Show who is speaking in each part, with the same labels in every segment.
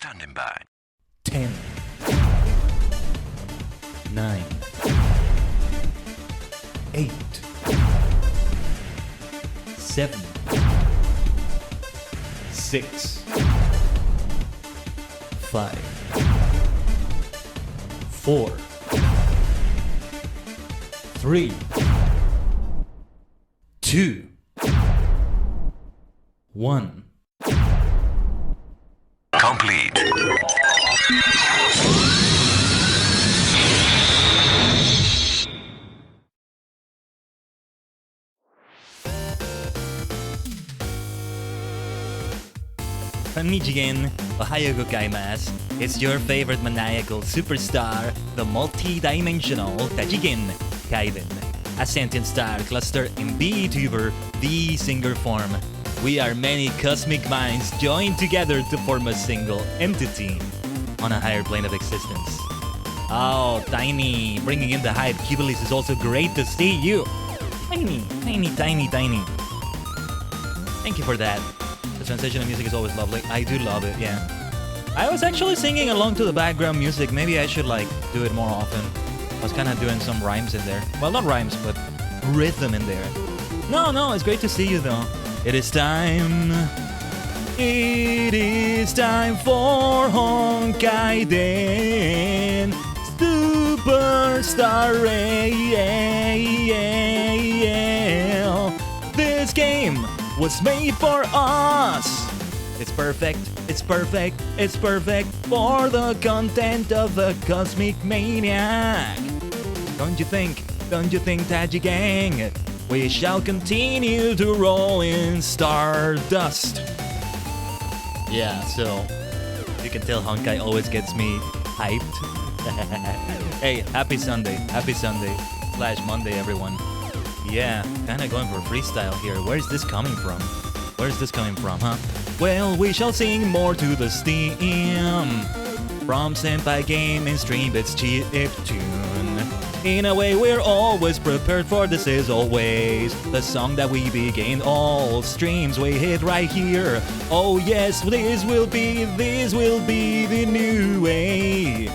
Speaker 1: Standing by.
Speaker 2: 10, 9, 8, 7, 6, 5, 4, 3, 2, 1.
Speaker 1: Complete.
Speaker 3: Konnichiwa, Ohayo gozaimasu. It's your favorite maniacal superstar, the multi-dimensional Tajigen Khaiden, a sentient star clustered in VTuber, the singer form. We are many cosmic minds joined together to form a single entity on a higher plane of existence. Oh, Tiny, bringing in the hype. Cubilis is also great to see you. Tiny. Thank you for that. The transition of music is always lovely. I do love it, yeah. I was actually singing along to the background music. Maybe I should like do it more often. I was kind of doing some rhymes in there. Well, not rhymes, but rhythm in there. No, it's great to see you though. It is time. It is time for Honkai Superstar Rail. This game was made for us. It's perfect, it's perfect, it's perfect for the content of a cosmic maniac. Don't you think, Taji Gang? We shall continue to roll in stardust. Yeah, so you can tell Honkai always gets me hyped. Hey, happy Sunday / Monday, everyone. Yeah, kinda going for freestyle here. Where's this coming from? Huh? Well, we shall sing more to the steam from Senpai Gaming Stream, it's chip tune. In a way, we're always prepared for this is always the song that we begin all streams we hit right here. Oh yes, this will be the new way.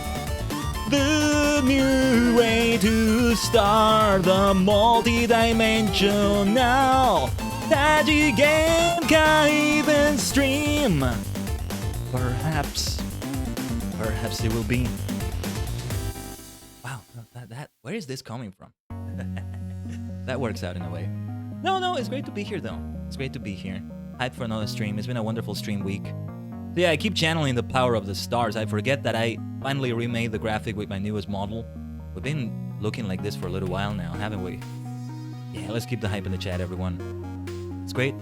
Speaker 3: The new way to start the multi-dimensional Tajigen Khaiden stream. Perhaps it will be. Wow, that where is this coming from? That works out in a way. No, it's great to be here though. It's great to be here. Hyped for another stream. It's been a wonderful stream week. So yeah, I keep channeling the power of the stars. I forget that I finally remade the graphic with my newest model. We've been looking like this for a little while now, haven't we? Yeah, let's keep the hype in the chat, everyone. It's great.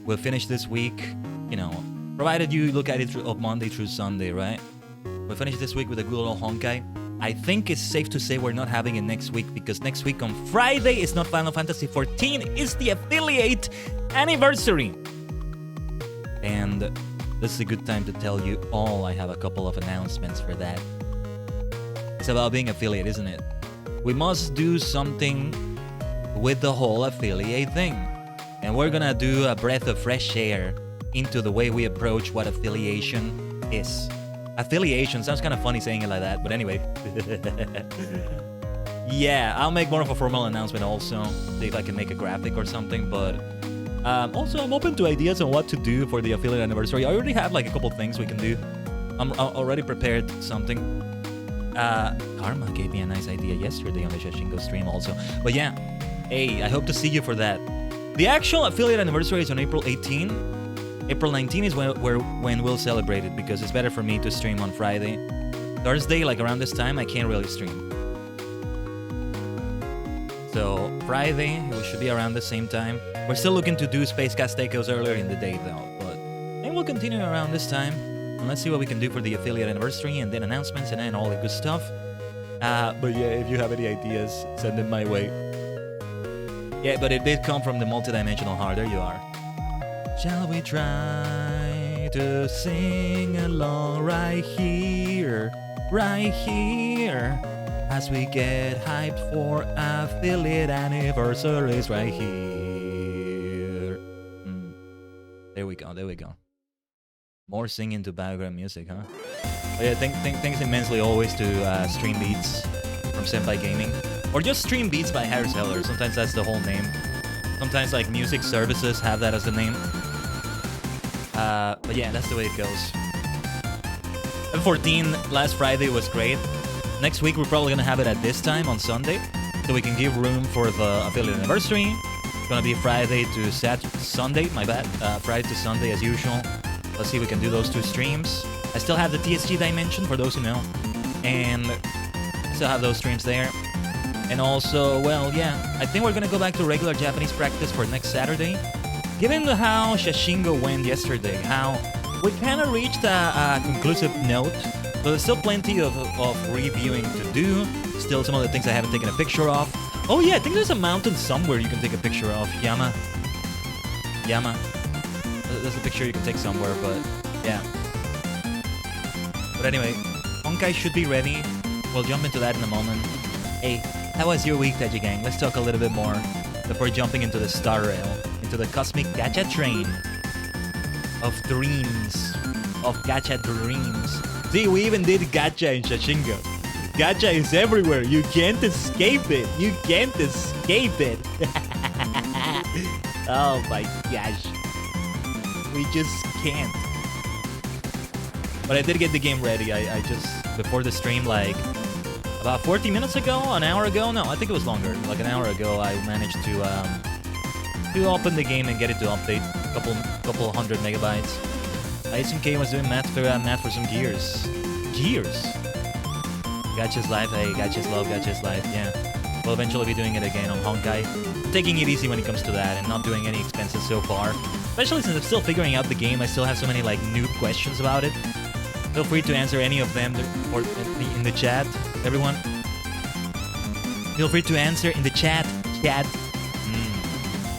Speaker 3: We'll finish this week, you know, provided you look at it through Monday through Sunday, right? We'll finish this week with a good old Honkai. I think it's safe to say we're not having it next week because next week on Friday is not Final Fantasy XIV, it's the affiliate anniversary. And this is a good time to tell you all I have a couple of announcements for that. It's about being affiliate, isn't it? We must do something with the whole affiliate thing. And we're gonna do a breath of fresh air into the way we approach what affiliation is. Affiliation sounds kind of funny saying it like that, but anyway. Yeah, I'll make more of a formal announcement also. See if I can make a graphic or something, but also I'm open to ideas on what to do for the affiliate anniversary. I already have like a couple things we can do. I'm already prepared something. Karma gave me a nice idea yesterday on the Shashingo stream also. But yeah, hey, I hope to see you for that. The actual affiliate anniversary is on April 18. April 19 is when we'll celebrate it because it's better for me to stream on Friday. Thursday, like around this time, I can't really stream. So Friday, we should be around the same time. We're still looking to do Space Cast Takeos earlier in the day though, but maybe we'll continue around this time. And let's see what we can do for the affiliate anniversary and then announcements and then all the good stuff. But yeah, if you have any ideas, send them my way. Yeah, but it did come from the multidimensional heart. There you are. Shall we try to sing along right here, as we get hyped for affiliate anniversaries right here. There we go. More singing to background music, huh? But yeah, thanks immensely always to Stream Beats from Senpai Gaming. Or just Stream Beats by Harris Heller. Sometimes that's the whole name. Sometimes like music services have that as the name. But yeah, that's the way it goes. M14 last Friday was great. Next week we're probably gonna have it at this time on Sunday, so we can give room for the affiliate anniversary. It's gonna be Friday to Sunday, my bad. Friday to Sunday as usual. Let's see if we can do those 2 streams. I still have the TSG Dimension for those who know, and I still have those streams there. And also, well, yeah, I think we're gonna go back to regular Japanese practice for next Saturday. Given how Shashingo went yesterday, how we kind of reached a conclusive note, but there's still plenty of reviewing to do. Still some of the things I haven't taken a picture of. Oh yeah, I think there's a mountain somewhere you can take a picture of. Yama. There's a picture you can take somewhere, but yeah. But anyway, Honkai should be ready. We'll jump into that in a moment. Hey, how was your week, Taji Gang? Let's talk a little bit more before jumping into the Star Rail, into the cosmic gacha train of dreams, of gacha dreams. See, we even did gacha in Shashingo. Gacha is everywhere. You can't escape it. You can't escape it. Oh my gosh. We just can't. But I did get the game ready. I just, before the stream, like, about 40 minutes ago, an hour ago? No, I think it was longer. Like an hour ago, I managed to open the game and get it to update. Couple 100 megabytes. SMK was doing math for some gears. Gears? Gacha's life, hey, Gacha's love, Gacha's life, yeah. We'll eventually be doing it again on Honkai. Taking it easy when it comes to that and not doing any expenses so far. Especially since I'm still figuring out the game, I still have so many like new questions about it. Feel free to answer any of them or in the chat, everyone. Feel free to answer in the chat.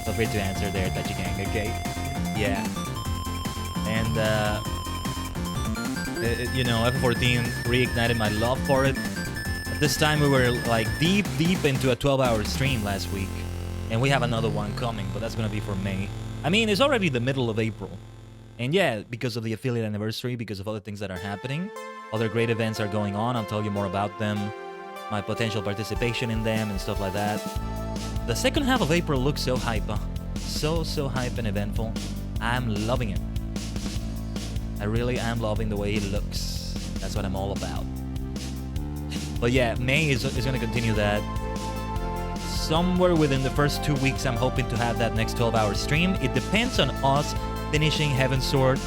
Speaker 3: Feel free to answer there, Tachi Gang, okay? Yeah. And, you know, F14 reignited my love for it. At this time, we were like deep into a 12-hour stream last week. And we have another one coming, but that's gonna be for May. I mean, it's already the middle of April. And yeah, because of the affiliate anniversary, because of other things that are happening, other great events are going on. I'll tell you more about them, my potential participation in them and stuff like that. The second half of April looks so hype, huh? So hype and eventful. I'm loving it. I really am loving the way it looks. That's what I'm all about. But yeah, May is going to continue that. Somewhere within the first 2 weeks, I'm hoping to have that next 12-hour stream. It depends on us finishing Heaven's Sword,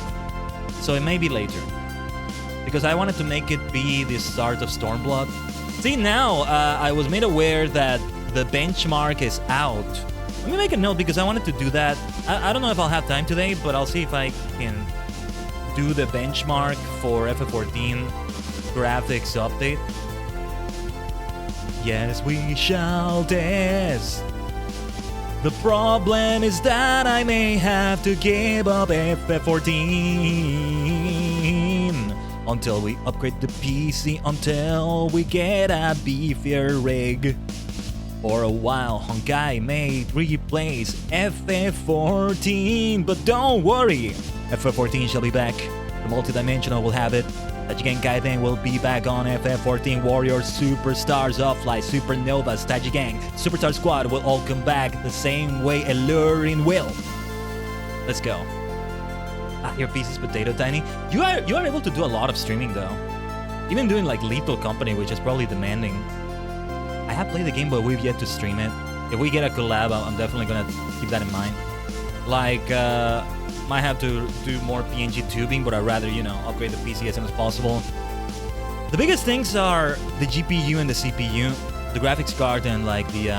Speaker 3: so it may be later. Because I wanted to make it be the start of Stormblood. See, now I was made aware that the benchmark is out. Let me make a note because I wanted to do that. I don't know if I'll have time today, but I'll see if I can do the benchmark for FF14 graphics update. Yes, we shall test. The problem is that I may have to give up FF14 until we upgrade the PC, until we get a beefier rig. For a while, Honkai may replace FF14, but don't worry, FF14 shall be back. The multidimensional will have it. Tajigen Khaiden will be back on FF14 Warriors, Superstars, Offline, Supernovas, Tajigen, Superstar Squad will all come back the same way Alluring will. Let's go. Your PC's potato tiny. You are able to do a lot of streaming though. Even doing like Lethal Company, which is probably demanding. I have played the game, but we've yet to stream it. If we get a collab, I'm definitely gonna keep that in mind. Like, might have to do more PNG tubing, but I'd rather, you know, upgrade the PC as soon as possible. The biggest things are the GPU and the CPU, the graphics card and like the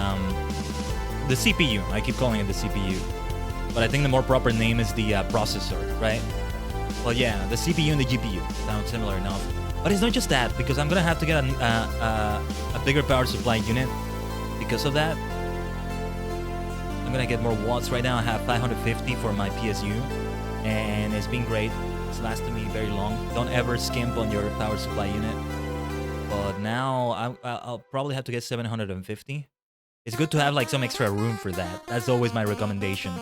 Speaker 3: CPU. I keep calling it the CPU, but I think the more proper name is the processor, right? Well, yeah, the CPU and the GPU sound similar enough. But it's not just that, because I'm gonna have to get a bigger power supply unit because of that. I'm gonna get more watts. Right now I have 550 for my PSU, and it's been great. It's lasted me very long. Don't ever skimp on your power supply unit. But now I'll probably have to get 750. It's good to have like some extra room for that. That's always my recommendation.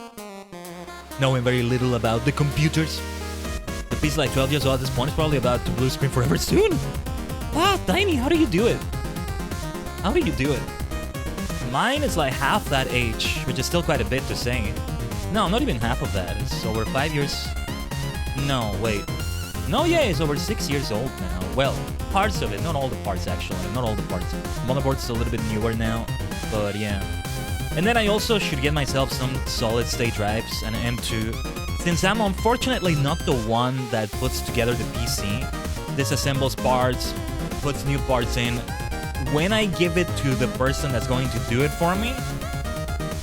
Speaker 3: Knowing very little about the computers, the PC like 12 years old at this point. It's probably about to blue screen forever soon. Wow, Tiny, how do you do it? How do you do it? Mine is like half that age, which is still quite a bit to say. No, not even half of that. It's over 5 years. No, wait. No, yeah, it's over 6 years old now. Well, parts of it, not all the parts actually, not all the parts. Motherboard's a little bit newer now, but yeah. And then I also should get myself some solid state drives and an M2. Since I'm unfortunately not the one that puts together the PC, disassembles parts, puts new parts in. When I give it to the person that's going to do it for me,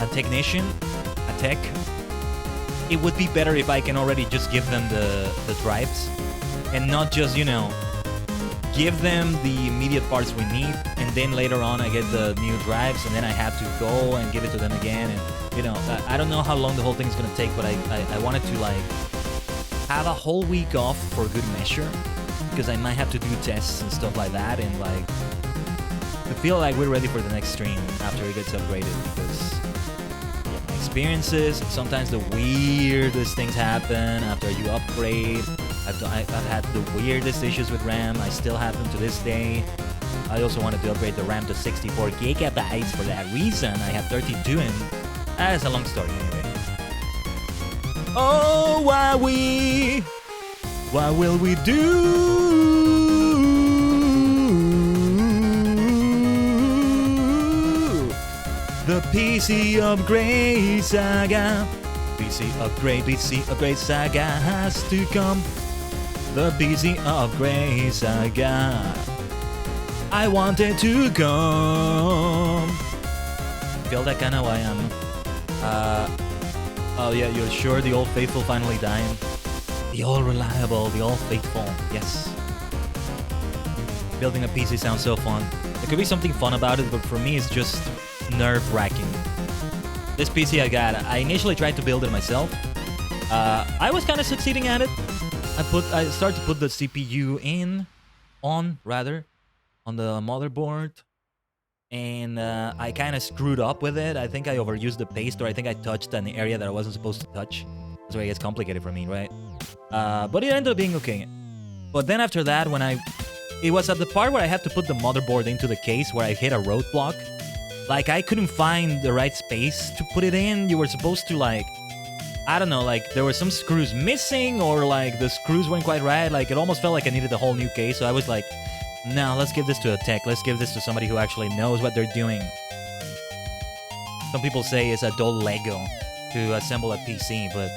Speaker 3: a technician, a tech, it would be better if I can already just give them the drives and not just, you know, give them the immediate parts we need and then later on I get the new drives and then I have to go and give it to them again. And, you know, I don't know how long the whole thing is going to take, but I wanted to, like, have a whole week off for good measure because I might have to do tests and stuff like that and, like, to feel like we're ready for the next stream after it gets upgraded because my experiences, sometimes the weirdest things happen after you upgrade. I've had the weirdest issues with RAM. I still have them to this day. I also wanted to upgrade the RAM to 64 gigabytes for that reason. I have 32 and that's a long story anyway. Oh, what will we do? The PC upgrade saga. PC upgrade saga has to come. The PC upgrade saga. I want it to come. Feel that kind of way I am. Oh yeah, you're sure the old faithful finally dying? The all reliable, the all faithful, yes. Building a PC sounds so fun. There could be something fun about it, but for me it's just nerve-wracking. This PC I got, I initially tried to build it myself. I was kind of succeeding at it. I started to put the CPU on the motherboard. And I kind of screwed up with it. I think I overused the paste, or I think I touched an area that I wasn't supposed to touch. That's where it gets complicated for me, right? But it ended up being okay. But then after that, it was at the part where I had to put the motherboard into the case where I hit a roadblock. Like, I couldn't find the right space to put it in. You were supposed to, like, I don't know, like, there were some screws missing, or, like, the screws weren't quite right. Like, it almost felt like I needed a whole new case. So I was like, no, let's give this to a tech. Let's give this to somebody who actually knows what they're doing. Some people say it's a dull Lego to assemble a PC, but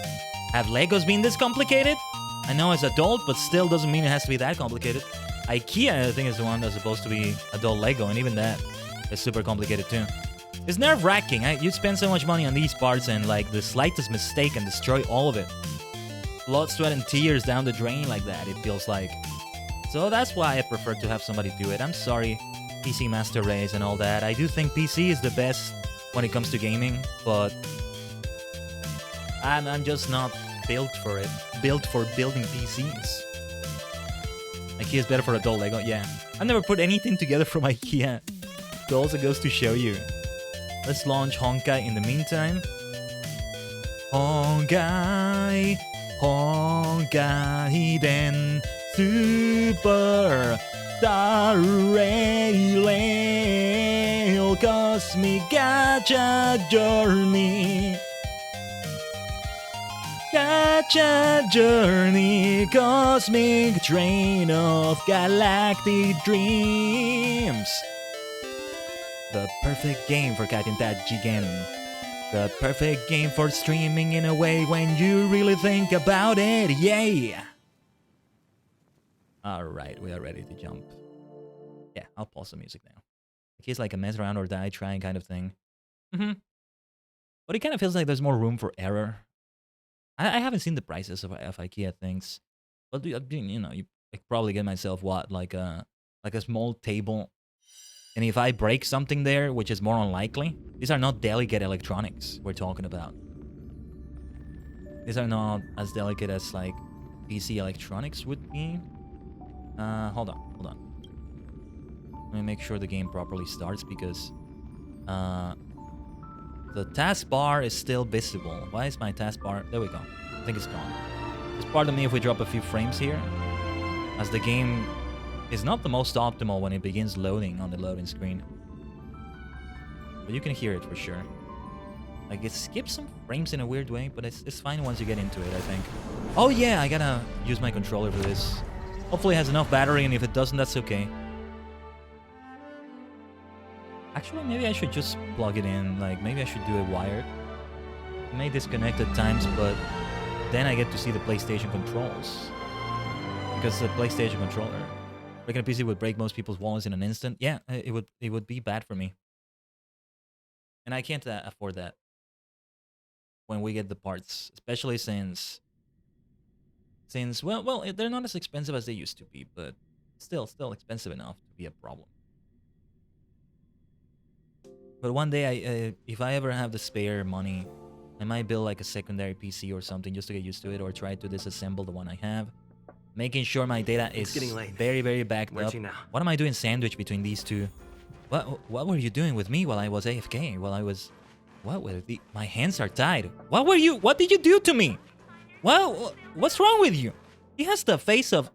Speaker 3: have Legos been this complicated? I know as adult, but still doesn't mean it has to be that complicated. IKEA, I think, is the one that's supposed to be a dull Lego, and even that is super complicated too. It's nerve-wracking. You spend so much money on these parts, and like the slightest mistake can destroy all of it. Blood, sweat, and tears down the drain like that, it feels like. So that's why I prefer to have somebody do it. I'm sorry, PC Master Race and all that. I do think PC is the best when it comes to gaming, but I'm just not built for it. Built for building PCs. IKEA is better for adult Lego. Yeah, I've never put anything together from IKEA. It also goes to show you. Let's launch Honkai in the meantime. Honkai, Khaiden, Super Star Rail, Cosmic Gacha Journey. Gacha Journey, Cosmic Train of Galactic Dreams. The perfect game for Khaiden Jigen. The perfect game for streaming in a way when you really think about it. Yeah! Alright, we are ready to jump. Yeah, I'll pause the music now. It's like a mess around or die trying kind of thing. But it kind of feels like there's more room for error. I haven't seen the prices of IKEA things. But you know, you probably get myself what, like a small table. And if I break something there, which is more unlikely, these are not delicate electronics we're talking about. These are not as delicate as, like, PC electronics would be. Hold on. Let me make sure the game properly starts because the taskbar is still visible. Why is my taskbar? There we go. I think it's gone. Just pardon me if we drop a few frames here, as the game is not the most optimal when it begins loading on the loading screen. But you can hear it for sure. Like, it skips some frames in a weird way, but it's fine once you get into it, I think. Oh yeah, I gotta use my controller for this. Hopefully it has enough battery, and if it doesn't, that's okay. Actually, maybe I should just plug it in. Like, maybe I should do it wired. It may disconnect at times, but then I get to see the PlayStation controls. Because the PlayStation controller, breaking a PC would break most people's wallets in an instant. Yeah, it would be bad for me. And I can't afford that when we get the parts, especially since well, they're not as expensive as they used to be, but still expensive enough to be a problem. But one day, if I ever have the spare money, I might build like a secondary PC or something just to get used to it, or try to disassemble the one I have, making sure my data is very, very backed up. What am I doing sandwich between these two? What were you doing with me while I was AFK? While I was... My hands are tied. What did you do to me? What's wrong with you? He has the face of...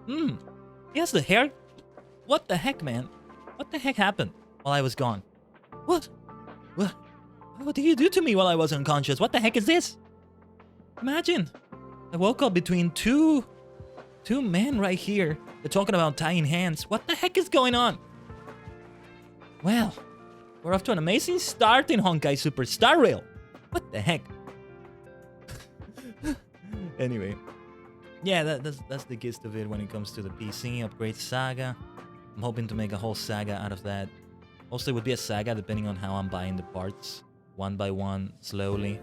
Speaker 3: He has the hair... What the heck, man? What the heck happened while I was gone? What did you do to me while I was unconscious? What the heck is this? Imagine. I woke up between two men right here. They're talking about tying hands. What the heck is going on? Well, we're off to an amazing start in Honkai Super Star Rail. What the heck? Anyway. Yeah, that's the gist of it when it comes to the PC upgrade saga. I'm hoping to make a whole saga out of that. Mostly would be a saga depending on how I'm buying the parts. One by one, slowly.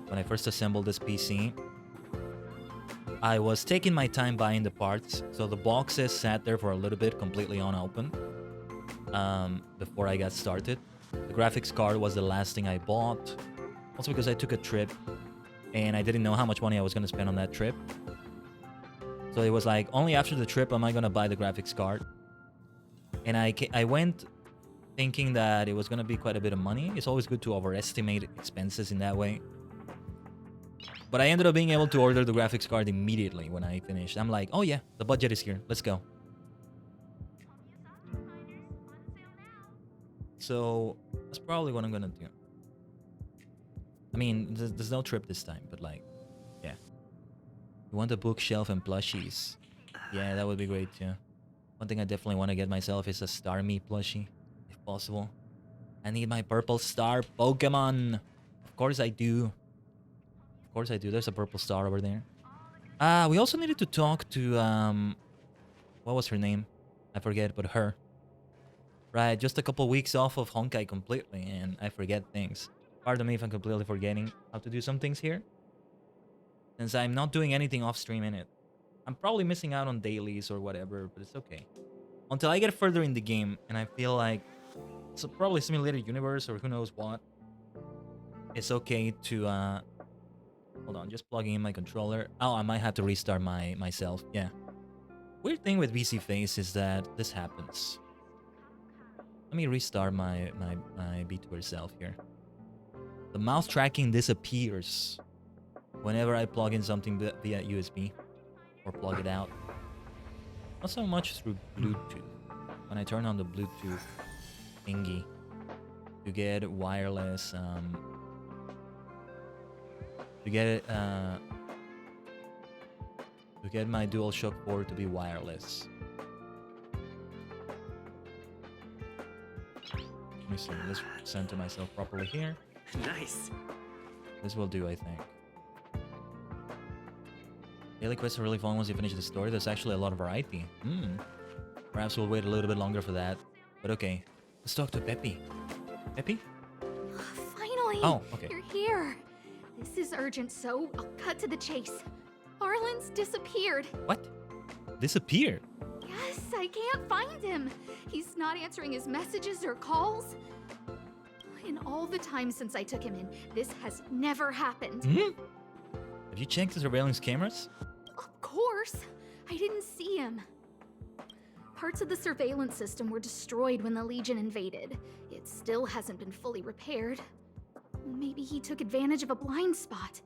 Speaker 3: When I first assembled this PC, I was taking my time buying the parts. So the boxes sat there for a little bit completely unopened before I got started. The graphics card was the last thing I bought. Also because I took a trip and I didn't know how much money I was going to spend on that trip. So it was like, only after the trip am I going to buy the graphics card. And I went thinking that it was going to be quite a bit of money. It's always good to overestimate expenses in that way. But I ended up being able to order the graphics card immediately when I finished. I'm like, oh yeah, the budget is here. Let's go. So that's probably what I'm going to do. I mean, there's no trip this time, but like, yeah. You want a bookshelf and plushies. Yeah, that would be great too. One thing I definitely want to get myself is a Star Me plushie, if possible. I need my purple star Pokemon. Of course I do. Of course I do. There's a purple star over there. We also needed to talk to, what was her name? I forget, but her. Right, just a couple weeks off of Honkai completely, and I forget things. Pardon me if I'm completely forgetting how to do some things here, since I'm not doing anything off-stream in it. I'm probably missing out on dailies or whatever, but it's okay. Until I get further in the game, and I feel like it's probably simulated universe or who knows what, it's okay to, hold on, just plugging in my controller. Oh, I might have to restart myself, yeah. Weird thing with VC Face is that this happens. Let me restart my VTuber self here. The mouse tracking disappears whenever I plug in something via USB or plug it out. Not so much through Bluetooth. When I turn on the Bluetooth thingy to get wireless, to get my DualShock 4 to be wireless. Let me see. Let's center myself properly here.
Speaker 1: Nice.
Speaker 3: This will do, I think. Daily quests are really fun once you finish the story. There's actually a lot of variety. Perhaps we'll wait a little bit longer for that. But okay. Let's talk to Peppy. Peppy?
Speaker 4: Finally!
Speaker 3: Oh, okay.
Speaker 4: You're here. This is urgent, so I'll cut to the chase. Arlen's disappeared.
Speaker 3: What? Disappeared?
Speaker 4: Yes, I can't find him. He's not answering his messages or calls. In all the time since I took him in, this has never happened.
Speaker 3: Have you checked the surveillance cameras?
Speaker 4: Of course. I didn't see him. Parts of the surveillance system were destroyed when the Legion invaded. It still hasn't been fully repaired. Maybe he took advantage of a blind spot.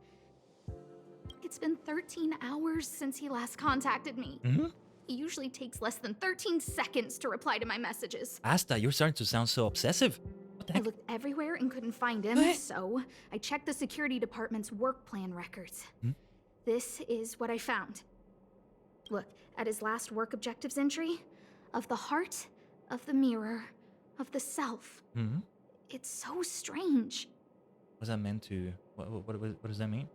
Speaker 4: It's It's been 13 hours since he last contacted me. It usually takes less than 13 seconds to reply to my messages.
Speaker 3: Asta, you're starting to sound so obsessive. What the
Speaker 4: I
Speaker 3: heck?
Speaker 4: looked everywhere and couldn't find him,
Speaker 3: What?
Speaker 4: so I checked the security department's work plan records. This is what I found. Look, at his last work objectives entry, of the heart, of the mirror, of the self. It's so strange.
Speaker 3: What's that meant to... What does that mean?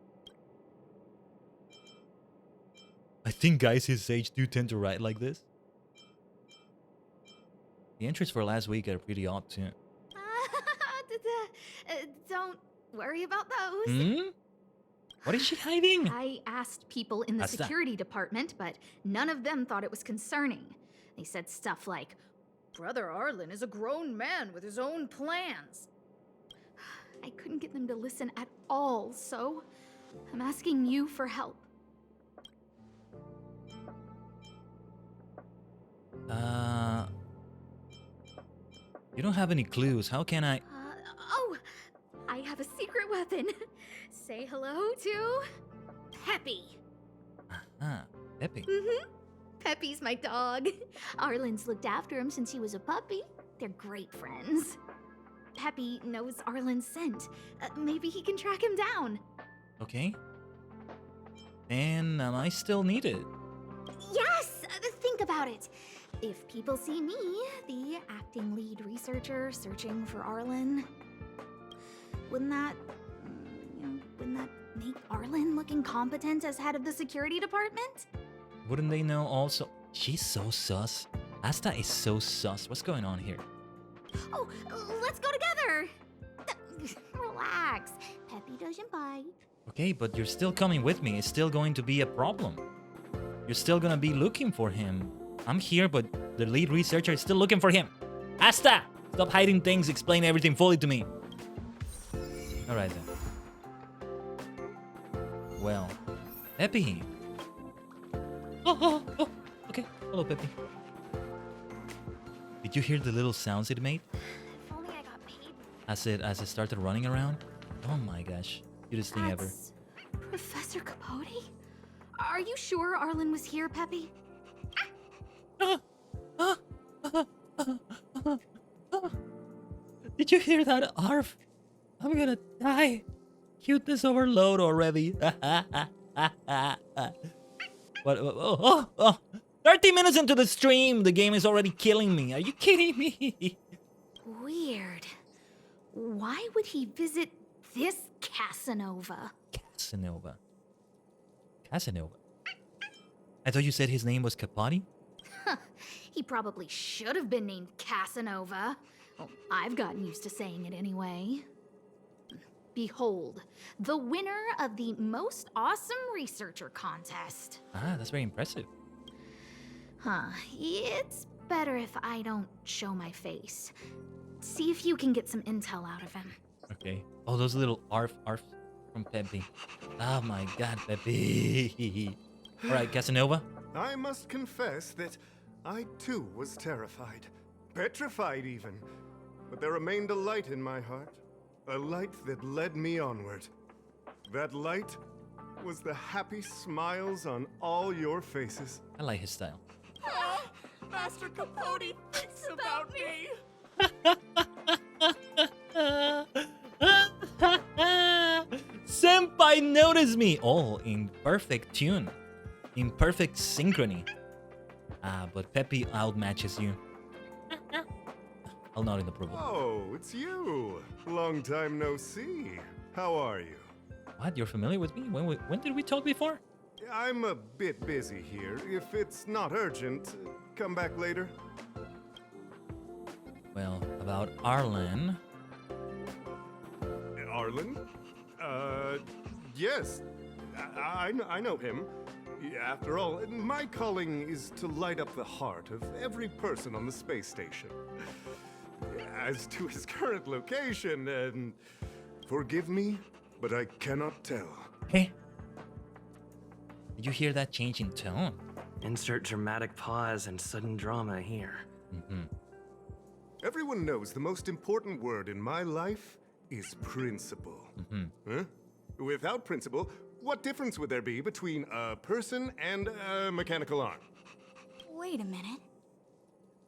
Speaker 3: I think guys his age do tend to write like this. The entries for last week are pretty odd too.
Speaker 4: Don't worry about those.
Speaker 3: What is she hiding?
Speaker 4: I asked people in the
Speaker 3: Asta.
Speaker 4: security department, but none of them thought it was concerning. They said stuff like, Brother Arlen is a grown man with his own plans. I couldn't get them to listen at all, so I'm asking you for help.
Speaker 3: You don't have any clues. How can I...
Speaker 4: Oh, I have a secret weapon. Say hello to Peppy.
Speaker 3: Peppy.
Speaker 4: Peppy's my dog. Arlen's looked after him since he was a puppy. They're great friends. Peppy knows Arlen's scent. Maybe he can track him down.
Speaker 3: Okay. And I still need it.
Speaker 4: Yes! Think about it. If people see me, the acting lead researcher searching for Arlen, wouldn't that make Arlen look incompetent as head of the security department?
Speaker 3: Wouldn't they know also? She's so sus. Asta is so sus. What's going on here?
Speaker 4: Oh, let's go together. Relax. Peppy doesn't bite.
Speaker 3: Okay, but you're still coming with me. It's still going to be a problem. You're still gonna be looking for him. I'm here, but the lead researcher is still looking for him. Asta! Stop hiding things. Explain everything fully to me. Alright then. Well, Peppy. Oh, okay. Hello, Peppy. Did you hear the little sounds it made?
Speaker 4: If only I got paid.
Speaker 3: As it started running around? Oh my gosh. Cutest thing ever.
Speaker 4: That's Professor Capote? Are you sure Arlen was here, Peppy?
Speaker 3: Did you hear that, Arf? I'm gonna die. Cuteness overload already. What? Oh, 30 minutes into the stream, the game is already killing me. Are you kidding me?
Speaker 4: Weird. Why would he visit this Casanova?
Speaker 3: Casanova. I thought you said his name was Capote?
Speaker 4: He probably should have been named Casanova. Well, I've gotten used to saying it anyway. Behold, the winner of the most awesome researcher contest.
Speaker 3: Ah, that's very impressive.
Speaker 4: Huh, it's better if I don't show my face. See if you can get some intel out of him.
Speaker 3: Okay. Oh, those little arf from Peppy. Oh my god, Peppy. Alright, Casanova.
Speaker 1: I must confess that I too was terrified. Petrified even. But there remained a light in my heart. A light that led me onward. That light was the happy smiles on all your faces.
Speaker 3: I like his style.
Speaker 5: Master Capote thinks about me.
Speaker 3: Senpai noticed me! All in perfect tune. In perfect synchrony. Ah, but Peppy outmatches you. I'll nod in approval.
Speaker 1: Oh, it's you. Long time no see. How are you?
Speaker 3: What? You're familiar with me? When did we talk before?
Speaker 1: I'm a bit busy here. If it's not urgent, come back later.
Speaker 3: Well, about Arlen.
Speaker 1: Arlen? Yes. I know him. After all, my calling is to light up the heart of every person on the space station. As to his current location, forgive me, but I cannot tell.
Speaker 3: Hey. Did you hear that change in tone?
Speaker 5: Insert dramatic pause and sudden drama here.
Speaker 1: Everyone knows the most important word in my life is principle. Huh? Without principle, what difference would there be between a person and a mechanical arm?
Speaker 4: Wait a minute.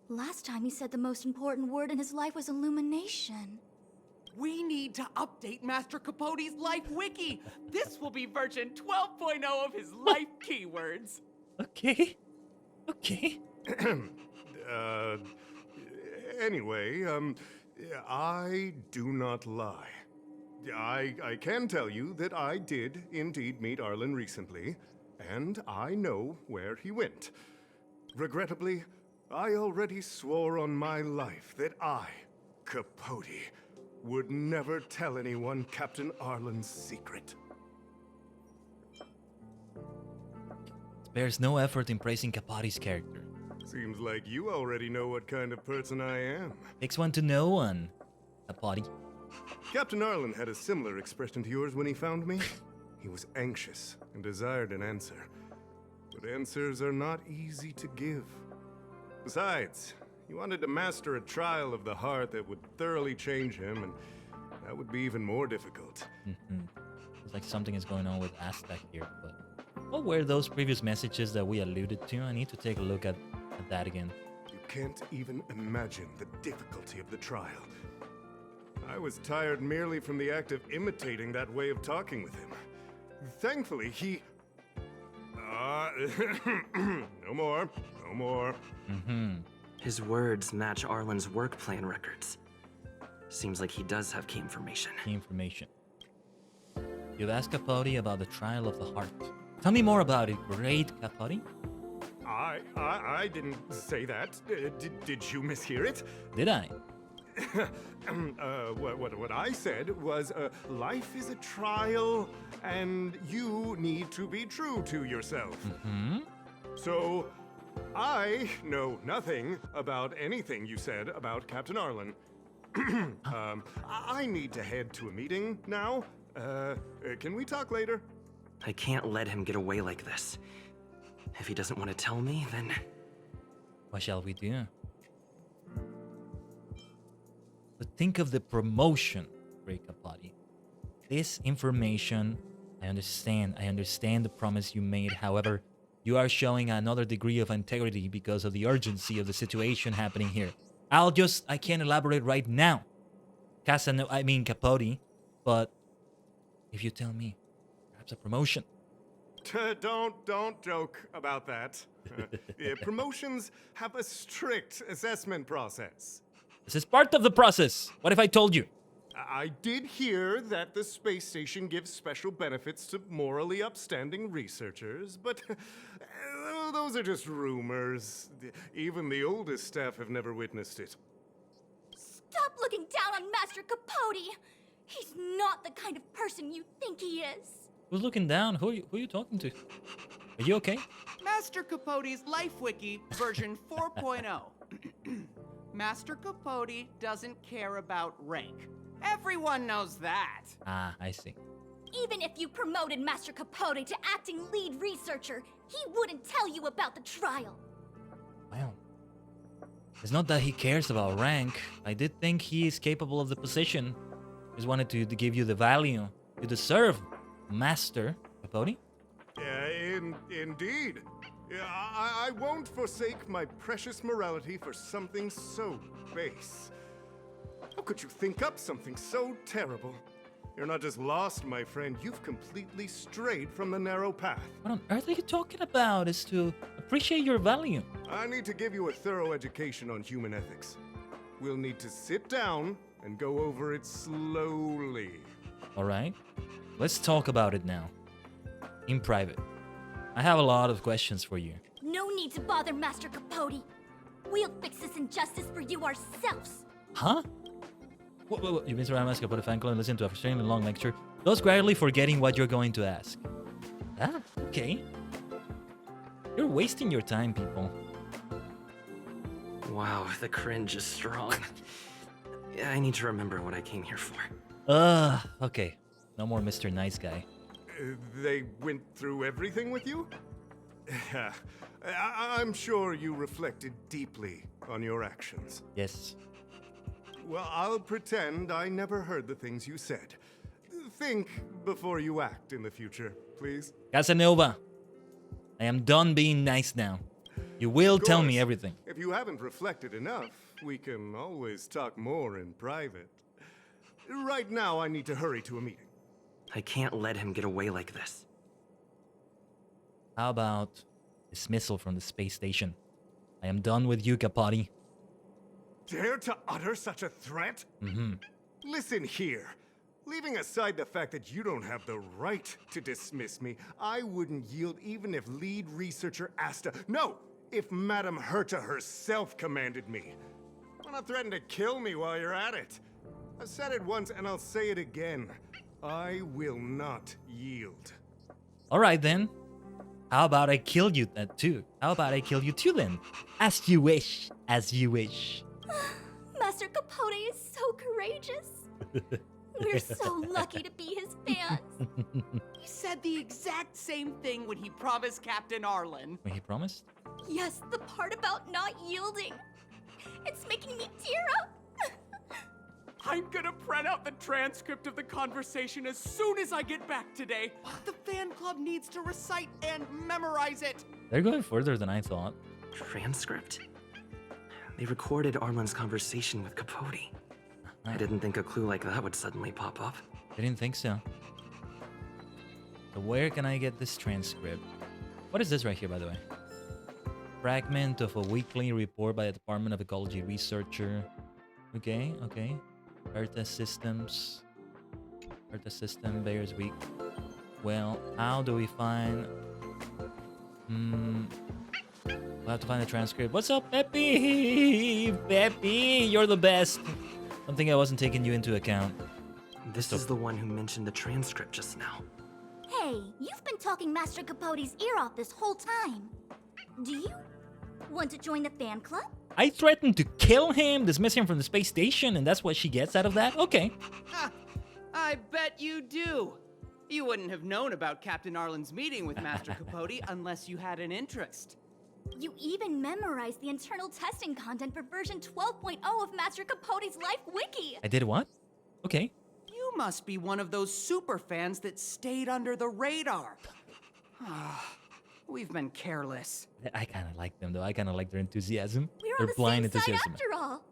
Speaker 4: Last time he said the most important word in his life was illumination.
Speaker 6: We need to update Master Capote's life wiki. This will be version 12.0 of his life keywords.
Speaker 3: Okay. Okay.
Speaker 1: Anyway, I do not lie. I can tell you that I did indeed meet Arlen recently, and I know where he went. Regrettably, I already swore on my life that I, Capote, would never tell anyone Captain Arlen's secret.
Speaker 3: Spares no effort in praising Capote's character.
Speaker 1: Seems like you already know what kind of person I am.
Speaker 3: Takes one to know one, Capote.
Speaker 1: Captain Arlen had a similar expression to yours when he found me. He was anxious and desired an answer. But answers are not easy to give. Besides, he wanted to master a trial of the heart that would thoroughly change him, and that would be even more difficult.
Speaker 3: It's like something is going on with Aztec here, but what were those previous messages that we alluded to? I need to take a look at that again.
Speaker 1: You can't even imagine the difficulty of the trial. I was tired merely from the act of imitating that way of talking with him. Thankfully, he... no more. No more.
Speaker 5: His words match Arlen's work plan records. Seems like he does have key information.
Speaker 3: Key information. You've asked Capote about the trial of the heart. Tell me more about it, great Capote.
Speaker 1: I didn't say that. Did you mishear it?
Speaker 3: Did I?
Speaker 1: What I said was, life is a trial, and you need to be true to yourself. So, I know nothing about anything you said about Captain Arlen. I need to head to a meeting now. Can we talk later?
Speaker 5: I can't let him get away like this. If he doesn't want to tell me, then...
Speaker 3: What shall we do? But think of the promotion, great Capote. This information, I understand the promise you made. However, you are showing another degree of integrity because of the urgency of the situation happening here. I can't elaborate right now, Capote, but if you tell me, perhaps a promotion.
Speaker 1: Don't joke about that. Promotions have a strict assessment process.
Speaker 3: This is part of the process. What if I told you?
Speaker 1: I did hear that the space station gives special benefits to morally upstanding researchers, but those are just rumors. Even the oldest staff have never witnessed it.
Speaker 4: Stop looking down on Master Capote! He's not the kind of person you think he is.
Speaker 3: Who's looking down? Who are you talking to? Are you okay?
Speaker 6: Master Capote's life wiki version 4.0. Master Capote doesn't care about rank. Everyone knows that.
Speaker 3: Ah, I see.
Speaker 4: Even if you promoted Master Capote to acting lead researcher, he wouldn't tell you about the trial.
Speaker 3: Well, it's not that he cares about rank. I did think he is capable of the position. Just wanted to give you the value you deserve, Master Capote.
Speaker 1: Indeed. I won't forsake my precious morality for something so base. How could you think up something so terrible? You're not just lost, my friend. You've completely strayed from the narrow path.
Speaker 3: What on earth are you talking about? Is to appreciate your value.
Speaker 1: I need to give you a thorough education on human ethics. We'll need to sit down and go over it slowly.
Speaker 3: All right. Let's talk about it now. In private. I have a lot of questions for you.
Speaker 4: No need to bother Master Capote. We'll fix this injustice for you ourselves.
Speaker 3: Huh? What? You've been surrounded by Capote fan club and listened to a frustratingly long lecture, thus gradually forgetting what you're going to ask. Ah, okay. You're wasting your time, people.
Speaker 5: Wow, the cringe is strong. I need to remember what I came here for.
Speaker 3: Okay. No more Mr. Nice Guy.
Speaker 1: They went through everything with you? I'm sure you reflected deeply on your actions.
Speaker 3: Yes.
Speaker 1: Well, I'll pretend I never heard the things you said. think before you act in the future, please.
Speaker 3: Casanova, I am done being nice now. You will tell me
Speaker 1: course.
Speaker 3: everything.
Speaker 1: If you haven't reflected enough, we can always talk more in private. Right now, I need to hurry to a meeting.
Speaker 5: I can't let him get away like this.
Speaker 3: How about dismissal from the space station? I am done with you, Capote.
Speaker 1: Dare to utter such a threat? Listen here. Leaving aside the fact that you don't have the right to dismiss me, I wouldn't yield even if lead researcher Asta... No! If Madame Herta herself commanded me. Wanna threaten to kill me while you're at it? I've said it once and I'll say it again. I will not yield.
Speaker 3: All right, then. How about I kill you too? How about I kill you too, then? As you wish. As you wish.
Speaker 4: Master Capote is so courageous. We're so lucky to be his fans.
Speaker 6: He said the exact same thing when he promised Captain Arlen.
Speaker 3: Wait, he promised?
Speaker 4: Yes, the part about not yielding. It's making me tear up.
Speaker 6: I'm gonna print out the transcript of the conversation as soon as I get back today. The fan club needs to recite and memorize it.
Speaker 3: They're going further than I thought.
Speaker 5: Transcript? They recorded Arlen's conversation with Capote. I didn't think a clue like that would suddenly pop up.
Speaker 3: I didn't think so. So where can I get this transcript? What is this right here, by the way? Fragment of a weekly report by the Department of Ecology researcher. Okay, okay. Earth systems. Earth system bears week. Well, how do we find... We'll have to find the transcript. What's up, Peppy? Peppy, you're the best. Something I wasn't taking you into account.
Speaker 5: This is the one who mentioned the transcript just now.
Speaker 4: Hey, you've been talking Master Capote's ear off this whole time. Do you want to join the fan club?
Speaker 3: I threatened to kill him, dismiss him from the space station, and that's what she gets out of that? Okay.
Speaker 6: Ha! I bet you do. You wouldn't have known about Captain Arlen's meeting with Master Capote unless you had an interest.
Speaker 4: You even memorized the internal testing content for version 12.0 of Master Capote's Life Wiki.
Speaker 3: I did what? Okay.
Speaker 6: You must be one of those super fans that stayed under the radar. We've been careless.
Speaker 3: I kind of like them, though. I kind of like their enthusiasm.
Speaker 4: We're
Speaker 3: Their
Speaker 4: on the
Speaker 3: blind
Speaker 4: same side
Speaker 3: enthusiasm.
Speaker 4: after all.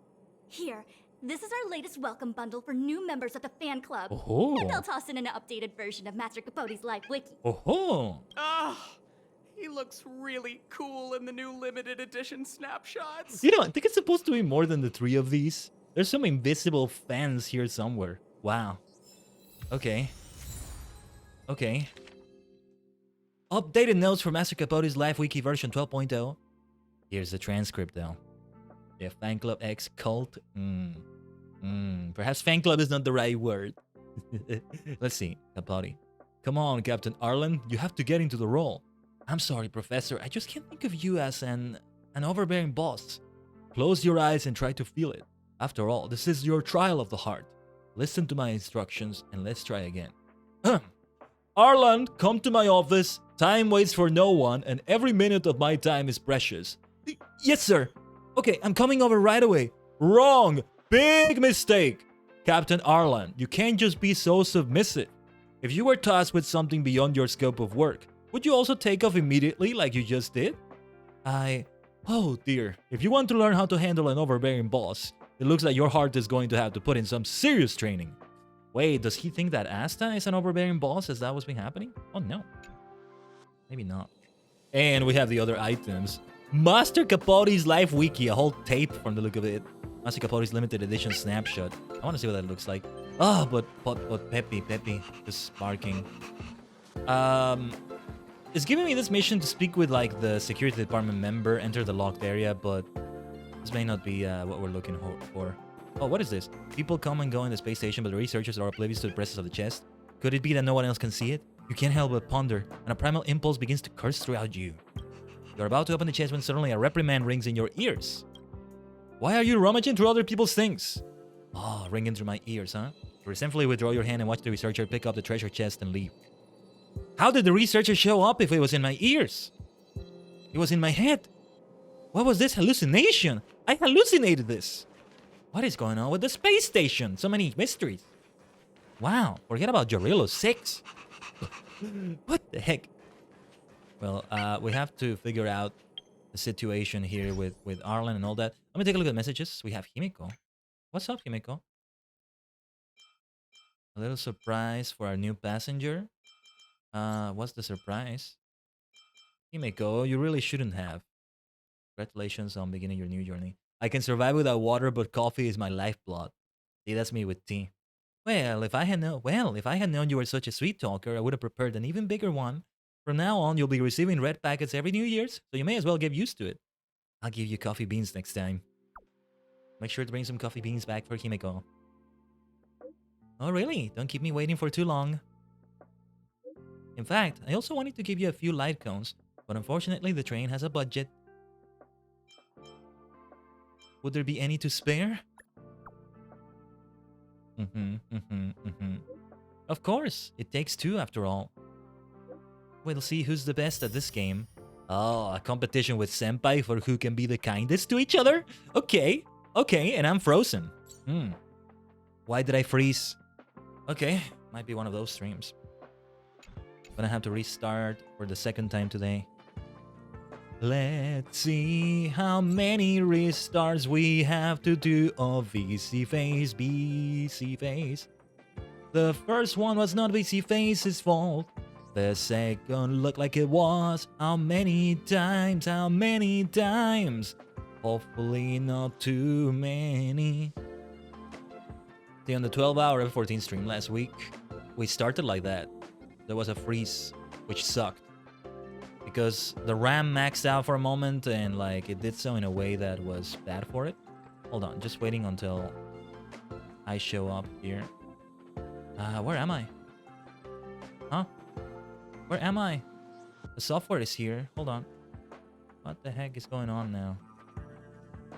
Speaker 4: Here, this is our latest welcome bundle for new members of the fan club.
Speaker 3: Oh.
Speaker 4: And they'll toss in an updated version of Master Capote's Life Wiki.
Speaker 3: Oh.
Speaker 6: He looks really cool in the new limited edition snapshots.
Speaker 3: You know, I think it's supposed to be more than the 3 of these. There's some invisible fans here somewhere. Wow. Okay. Okay. Updated notes for Master Capote's Life Wiki version 12.0. Here's the transcript, though. Yeah, Fan Club X Cult. Perhaps Fan Club is not the right word. Let's see. Capote. Come on, Captain Arlen. You have to get into the role. I'm sorry, Professor. I just can't think of you as an overbearing boss. Close your eyes and try to feel it. After all, this is your trial of the heart. Listen to my instructions and let's try again. Arlen, come to my office. Time waits for no one and every minute of my time is precious. Yes, sir. Okay, I'm coming over right away. Wrong. Big mistake. Captain Arlen, you can't just be so submissive. If you were tasked with something beyond your scope of work, would you also take off immediately like you just did? Oh dear. If you want to learn how to handle an overbearing boss, it looks like your heart is going to have to put in some serious training. Wait, does he think that Asta is an overbearing boss? Is that what's been happening? Oh no. Maybe not. And we have the other items. Master Capote's Life Wiki, a whole tape from the look of it. Master Capote's limited edition snapshot. I want to see what that looks like. Oh, but Peppy, just barking. It's giving me this mission to speak with like the security department member, enter the locked area, but this may not be what we're looking for. Oh, what is this? People come and go in the space station, but the researchers are oblivious to the presence of the chest. Could it be that no one else can see it? You can't help but ponder, and a primal impulse begins to curse throughout you. You're about to open the chest when suddenly a reprimand rings in your ears. Why are you rummaging through other people's things? Oh, ringing through my ears, huh? You resentfully withdraw your hand and watch the researcher pick up the treasure chest and leave. How did the researcher show up if it was in my ears? It was in my head. What was this hallucination? I hallucinated this. What is going on with the space station? So many mysteries. Wow, forget about Jorillo. 6. What the heck? Well, we have to figure out the situation here with Arlen and all that. Let me take a look at messages. We have Himiko. What's up, Himiko? A little surprise for our new passenger. What's the surprise? Himiko, you really shouldn't have. Congratulations on beginning your new journey. I can survive without water, but coffee is my lifeblood. See, that's me with tea. Well, if I had known you were such a sweet talker, I would have prepared an even bigger one. From now on, you'll be receiving red packets every New Year's, so you may as well get used to it. I'll give you coffee beans next time. Make sure to bring some coffee beans back for Himiko. Oh, really? Don't keep me waiting for too long. In fact, I also wanted to give you a few light cones, but unfortunately the train has a budget. Would there be any to spare? Of course, it takes 2 after all. We'll see who's the best at this game. Oh, a competition with Senpai for who can be the kindest to each other? Okay, and I'm frozen. Why did I freeze? Okay, might be one of those streams. Gonna have to restart for the 2nd time today. Let's see how many restarts we have to do. Oh, VC face, BC face. The first one was not VC face's fault. The second looked like it was. How many times? How many times? Hopefully not too many. See, on the 12-hour F14 stream last week, we started like that. There was a freeze, which sucked. Because the RAM maxed out for a moment and like it did so in a way that was bad for it. Hold on, just waiting until I show up here. Where am I? Huh? Where am I? The software is here. Hold on. What the heck is going on now?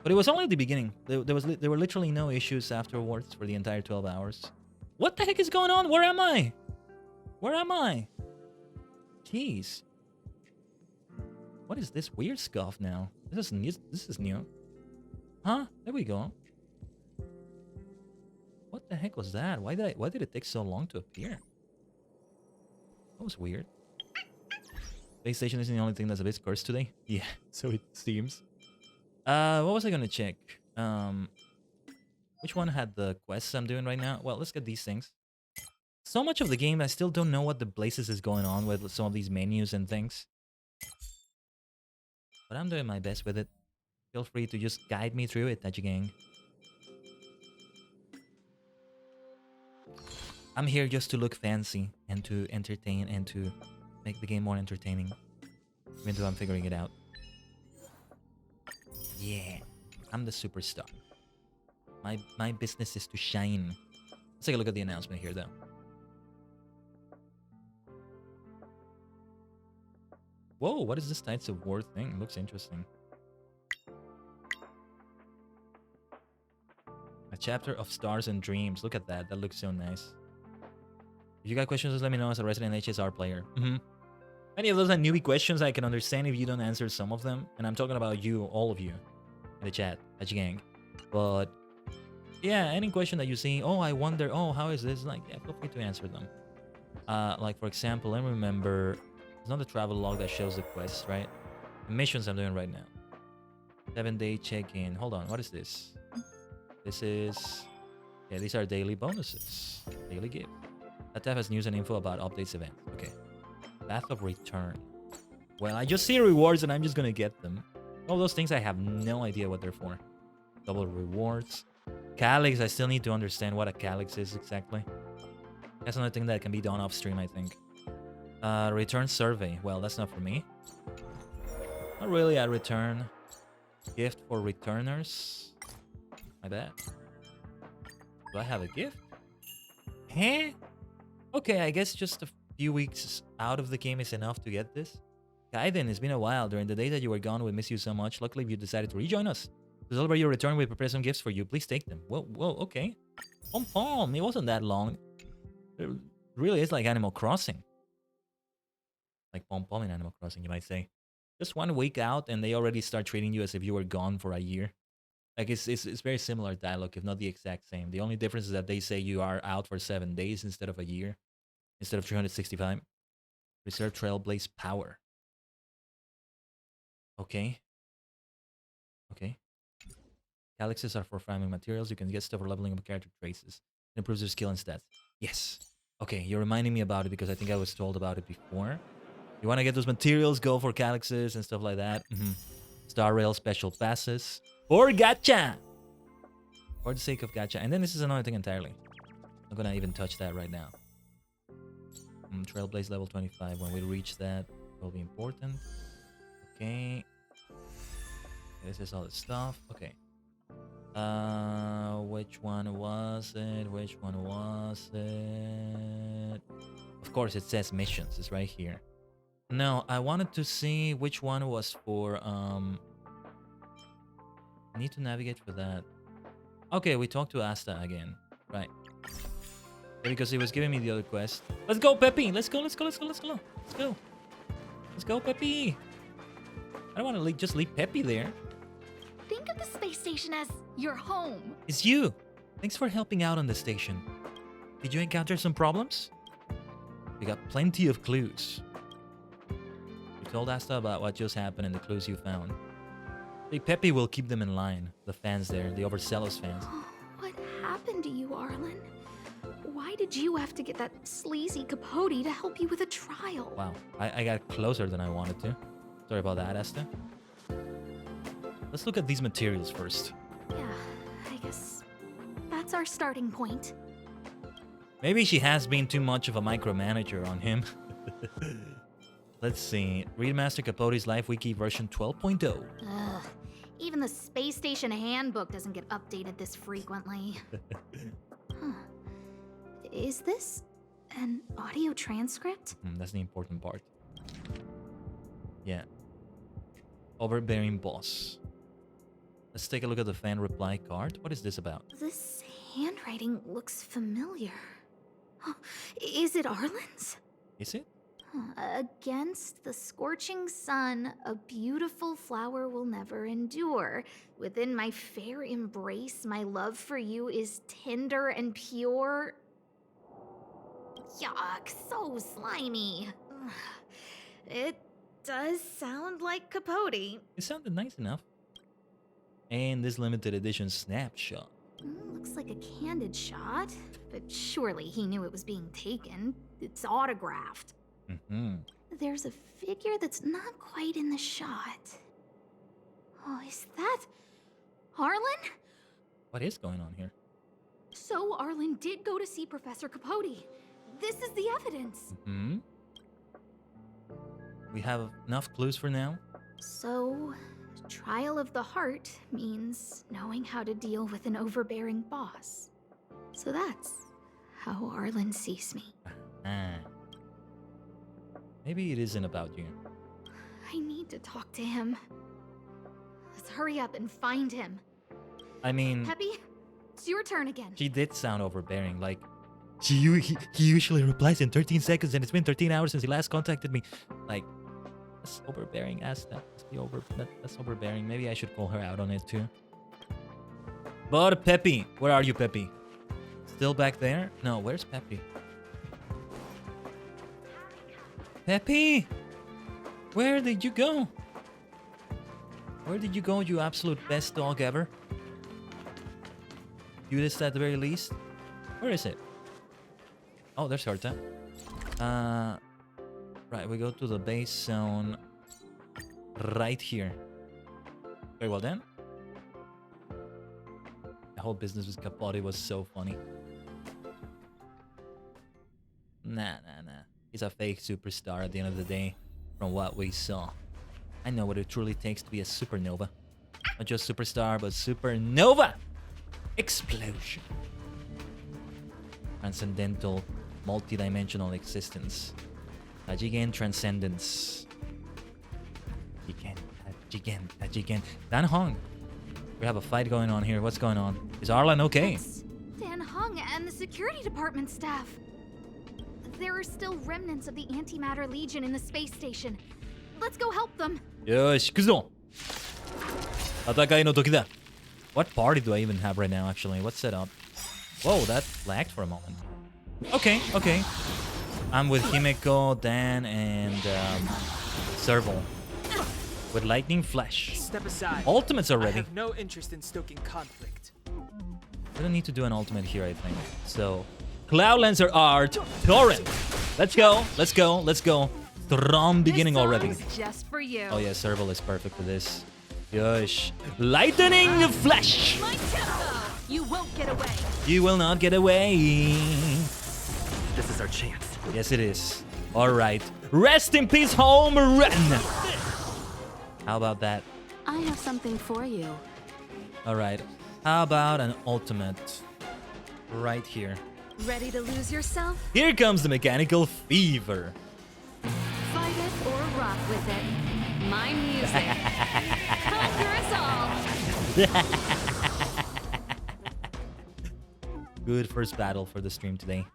Speaker 3: But it was only at the beginning. There were literally no issues afterwards for the entire 12 hours. What the heck is going on? Where am I? Where am I? Jeez. What is this weird scuff now? This is new. Huh? There we go. What the heck was that? Why did it take so long to appear? That was weird. PlayStation isn't the only thing that's a bit cursed today. Yeah, so it seems. What was I gonna check? Which one had the quests I'm doing right now? Well, let's get these things. So much of the game, I still don't know what the blazes is going on with some of these menus and things. But I'm doing my best with it. Feel free to just guide me through it, Tachi Gang. I'm here just to look fancy and to entertain and to make the game more entertaining. Even though I'm figuring it out. Yeah, I'm the superstar. My business is to shine. Let's take a look at the announcement here, though. Whoa, what is this Tides of War thing? It looks interesting. A chapter of Stars and Dreams. Look at that. That looks so nice. If you got questions, just let me know as a resident HSR player. Any of those are newbie questions, I can understand if you don't answer some of them. And I'm talking about you, all of you, in the chat, Gang. But yeah, any question that you see, oh, I wonder, oh, how is this? Like, yeah, feel free to answer them. Like, for example, let me remember, it's not the travel log that shows the quests, right? The missions I'm doing right now. 7-day check-in. Hold on, what is this? This is... Yeah, these are daily bonuses. Daily gift. That tab has news and info about updates event. Okay. Path of Return. Well, I just see rewards and I'm just gonna get them. All those things I have no idea what they're for. Double rewards. Calyx, I still need to understand what a Calyx is exactly. That's another thing that can be done off stream, I think. Return survey. Well, that's not for me. Not really a return. Gift for returners. My bad. Do I have a gift? Huh? Okay, I guess just a few weeks out of the game is enough to get this. Khaiden, it's been a while. During the day that you were gone, we miss you so much. Luckily, you decided to rejoin us. To celebrate your return, we prepared some gifts for you. Please take them. Whoa, okay. Pom-pom, it wasn't that long. It really is like Animal Crossing. Like Pom-pom in Animal Crossing, you might say. Just 1 week out, and they already start treating you as if you were gone for a year. Like it's very similar dialogue, if not the exact same. The only difference is that they say you are out for 7 days instead of a year, instead of 365. Reserve Trailblaze power. Okay. Okay. Calyxes are for farming materials. You can get stuff for leveling up character traces. It improves your skill and stats. Yes. Okay, you're reminding me about it because I think I was told about it before. You want to get those materials, go for calyxes and stuff like that. Star Rail special passes. Or gacha! For the sake of gacha. And then this is another thing entirely. I'm gonna even touch that right now. Trailblaze level 25. When we reach that, will be important. Okay. This is all the stuff. Okay. Which one was it? Which one was it? Of course, it says missions. It's right here. No, I wanted to see which one was for, I need to navigate for that. Okay, we talked to Asta again. Right. Because he was giving me the other quest. Let's go, Peppy! Let's go, let's go, let's go, let's go. Let's go. Let's go, Peppy! I don't want to just leave Peppy there.
Speaker 4: Think of the space station as your home.
Speaker 3: It's you! Thanks for helping out on the station. Did you encounter some problems? We got plenty of clues. You told Asta about what just happened and the clues you found. Hey, Peppy will keep them in line. The fans there, the overzealous fans.
Speaker 4: What happened to you, Arlen? Why did you have to get that sleazy Capote to help you with a trial?
Speaker 3: Wow, I got closer than I wanted to. Sorry about that, Asta. Let's look at these materials first.
Speaker 4: Yeah, I guess that's our starting point.
Speaker 3: Maybe she has been too much of a micromanager on him. Let's see. Read Master Capote's Life Wiki version 12.0.
Speaker 4: Ugh, even the space station handbook doesn't get updated this frequently. Huh. Is this an audio transcript?
Speaker 3: That's the important part. Yeah. Overbearing boss. Let's take a look at the fan reply card. What is this about?
Speaker 4: This handwriting looks familiar. Is it Arlen's?
Speaker 3: Is it?
Speaker 4: Against the scorching sun, a beautiful flower will never endure. Within my fair embrace, my love for you is tender and pure. Yuck, so slimy. It does sound like Capote.
Speaker 3: It sounded nice enough. And this limited edition snapshot.
Speaker 4: Looks like a candid shot, but surely he knew it was being taken. It's autographed. There's a figure that's not quite in the shot. Oh, is that Arlen?
Speaker 3: What is going on here?
Speaker 4: So Arlen did go to see Professor Capote. This is the evidence.
Speaker 3: We have enough clues for now.
Speaker 4: So, trial of the heart means knowing how to deal with an overbearing boss. So that's how Arlen sees me.
Speaker 3: Maybe it isn't about you.
Speaker 4: I need to talk to him. Let's hurry up and find him.
Speaker 3: I mean...
Speaker 4: Peppy, it's your turn again.
Speaker 3: She did sound overbearing, like... He usually replies in 13 seconds and it's been 13 hours since he last contacted me. Like, that's overbearing as that. That's overbearing. Maybe I should call her out on it too. But Peppy, where are you, Peppy? Still back there? No, where's Peppy? Peppy! Where did you go? Where did you go, you absolute best dog ever? Cutest at the very least? Where is it? Oh, there's Herta. Right, we go to the base zone right here. Very well then. The whole business with Capote was so funny. Nah. He's a fake superstar at the end of the day, from what we saw. I know what it truly takes to be a supernova. Not just superstar, but supernova! Explosion. Transcendental, multi-dimensional existence. Tajigen transcendence. Tajigen. Dan Hong. We have a fight going on here. What's going on? Is Arlen okay?
Speaker 4: It's Dan Hung and the security department staff. There are still remnants of the Antimatter Legion in the space station. Let's go help them.
Speaker 3: よし、行くぞ。戦いの時だ。What party do I even have right now, actually? What's set up? Whoa, that lagged for a moment. Okay, okay. I'm with Himeko, Dan, and Serval. With Lightning Flash.
Speaker 7: Step aside.
Speaker 3: Ultimates
Speaker 7: I
Speaker 3: already.
Speaker 7: have no interest in stoking conflict.
Speaker 3: We don't need to do an ultimate here, I think. So, Cloud Lancer Art, Torrent. Let's go, let's go, let's go. Strong beginning already.
Speaker 4: Just for you.
Speaker 3: Oh yeah, Serval is perfect for this. Yosh. Lightning Flash.
Speaker 4: My tempo. You won't get away.
Speaker 3: You will not get away.
Speaker 5: This is our chance.
Speaker 3: Yes, it is. All right. Rest in peace, home run. How about that?
Speaker 4: I have something for you.
Speaker 3: All right. How about an ultimate? Right here.
Speaker 4: Ready to lose yourself?
Speaker 3: Here comes the mechanical fever.
Speaker 4: Fight it or rock with it. My music. Conquer us all.
Speaker 3: Good first battle for the stream today.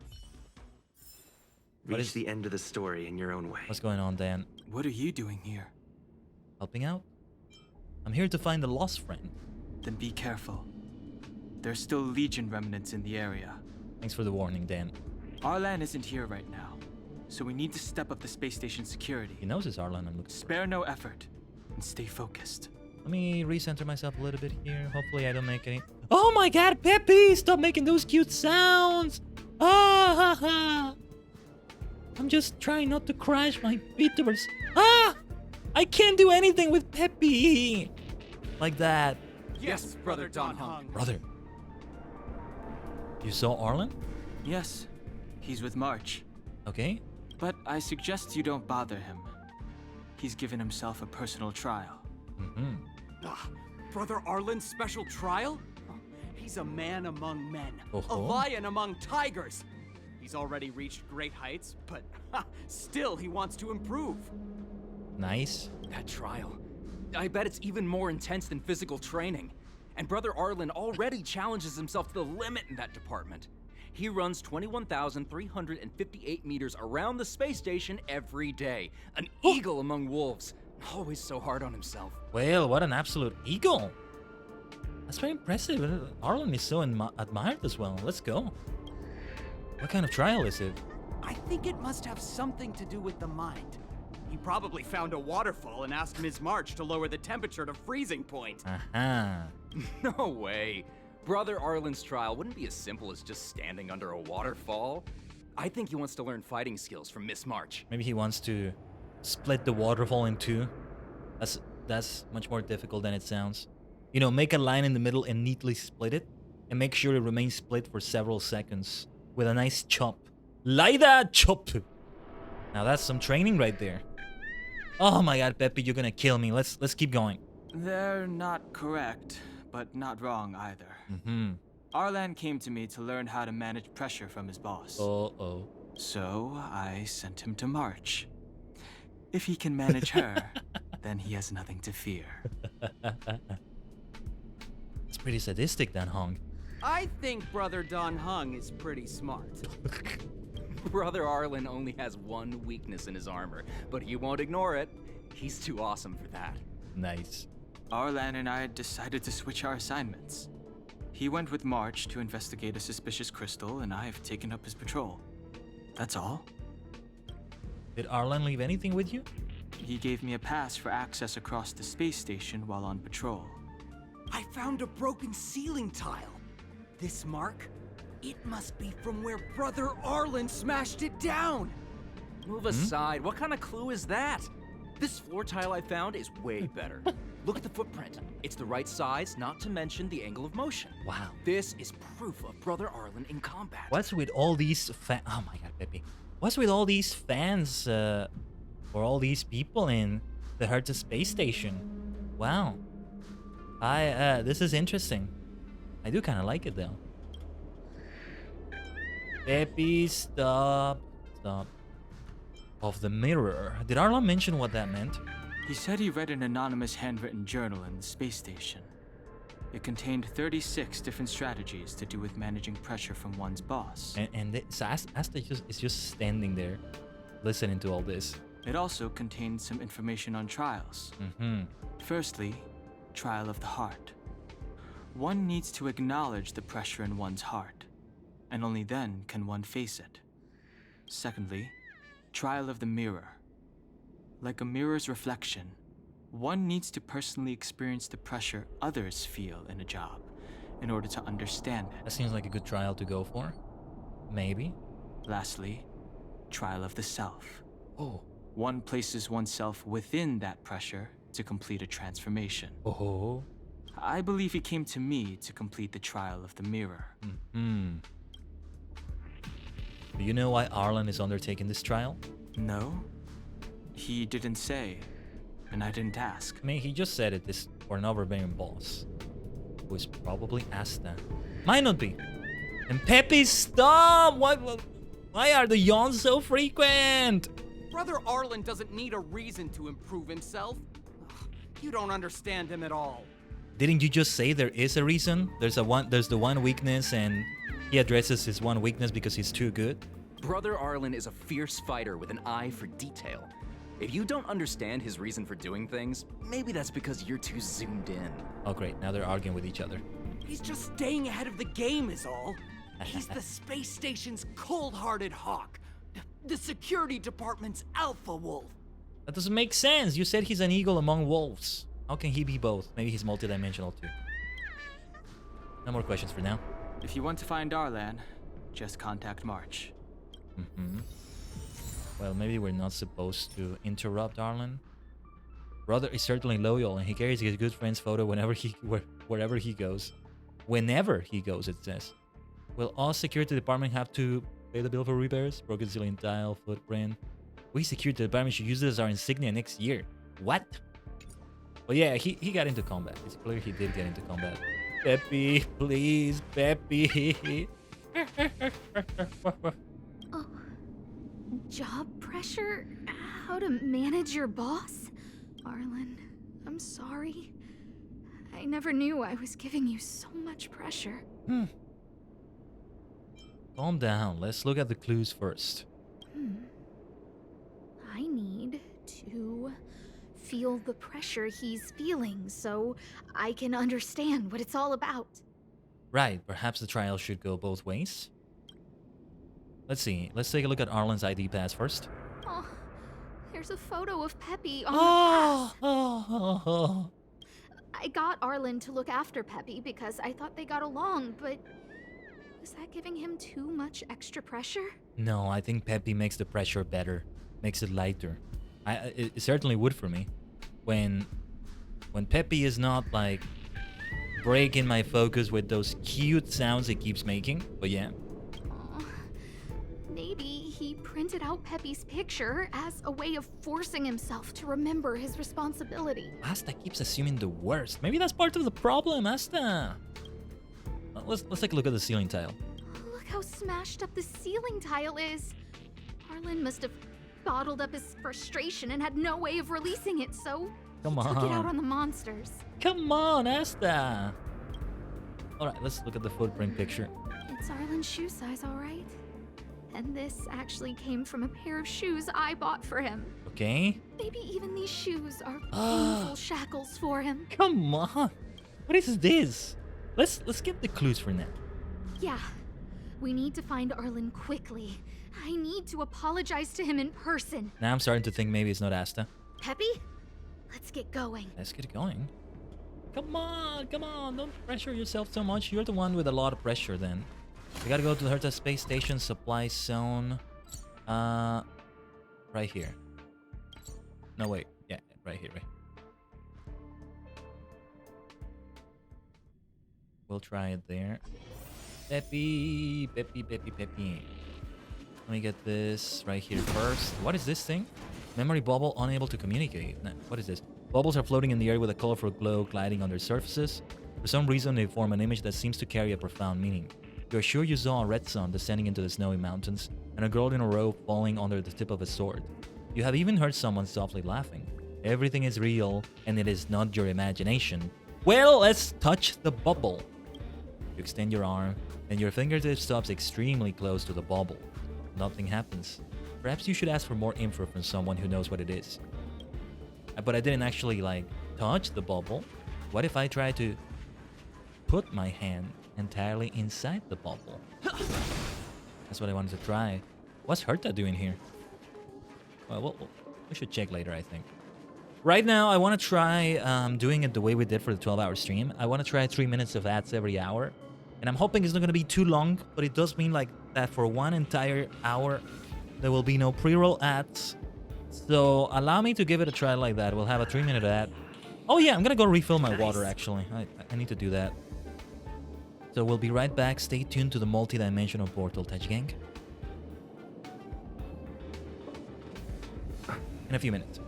Speaker 5: Reach the end of the story in your own way.
Speaker 3: What's going on, Dan?
Speaker 7: What are you doing here?
Speaker 3: Helping out? I'm here to find a lost friend.
Speaker 7: Then be careful. There's still Legion remnants in the area.
Speaker 3: Thanks for the warning, Dan.
Speaker 7: Arlan isn't here right now, so we need to step up the space station security.
Speaker 3: He knows it's Arlan I'm looking for.
Speaker 7: Spare no effort and stay focused.
Speaker 3: Let me recenter myself a little bit here. Hopefully I don't make any... Oh my god, Peppy! Stop making those cute sounds! Ah ha ha! I'm just trying not to crash my VTubers. Ah! I can't do anything with Peppy! Like that.
Speaker 6: Yes, Brother Don Hung.
Speaker 3: Brother. You saw Arlen?
Speaker 7: Yes, he's with March.
Speaker 3: Okay.
Speaker 7: But I suggest you don't bother him. He's given himself a personal trial.
Speaker 3: Mm-hmm.
Speaker 6: Brother Arlen's special trial? He's a man among men, a
Speaker 3: Oh-ho.
Speaker 6: lion among tigers. He's already reached great heights, but still he wants to improve.
Speaker 3: Nice.
Speaker 8: That trial. I bet it's even more intense than physical training. And Brother Arlen already challenges himself to the limit in that department. He runs 21,358 meters around the space station every day. An eagle among wolves. Always so hard on himself.
Speaker 3: Well, what an absolute eagle. That's very impressive. Arlen is so admired as well. Let's go. What kind of trial is it?
Speaker 6: I think it must have something to do with the mind. He probably found a waterfall and asked Ms. March to lower the temperature to freezing point.
Speaker 3: Aha.
Speaker 8: No way. Brother Arlen's trial wouldn't be as simple as just standing under a waterfall. I think he wants to learn fighting skills from Miss March.
Speaker 3: Maybe he wants to split the waterfall in two. That's much more difficult than it sounds. You know, make a line in the middle and neatly split it. And make sure it remains split for several seconds. With a nice chop. Like that chop! Now that's some training right there. Oh my god, Peppy, you're gonna kill me. Let's keep going.
Speaker 7: They're not correct, but not wrong either.
Speaker 3: Mm-hmm.
Speaker 7: Arlan came to me to learn how to manage pressure from his boss.
Speaker 3: Uh-oh.
Speaker 7: So I sent him to March. If he can manage her, then he has nothing to fear.
Speaker 3: It's pretty sadistic, Dan Hong.
Speaker 6: I think Brother Don Hung is pretty smart.
Speaker 8: Brother Arlen only has one weakness in his armor, but he won't ignore it. He's too awesome for that.
Speaker 3: Nice.
Speaker 7: Arlan and I decided to switch our assignments. He went with March to investigate a suspicious crystal, and I've taken up his patrol. That's all.
Speaker 3: Did Arlen leave anything with you?
Speaker 7: He gave me a pass for access across the space station while on patrol.
Speaker 6: I found a broken ceiling tile. This mark? It must be from where Brother Arlen smashed it down.
Speaker 8: Move aside. What kind of clue is that? This floor tile I found is way better. Look at the footprint. It's the right size, not to mention the angle of motion.
Speaker 3: Wow.
Speaker 8: This is proof of Brother Arlen in combat.
Speaker 3: What's with all these oh my god, Peppy. What's with all these fans, or all these people in the Hertz space station? Wow. This is interesting. I do kind of like it though. Peppy, stop. Stop. Of the mirror. Did Arlen mention what that meant?
Speaker 7: He said he read an anonymous handwritten journal in the space station. It contained 36 different strategies to do with managing pressure from one's boss.
Speaker 3: So Asta is just standing there, listening to all this.
Speaker 7: It also contained some information on trials.
Speaker 3: Mm-hmm.
Speaker 7: Firstly, trial of the heart. One needs to acknowledge the pressure in one's heart, and only then can one face it. Secondly, trial of the mirror. Like a mirror's reflection, one needs to personally experience the pressure others feel in a job in order to understand
Speaker 3: That
Speaker 7: it.
Speaker 3: seems like a good trial to go for. Maybe.
Speaker 7: Lastly, trial of the self.
Speaker 3: Oh.
Speaker 7: One places oneself within that pressure to complete a transformation.
Speaker 3: Oh.
Speaker 7: I believe he came to me to complete the trial of the mirror.
Speaker 3: Hmm. Do you know why Arlen is undertaking this trial?
Speaker 7: No? He didn't say, and I didn't ask.
Speaker 3: I mean, he just said it is for an overbearing boss, who is probably Asta. Might not be. And Peppy, stop! Why are the yawns so frequent?
Speaker 6: Brother Arlen doesn't need a reason to improve himself. Ugh, you don't understand him at all.
Speaker 3: Didn't you just say there is a reason? There's the one weakness, and he addresses his one weakness because he's too good?
Speaker 8: Brother Arlen is a fierce fighter with an eye for detail. If you don't understand his reason for doing things, maybe that's because you're too zoomed in.
Speaker 3: Oh great, now they're arguing with each other.
Speaker 6: He's just staying ahead of the game is all. He's the space station's cold-hearted hawk. The security department's alpha wolf.
Speaker 3: That doesn't make sense. You said he's an eagle among wolves. How can he be both? Maybe he's multidimensional too. No more questions for now.
Speaker 7: If you want to find Arlan, just contact March.
Speaker 3: Well, maybe we're not supposed to interrupt Arlen. Brother is certainly loyal, and he carries his good friend's photo wherever he goes. Whenever he goes, it says. Will all security department have to pay the bill for repairs? Broken ceiling tile, footprint. We security department should use this as our insignia next year. What? Well, yeah, he got into combat. It's clear he did get into combat. Peppy, please, Peppy.
Speaker 4: Oh, job pressure? How to manage your boss? Arlen, I'm sorry. I never knew I was giving you so much pressure.
Speaker 3: Calm down. Let's look at the clues first.
Speaker 4: I need to feel the pressure he's feeling so I can understand what it's all about.
Speaker 3: Right, perhaps the trial should go both ways. Let's see. Let's take a look at Arlen's ID pass first.
Speaker 4: Oh, there's a photo of Peppy on the pass. I got Arlen to look after Peppy because I thought they got along, but was that giving him too much extra pressure?
Speaker 3: No, I think Peppy makes the pressure better, makes it lighter. It certainly would for me. When Peppy is not like breaking my focus with those cute sounds it keeps making, but yeah.
Speaker 4: Maybe he printed out Peppy's picture as a way of forcing himself to remember his responsibility.
Speaker 3: Asta keeps assuming the worst. Maybe that's part of the problem, Asta. Let's take a look at the ceiling tile.
Speaker 4: Look how smashed up the ceiling tile is. Arlen must have bottled up his frustration and had no way of releasing it, so
Speaker 3: Come
Speaker 4: he took it out
Speaker 3: on.
Speaker 4: on the monsters.
Speaker 3: Come on, Asta. Alright, let's look at the footprint picture.
Speaker 4: It's Arlen's shoe size, all right? And this actually came from a pair of shoes I bought for him.
Speaker 3: Okay.
Speaker 4: Maybe even these shoes are painful shackles for him.
Speaker 3: Come on. What is this? Let's get the clues for now.
Speaker 4: Yeah, we need to find Arlen quickly. I need to apologize to him in person.
Speaker 3: Now I'm starting to think maybe it's not Asta.
Speaker 4: Peppy, let's get going.
Speaker 3: Let's get going. Come on, don't pressure yourself so much. You're the one with a lot of pressure then. We gotta go to the Herta Space Station supply zone. Right here. No, wait. Yeah, right here, right. We'll try it there. Peppy. Let me get this right here first. What is this thing? Memory bubble unable to communicate. Nah, what is this? Bubbles are floating in the air with a colorful glow gliding on their surfaces. For some reason, they form an image that seems to carry a profound meaning. You're sure you saw a red sun descending into the snowy mountains and a girl in a robe falling under the tip of a sword. You have even heard someone softly laughing. Everything is real, and it is not your imagination. Well, let's touch the bubble. You extend your arm, and your fingertip stops extremely close to the bubble. Nothing happens. Perhaps you should ask for more info from someone who knows what it is. But I didn't actually, touch the bubble. What if I try to put my hand entirely inside the bubble. That's what I wanted to try. What's Herta doing here? Well, we should check later, I think. Right now, I want to try doing it the way we did for the 12-hour stream. I want to try 3 minutes of ads every hour. And I'm hoping it's not going to be too long, but it does mean like that for 1 entire hour, there will be no pre-roll ads. So allow me to give it a try like that. We'll have a 3-minute ad. Oh yeah, I'm going to go refill my water, actually. I need to do that. So we'll be right back. Stay tuned to the multi-dimensional portal, Touch Gang. In a few minutes.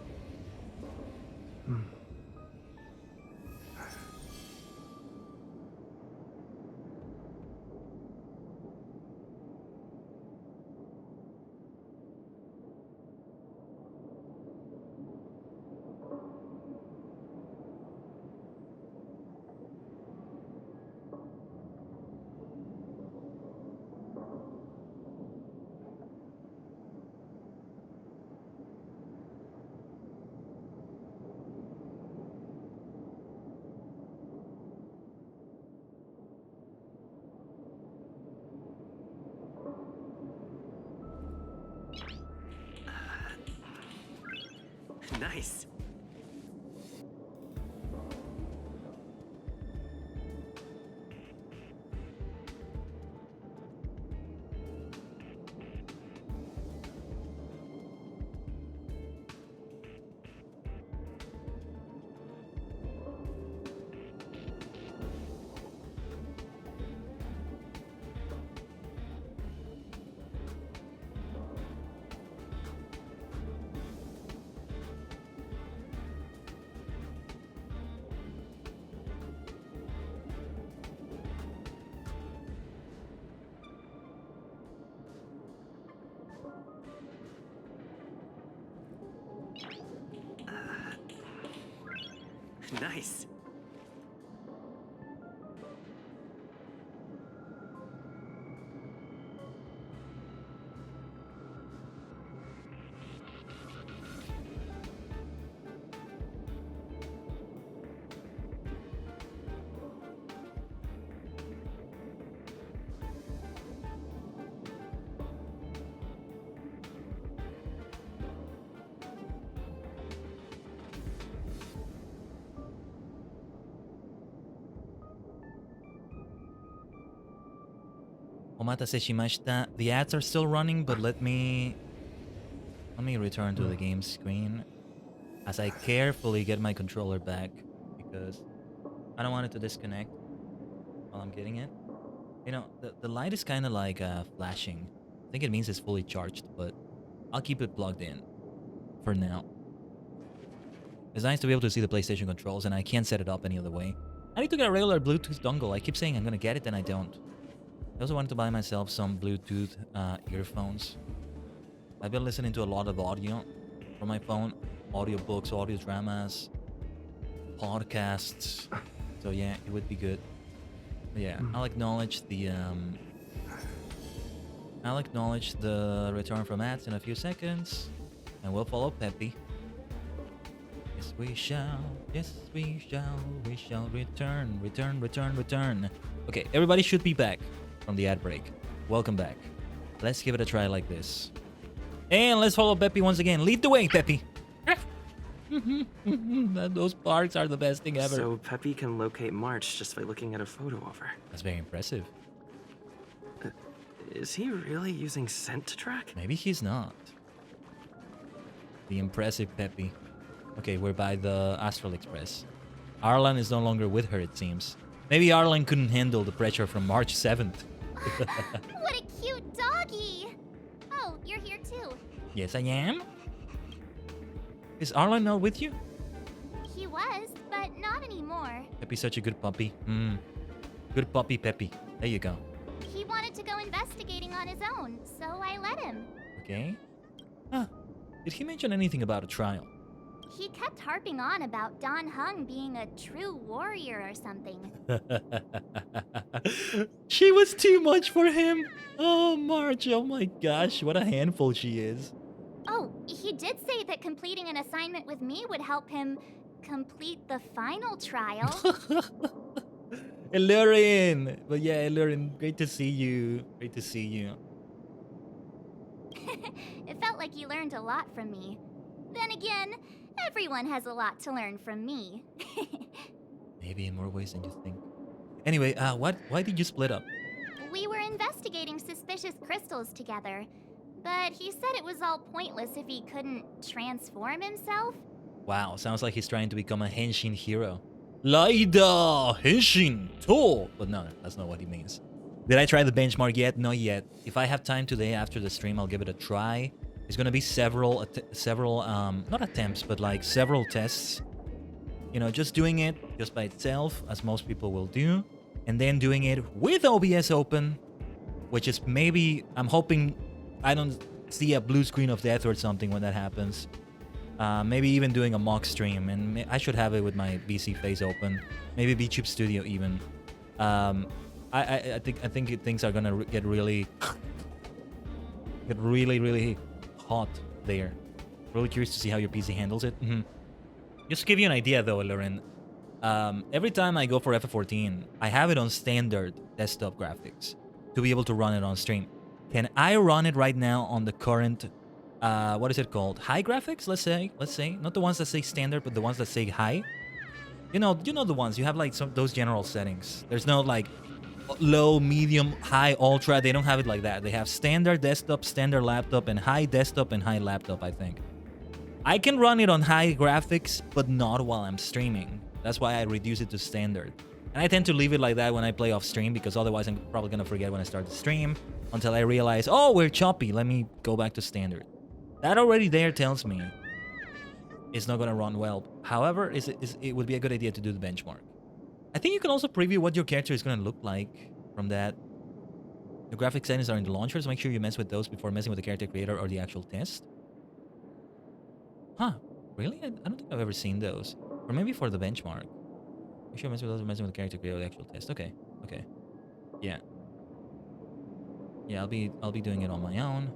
Speaker 5: Nice. Nice.
Speaker 3: Omatase shimashita. The ads are still running, but let me return to the game screen as I carefully get my controller back because I don't want it to disconnect while I'm getting it. You know, the light is kind of like flashing. I think it means it's fully charged, but I'll keep it plugged in for now. It's nice to be able to see the PlayStation controls, and I can't set it up any other way. I need to get a regular Bluetooth dongle. I keep saying I'm gonna get it, and I don't. I also wanted to buy myself some Bluetooth earphones. I've been listening to a lot of audio from my phone. Audiobooks, audio dramas, podcasts. So yeah, it would be good. But yeah, I'll acknowledge the return from ads in a few seconds. And we'll follow Peppy. Yes we shall, we shall return. Okay, everybody should be back from the ad break. Welcome back. Let's give it a try like this. And let's follow Peppy once again. Lead the way, Peppy. Those parks are the best thing ever.
Speaker 5: So Peppy can locate March just by looking at a photo of her.
Speaker 3: That's very impressive.
Speaker 5: Is he really using scent to track?
Speaker 3: Maybe he's not. The impressive Peppy. Okay, we're by the Astral Express. Arlan is no longer with her, it seems. Maybe Arlan couldn't handle the pressure from March 7th.
Speaker 9: What a cute doggy! Oh, you're here too.
Speaker 3: Yes, I am. Is Arlan not with you?
Speaker 9: He was, but not anymore.
Speaker 3: Peppy's such a good puppy. Good puppy, Peppy. There you go.
Speaker 9: He wanted to go investigating on his own, so I let him.
Speaker 3: Okay. Huh. Did he mention anything about a trial?
Speaker 9: He kept harping on about Don Hung being a true warrior or something.
Speaker 3: She was too much for him. Oh, March. Oh my gosh. What a handful she is.
Speaker 9: Oh, he did say that completing an assignment with me would help him complete the final trial.
Speaker 3: Elurin! But yeah, Elurin, great to see you. Great to see you.
Speaker 9: It felt like you learned a lot from me. Then again, everyone has a lot to learn from me.
Speaker 3: Maybe in more ways than you think. Anyway, why did you split up?
Speaker 9: We were investigating suspicious crystals together, but he said it was all pointless if he couldn't transform himself.
Speaker 3: Wow, sounds like he's trying to become a Henshin hero. Laida Henshin to. But no, that's not what he means. Did I try the benchmark yet? Not yet. If I have time today after the stream, I'll give it a try. It's gonna be several not attempts, but like several tests. You know, just doing it just by itself, as most people will do, and then doing it with OBS open, which is maybe, I'm hoping I don't see a blue screen of death or something when that happens. Maybe even doing a mock stream, and I should have it with my BC face open. Maybe VTube Studio even. I think things are gonna get really hot there. Really curious to see how your PC handles it. Just to give you an idea though, Lauren. Every time I go for FF14, I have it on standard desktop graphics to be able to run it on stream. Can I run it right now on the current, what is it called? High graphics, let's say. Not the ones that say standard, but the ones that say high. You know the ones, you have like those general settings. There's no like low, medium, high, ultra. They don't have it like that. They have standard desktop, standard laptop, and high desktop and high laptop, I think. I can run it on high graphics, but not while I'm streaming. That's why I reduce it to standard. And I tend to leave it like that when I play off stream, because otherwise I'm probably gonna forget when I start the stream until I realize, oh, we're choppy. Let me go back to standard. That already there tells me it's not gonna run well. However, it would be a good idea to do the benchmark. I think you can also preview what your character is gonna look like from that. The graphic settings are in the launcher, so make sure you mess with those before messing with the character creator or the actual test. Huh? Really? I don't think I've ever seen those. Or maybe for the benchmark. Make sure you mess with those or messing with the character creator or the actual test. Okay. Okay. Yeah. Yeah, I'll be doing it on my own.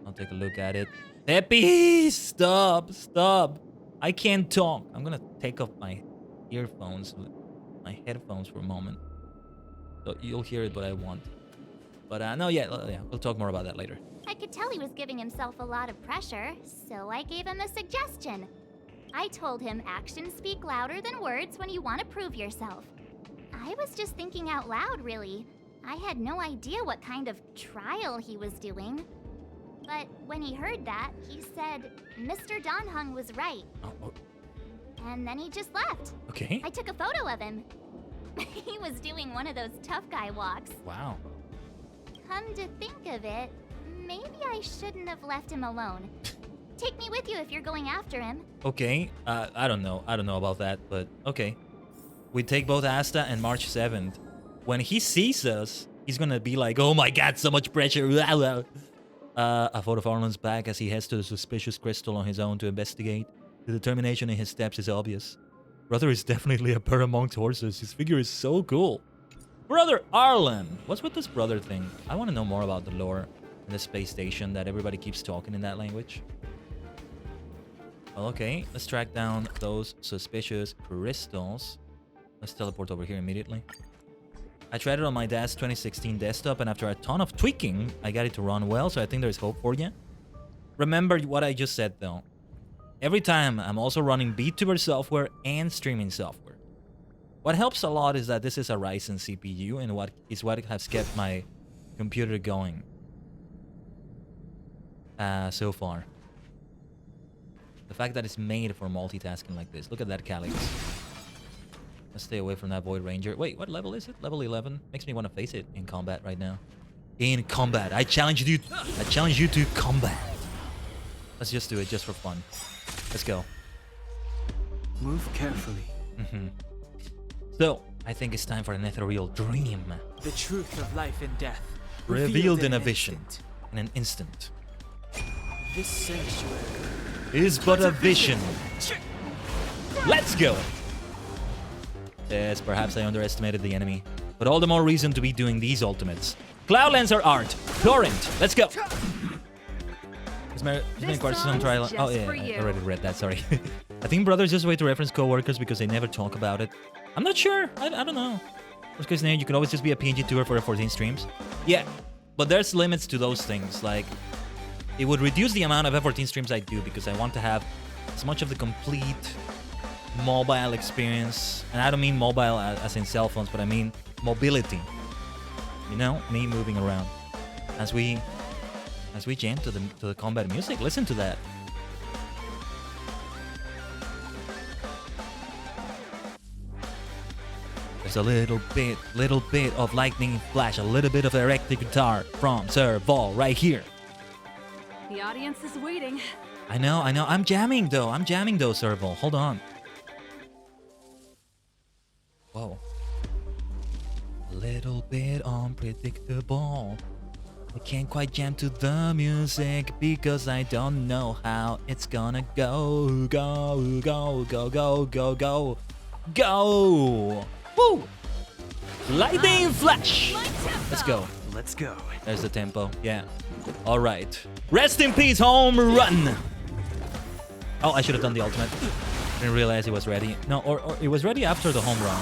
Speaker 3: I'll take a look at it. Peppy! Stop! Stop! I can't talk. I'm gonna take off my earphones, my headphones for a moment. So you'll hear it what I want. But no, yeah, we'll talk more about that later.
Speaker 9: I could tell he was giving himself a lot of pressure, so I gave him a suggestion. I told him actions speak louder than words when you want to prove yourself. I was just thinking out loud, really. I had no idea what kind of trial he was doing. But when he heard that, he said Mr. Donhung was right.
Speaker 3: Oh.
Speaker 9: And then he just left.
Speaker 3: Okay.
Speaker 9: I took a photo of him. He was doing one of those tough guy walks.
Speaker 3: Wow.
Speaker 9: Come to think of it, maybe I shouldn't have left him alone. Take me with you if you're going after him.
Speaker 3: Okay. I don't know about that, but okay. We take both Asta and March 7th. When he sees us, he's gonna be like, oh my god, so much pressure. A photo of Arlen's back as he heads to the suspicious crystal on his own to investigate. The determination in his steps is obvious. Brother is definitely a bird amongst horses. His figure is so cool. Brother Arlen! What's with this brother thing? I want to know more about the lore in the space station that everybody keeps talking in that language. Well, okay. Let's track down those suspicious crystals. Let's teleport over here immediately. I tried it on my dad's 2016 desktop, and after a ton of tweaking, I got it to run well, so I think there's hope for you. Remember what I just said, though. Every time, I'm also running VTuber software and streaming software. What helps a lot is that this is a Ryzen CPU, and what has kept my computer going so far. The fact that it's made for multitasking like this. Look at that calyx. Let's stay away from that Void Ranger. Wait, what level is it? Level 11. Makes me want to face it in combat right now. In combat. I challenge you to combat. Let's just do it just for fun. Let's go.
Speaker 7: Move carefully.
Speaker 3: So, I think it's time for an ethereal dream.
Speaker 7: The truth of life and death.
Speaker 3: Revealed in a vision. In an instant.
Speaker 7: This sanctuary
Speaker 3: is but a vision. Let's go. Yes, perhaps I underestimated the enemy. But all the more reason to be doing these ultimates. Cloud Lancer art. Torrent. Let's go. Trial. Oh yeah, I already read that, sorry. I think brothers just wait to reference co-workers because they never talk about it. I'm not sure. I don't know. Because now you can always just be a PNG tuber for 14 streams. Yeah, but there's limits to those things. Like, it would reduce the amount of F14 streams I do because I want to have as much of the complete mobile experience. And I don't mean mobile as in cell phones, but I mean mobility. You know, me moving around. As we jam to the combat music, listen to that. There's a little bit of lightning flash, a little bit of electric guitar from Sir Vol right here.
Speaker 10: The audience is waiting.
Speaker 3: I know. I'm jamming though, Sir Vol. Hold on. Whoa. A little bit unpredictable. I can't quite jam to the music because I don't know how it's gonna go. Go! Woo! Lightning flash! Let's go.
Speaker 5: Let's go.
Speaker 3: There's the tempo. Yeah. All right. Rest in peace, home run! Oh, I should have done the ultimate. Didn't realize it was ready. No, or it was ready after the home run.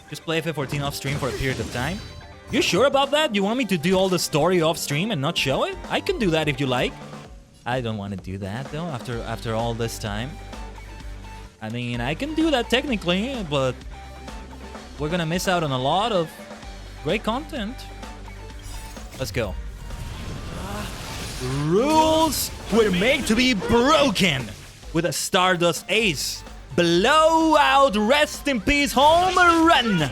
Speaker 3: Just play FF14 off stream for a period of time. You sure about that? You want me to do all the story off stream and not show it? I can do that if you like. I don't want to do that though after all this time. I mean, I can do that technically, but we're gonna miss out on a lot of great content. Let's go. Rules were made to be broken with a Stardust Ace. Blowout, rest in peace, home run.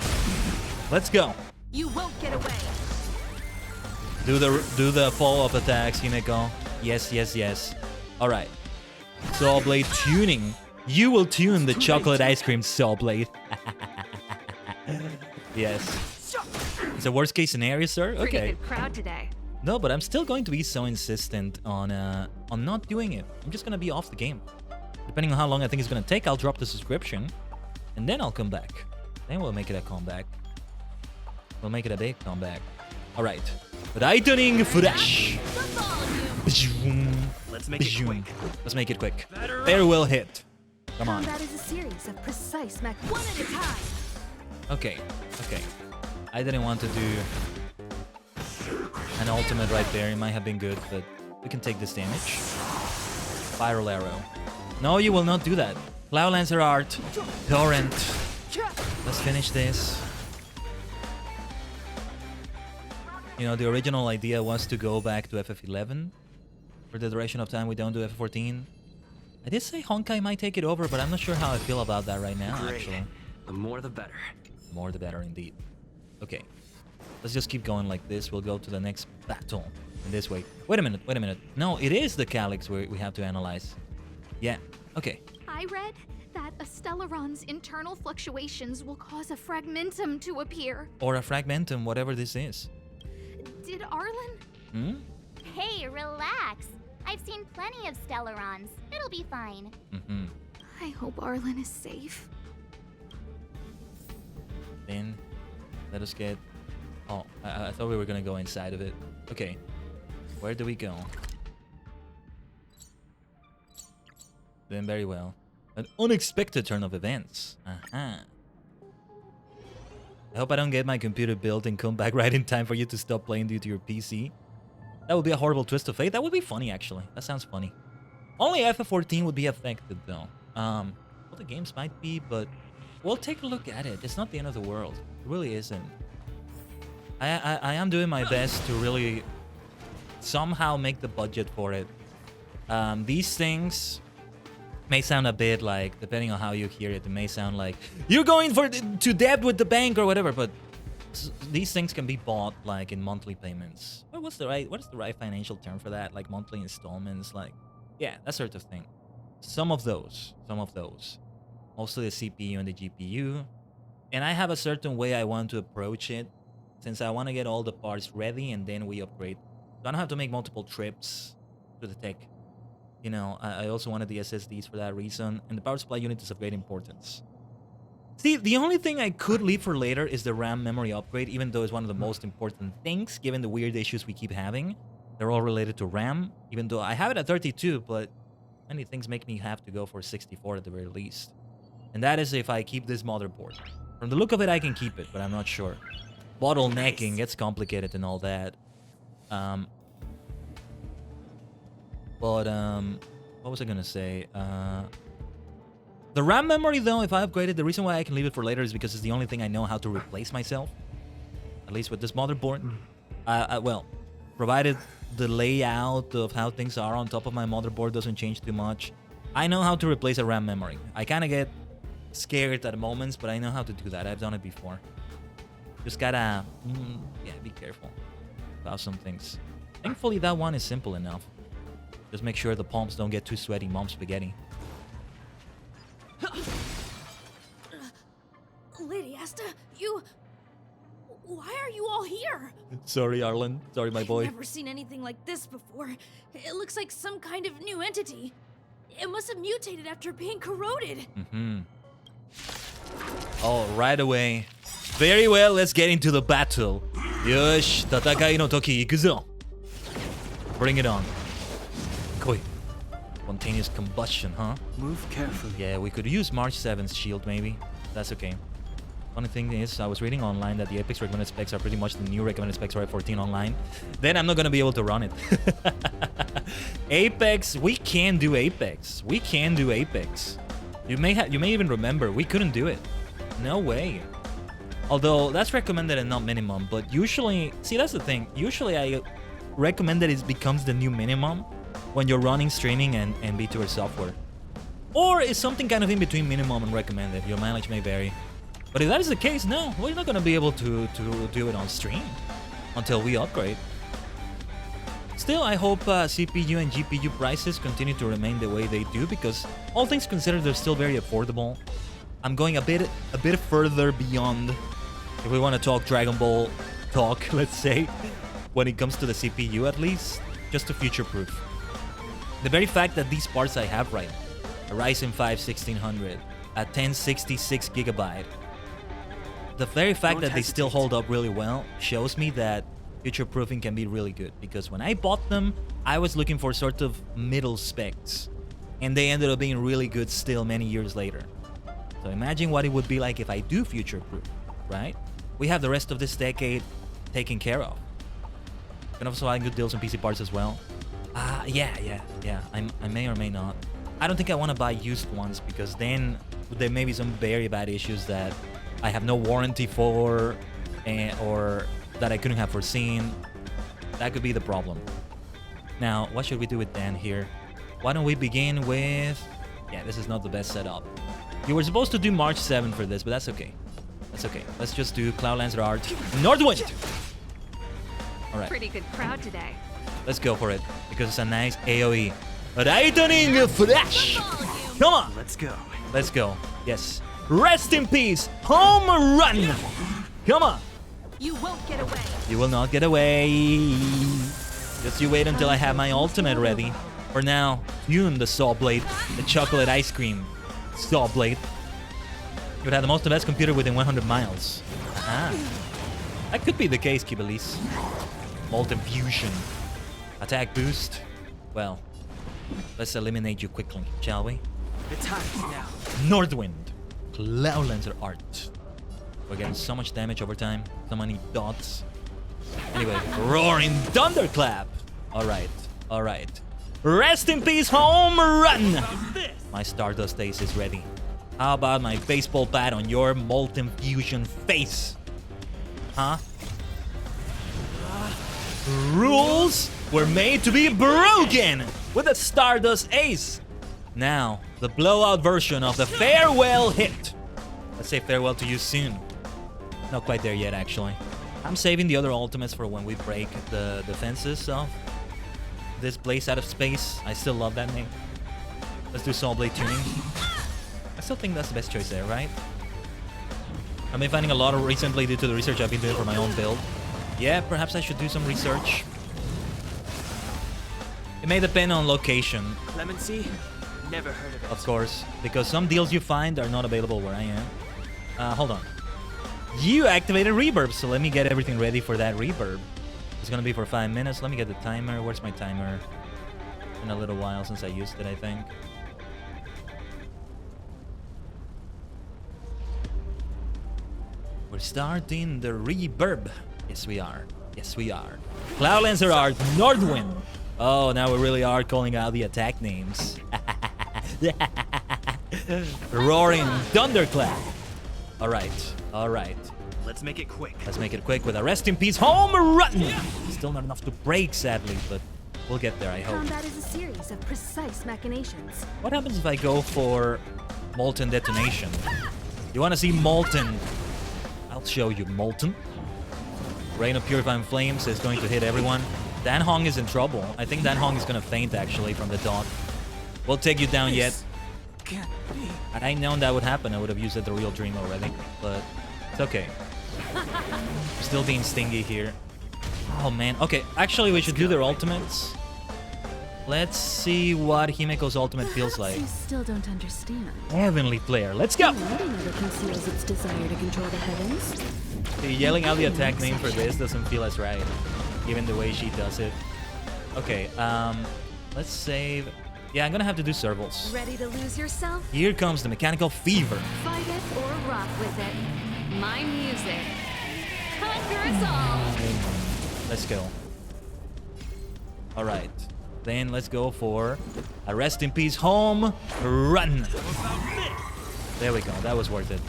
Speaker 3: Let's go.
Speaker 10: You won't get away.
Speaker 3: Do the follow-up attacks, Himeko. Yes. All right. Saw Blade tuning. You will tune the chocolate ice cream Saw Blade. Yes. It's a worst case scenario, sir.
Speaker 10: Pretty
Speaker 3: Okay.
Speaker 10: good crowd today.
Speaker 3: No, but I'm still going to be so insistent on not doing it. I'm just gonna be off the game. Depending on how long I think it's gonna take, I'll drop the subscription, and then I'll come back. Then we'll make it a comeback. We'll make it a big comeback. All right. Lightning flash.
Speaker 5: Let's make it quick.
Speaker 3: Let's make it quick. Farewell hit. Come on.
Speaker 10: Combat is a series of precise mechanisms. One at a time.
Speaker 3: Okay. I didn't want to do an ultimate right there. It might have been good, but we can take this damage. Spiral arrow. No, you will not do that. Cloud Lancer art. Torrent. Let's finish this. You know, the original idea was to go back to FF11 for the duration of time we don't do FF14. I did say Honkai might take it over, but I'm not sure how I feel about that right now,
Speaker 5: Great.
Speaker 3: actually.
Speaker 5: The more the better.
Speaker 3: More the better, indeed. Okay. Let's just keep going like this. We'll go to the next battle in this way. Wait a minute. No, it is the Calyx we have to analyze. Yeah, okay.
Speaker 4: I read that a Stellaron's internal fluctuations will cause a fragmentum to appear.
Speaker 3: Or a fragmentum, whatever this is.
Speaker 4: Did Arlen?
Speaker 3: Hmm?
Speaker 9: Hey, relax. I've seen plenty of Stellarons. It'll be fine.
Speaker 3: Mm-hmm.
Speaker 4: I hope Arlen is safe.
Speaker 3: Then, let us get... Oh, I thought we were gonna go inside of it. Okay. Where do we go? Doing very well. An unexpected turn of events. Uh-huh. I hope I don't get my computer built and come back right in time for you to stop playing due to your PC. That would be a horrible twist of fate. That would be funny, actually. That sounds funny. Only FF14 would be affected, though. Well, the games might be, but we'll take a look at it. It's not the end of the world. It really isn't. I am doing my best to really somehow make the budget for it. These things may sound a bit like, depending on how you hear it, it may sound like you're going to debt with the bank or whatever, but these things can be bought like in monthly payments. What is the right financial term for that? Like monthly installments, like, yeah, that sort of thing. Some of those. Mostly the CPU and the GPU. And I have a certain way I want to approach it, since I want to get all the parts ready and then we upgrade. So I don't have to make multiple trips to the tech. You know, I also wanted the SSDs for that reason, and the power supply unit is of great importance. See, the only thing I could leave for later is the RAM memory upgrade, even though it's one of the most important things, given the weird issues we keep having. They're all related to RAM, even though I have it at 32, but many things make me have to go for 64 at the very least. And that is if I keep this motherboard. From the look of it, I can keep it, but I'm not sure. Bottlenecking gets complicated and all that. What was I gonna say? The RAM memory, though, if I upgrade it, the reason why I can leave it for later is because it's the only thing I know how to replace myself. At least with this motherboard. Well, provided the layout of how things are on top of my motherboard doesn't change too much, I know how to replace a RAM memory. I kind of get scared at moments, but I know how to do that. I've done it before. Just gotta, yeah, be careful about some things. Thankfully, that one is simple enough. Just make sure the palms don't get too sweaty, Mom Spaghetti.
Speaker 10: Lady Asta, you... Why are you all here?
Speaker 3: Sorry, Arlen. Sorry, my boy.
Speaker 10: I've never seen anything like this before. It looks like some kind of new entity. It must have mutated after being corroded.
Speaker 3: Oh, right away. Very well, let's get into the battle. Yosh, tatakai no toki ikuzo. Bring it on. Koi. Spontaneous combustion, huh?
Speaker 7: Move carefully.
Speaker 3: Yeah, we could use March 7's shield, maybe. That's okay. Funny thing is, I was reading online that the Apex recommended specs are pretty much the new recommended specs for F14 online. Then I'm not gonna be able to run it. Apex, we can do Apex. We can do Apex. You may even remember, we couldn't do it. No way. Although, that's recommended and not minimum. But usually, see, that's the thing. Usually, I recommend that it becomes the new minimum when you're running streaming and VTuber software. Or it's something kind of in between minimum and recommended. Your mileage may vary. But if that is the case, no, we're not going to be able to do it on stream until we upgrade. Still, I hope CPU and GPU prices continue to remain the way they do, because all things considered, they're still very affordable. I'm going a bit further beyond, if we want to talk Dragon Ball talk, let's say, when it comes to the CPU at least, just to future-proof. The very fact that these parts I have right now, a Ryzen 5 1600, a 1066 gigabyte, the very fact that they still hold up really well shows me that future-proofing can be really good. Because when I bought them, I was looking for sort of middle specs. And they ended up being really good still many years later. So imagine what it would be like if I do future-proof, right? We have the rest of this decade taken care of. You can also find good deals on PC parts as well. Yeah. I may or may not. I don't think I want to buy used ones, because then there may be some very bad issues that I have no warranty for, or that I couldn't have foreseen. That could be the problem. Now, what should we do with Dan here? Why don't we begin with... Yeah, this is not the best setup. You were supposed to do March 7 for this, but that's okay. That's okay. Let's just do Cloud Lancer Art. Northwind! Alright.
Speaker 10: Pretty good crowd today.
Speaker 3: Let's go for it, because it's a nice AoE. Lightning Flash! Come on!
Speaker 5: Let's go.
Speaker 3: Let's go. Yes. Rest in peace! Home run! Come on!
Speaker 10: You won't get away.
Speaker 3: You will not get away. Just you wait until I have my ultimate ready. For now, tune the Saw Blade, the chocolate ice cream Saw Blade. You would have the most advanced computer within 100 miles. That could be the case, Kibelis. Molten Fusion. Attack boost. Well, let's eliminate you quickly, shall we?
Speaker 5: The time is now.
Speaker 3: Northwind. Cloud Lancer Art. We're getting so much damage over time. So many dots. Anyway, Roaring Thunderclap. Alright. Rest in peace, home run! My Stardust Ace is ready. How about my baseball bat on your Molten Fusion face? Huh? Rules were made to be broken with a Stardust Ace. Now, the blowout version of the farewell hit. Let's say farewell to you soon. Not quite there yet, actually. I'm saving the other ultimates for when we break the defenses of this place out of space. I still love that name. Let's do Soul Blade tuning. I still think that's the best choice there, right? I've been finding a lot of recently due to the research I've been doing for my own build. Yeah, perhaps I should do some research. It may depend on location.
Speaker 5: Clemency? Never heard of it.
Speaker 3: Of course, because some deals you find are not available where I am. Hold on. You activated reverb, so let me get everything ready for that reverb. It's gonna be for 5 minutes. Let me get the timer. Where's my timer? Been a little while since I used it, I think. We're starting the reverb. Yes, we are. Yes, we are. Cloud Lancer Art, Nordwind. Oh, now we really are calling out the attack names. Roaring Thunderclap. All right, all right.
Speaker 5: Let's make it quick.
Speaker 3: Let's make it quick with a rest in peace home run. Still not enough to break, sadly, but we'll get there, I hope.
Speaker 11: Combat is a series of precise machinations.
Speaker 3: What happens if I go for Molten Detonation? You want to see Molten? I'll show you Molten. Rain of Purifying Flames is going to hit everyone. Dan Hong is in trouble. I think Dan Hong is going to faint, actually, from the dog. We'll take you down yet.
Speaker 7: Can't be.
Speaker 3: Had I known that would happen, I would have used it the real dream already. But it's okay. Still being stingy here. Oh, man. Okay, actually, we should do their ultimates. Let's see what Himeko's ultimate feels like.
Speaker 11: You still don't understand.
Speaker 3: Heavenly Flare. Let's go!
Speaker 11: Lighting never conceals its desire to control the heavens.
Speaker 3: Yelling out the attack name for this doesn't feel as right, given the way she does it. Okay, let's save. Yeah, I'm gonna have to do servals.
Speaker 11: Ready to lose yourself?
Speaker 3: Here comes the Mechanical Fever.
Speaker 11: Fight it or rock with it. My music. Conquer us all.
Speaker 3: Let's go. All right. Then let's go for a rest in peace home run. There we go. That was worth it.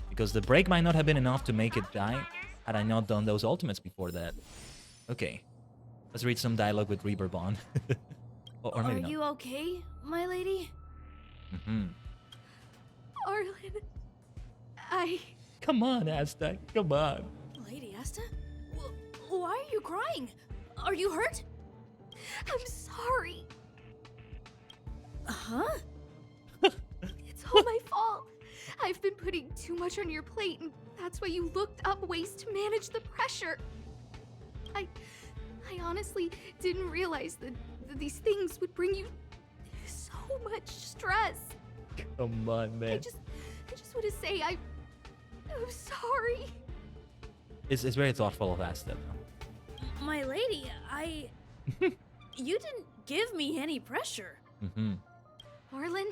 Speaker 3: Because the break might not have been enough to make it die had I not done those ultimates before that. Okay. Let's read some dialogue with Reaper Bond. or maybe
Speaker 10: Are
Speaker 3: not.
Speaker 10: you okay, my lady?
Speaker 11: Arlen,
Speaker 3: Come on, Aztec. Come on.
Speaker 10: Lady Asta? Why are you crying? Are you hurt?
Speaker 4: I'm sorry.
Speaker 10: Huh?
Speaker 4: It's all my fault. I've been putting too much on your plate, and that's why you looked up ways to manage the pressure. I honestly didn't realize that these things would bring you so much stress.
Speaker 3: Come on, man.
Speaker 4: I just want to say I'm sorry.
Speaker 3: It's very thoughtful of Aztec.
Speaker 10: My lady, You didn't give me any pressure.
Speaker 4: Arlen,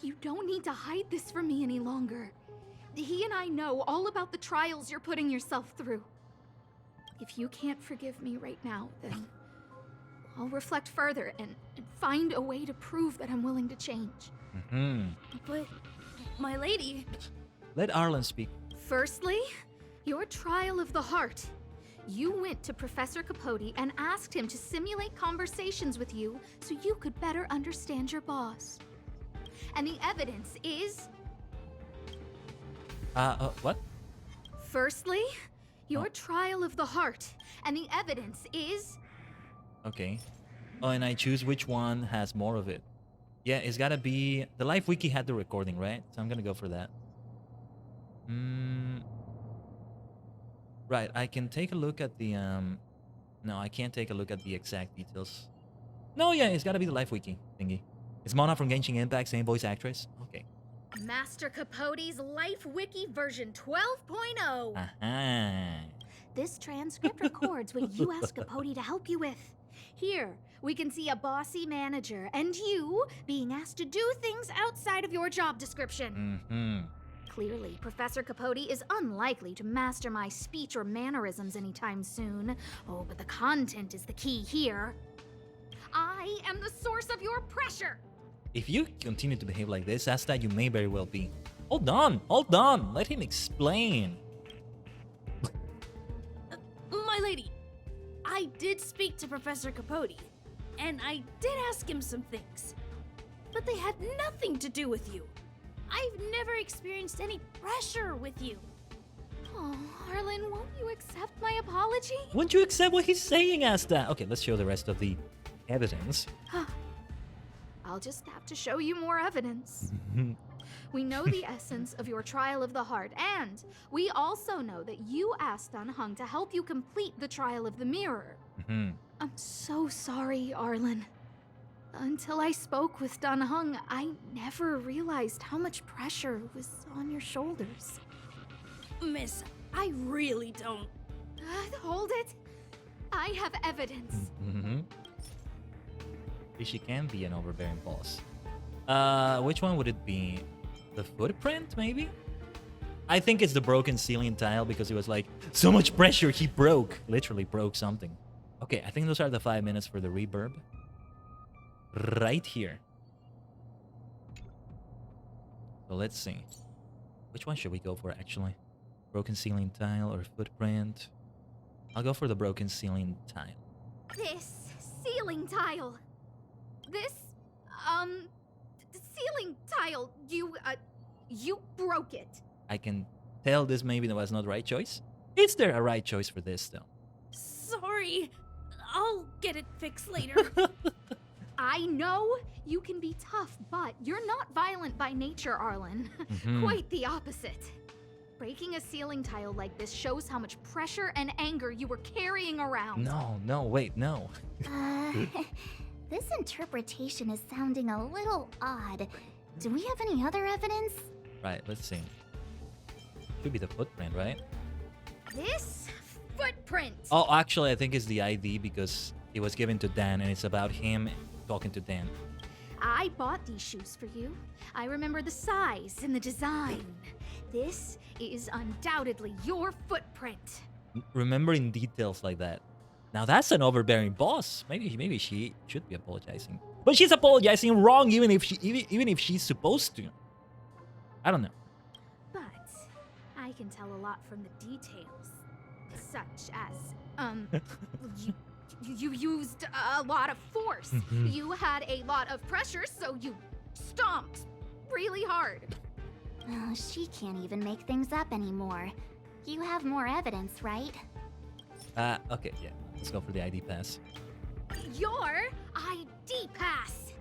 Speaker 4: you don't need to hide this from me any longer. He and I know all about the trials you're putting yourself through. If you can't forgive me right now, then I'll reflect further and find a way to prove that I'm willing to change.
Speaker 10: But, my lady...
Speaker 3: Let Arlen speak.
Speaker 4: Firstly, your trial of the heart. You went to Professor Capote and asked him to simulate conversations with you so you could better understand your boss. And the evidence is...
Speaker 3: What?
Speaker 4: Firstly, your trial of the heart. And the evidence is...
Speaker 3: Okay. Oh, and I choose which one has more of it. Yeah, it's gotta be... The Life Wiki had the recording, right? So I'm gonna go for that. Right, I can take a look at the... No, I can't take a look at the exact details. No, yeah, it's gotta be the Life Wiki thingy. It's Mona from Genshin Impact, same voice actress. Okay.
Speaker 4: Master Capote's Life Wiki version 12.0.
Speaker 3: Aha.
Speaker 4: This transcript records what you asked Capote to help you with. Here, we can see a bossy manager and you being asked to do things outside of your job description. Clearly, Professor Capote is unlikely to master my speech or mannerisms anytime soon. Oh, but the content is the key here. I am the source of your pressure.
Speaker 3: If you continue to behave like this, Asta, you may very well be. Hold on, let him explain.
Speaker 10: My lady, I did speak to Professor Capote, and I did ask him some things. But they had nothing to do with you. I've never experienced any pressure with you.
Speaker 4: Oh, Arlen, won't you accept my apology?
Speaker 3: Won't you accept what he's saying, Asta? Okay, let's show the rest of the evidence.
Speaker 4: I'll just have to show you more evidence. We know the essence of your trial of the heart, and we also know that you asked Dan Heng to help you complete the trial of the mirror. I'm so sorry, Arlen. Until I spoke with Dan Heng, I never realized how much pressure was on your shoulders.
Speaker 10: Miss, I really don't.
Speaker 4: Hold it. I have evidence.
Speaker 3: She can be an overbearing boss. Which one would it be? The footprint, maybe? I think it's the broken ceiling tile because it was like so much pressure he broke. Literally broke something. Okay, I think those are the 5 minutes for the reverb. Right here. So let's see. Which one should we go for actually? Broken ceiling tile or footprint? I'll go for the broken ceiling tile.
Speaker 4: This ceiling tile. This, ceiling tile. You broke it.
Speaker 3: I can tell this maybe was not the right choice. Is there a right choice for this though?
Speaker 10: Sorry. I'll get it fixed later.
Speaker 4: I know you can be tough, but you're not violent by nature, Arlen. Quite the opposite. Breaking a ceiling tile like this shows how much pressure and anger you were carrying around.
Speaker 3: No, wait, no.
Speaker 9: This interpretation is sounding a little odd. Do we have any other evidence?
Speaker 3: Right, let's see. Should be the footprint, right?
Speaker 4: This footprint.
Speaker 3: Oh, actually, I think it's the ID because it was given to Dan and it's about him talking to Dan.
Speaker 4: I bought these shoes for you. I remember the size and the design. This is undoubtedly your footprint.
Speaker 3: Remembering details like that. Now that's an overbearing boss. Maybe she should be apologizing. But she's apologizing wrong even if she's supposed to. I don't know.
Speaker 4: But I can tell a lot from the details. Such as, you used a lot of force. You had a lot of pressure, so you stomped really hard.
Speaker 9: Oh, she can't even make things up anymore. You have more evidence, right?
Speaker 3: Okay, yeah. Let's go for the ID pass.
Speaker 4: Your ID pass.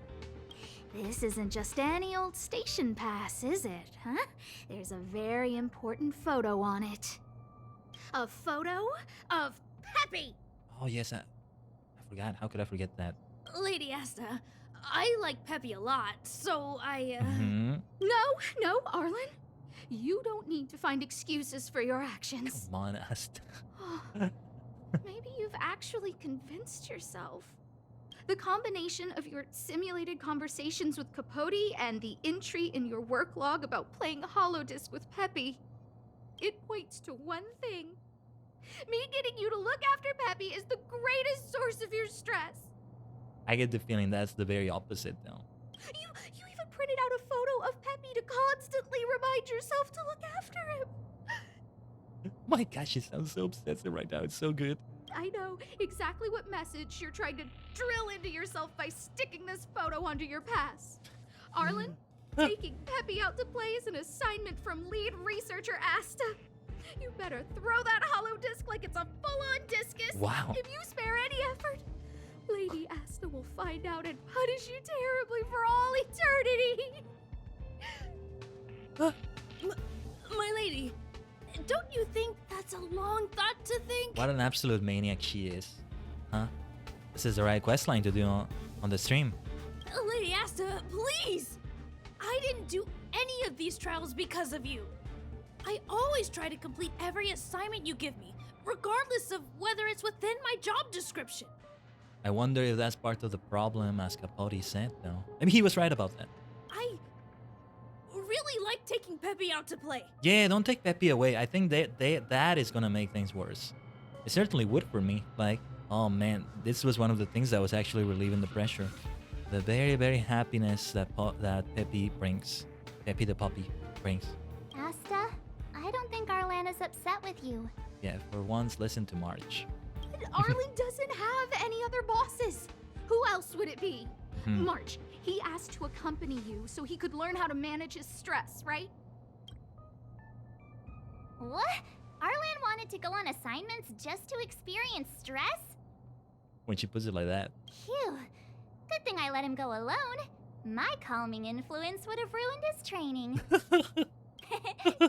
Speaker 4: This isn't just any old station pass, is it, huh? There's a very important photo on it. A photo of Peppy!
Speaker 3: Oh, yes, I forgot. How could I forget that?
Speaker 10: Lady Asta, I like Peppy a lot, so I,
Speaker 4: No, Arlen. You don't need to find excuses for your actions.
Speaker 3: Come on, Asta.
Speaker 4: Maybe you've actually convinced yourself. The combination of your simulated conversations with Capote and the entry in your work log about playing Holodisc with Peppy, it points to one thing. Me getting you to look after Peppy is the greatest source of your stress.
Speaker 3: I get the feeling that's the very opposite, though.
Speaker 4: You even printed out a photo of Peppy to constantly remind yourself to look after him.
Speaker 3: My gosh, it sounds so obsessive right now. It's so good.
Speaker 4: I know exactly what message you're trying to drill into yourself by sticking this photo onto your pass. Arlen, taking Peppy out to play is an assignment from lead researcher Asta. You better throw that holodisc like it's a full-on discus.
Speaker 3: Wow.
Speaker 4: If you spare any effort, Lady Asta will find out and punish you terribly for all eternity.
Speaker 10: My lady, don't you think that's a long thought to think?
Speaker 3: What an absolute maniac she is. Huh? This is the right questline to do on the stream.
Speaker 10: Lady Asta, please! I didn't do any of these trials because of you. I always try to complete every assignment you give me, regardless of whether it's within my job description.
Speaker 3: I wonder if that's part of the problem, as Capote said, though. I mean, he was right about that.
Speaker 10: I really like taking Peppy out to play.
Speaker 3: Yeah, don't take Peppy away. I think that is gonna make things worse. It certainly would for me. Like, oh man, this was one of the things that was actually relieving the pressure. The very, very happiness that Peppy brings. Peppy the puppy brings.
Speaker 9: Asta, I don't think Arlan is upset with you.
Speaker 3: Yeah, for once, listen to March.
Speaker 4: Arlen doesn't have any other bosses. Who else would it be? March, he asked to accompany you so he could learn how to manage his stress, right?
Speaker 9: What? Arlan wanted to go on assignments just to experience stress?
Speaker 3: When she puts it like that.
Speaker 9: Phew. Good thing I let him go alone. My calming influence would have ruined his training.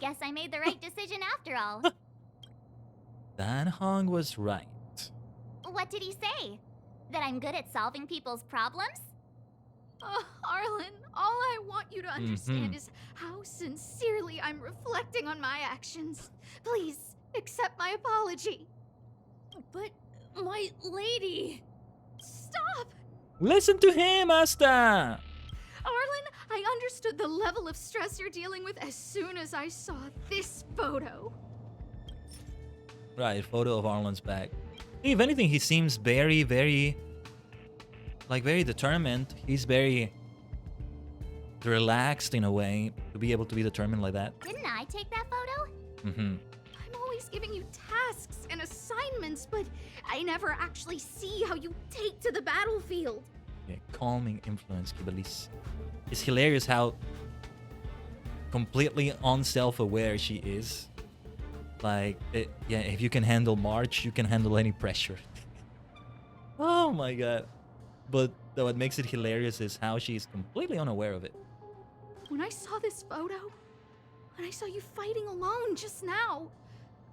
Speaker 9: Guess I made the right decision after all.
Speaker 3: Dan Hong was right.
Speaker 9: What did he say? That I'm good at solving people's problems?
Speaker 4: Arlen, all I want you to understand is how sincerely I'm reflecting on my actions. Please, accept my apology.
Speaker 10: But, my lady...
Speaker 4: Stop!
Speaker 3: Listen to him, Asta!
Speaker 4: Arlen, I understood the level of stress you're dealing with as soon as I saw this photo.
Speaker 3: Right, photo of Arlen's back. If anything, he seems very, very determined. He's very relaxed in a way to be able to be determined like that.
Speaker 9: Didn't I take that photo?
Speaker 3: Mm-hmm.
Speaker 4: I'm always giving you tasks and assignments, but I never actually see how you take to the battlefield.
Speaker 3: Yeah, calming influence, Kibalis. It's hilarious how completely unself-aware she is. Like, yeah, if you can handle March, you can handle any pressure. Oh my god. But what makes it hilarious is how she's completely unaware of it.
Speaker 4: When I saw this photo, when I saw you fighting alone just now,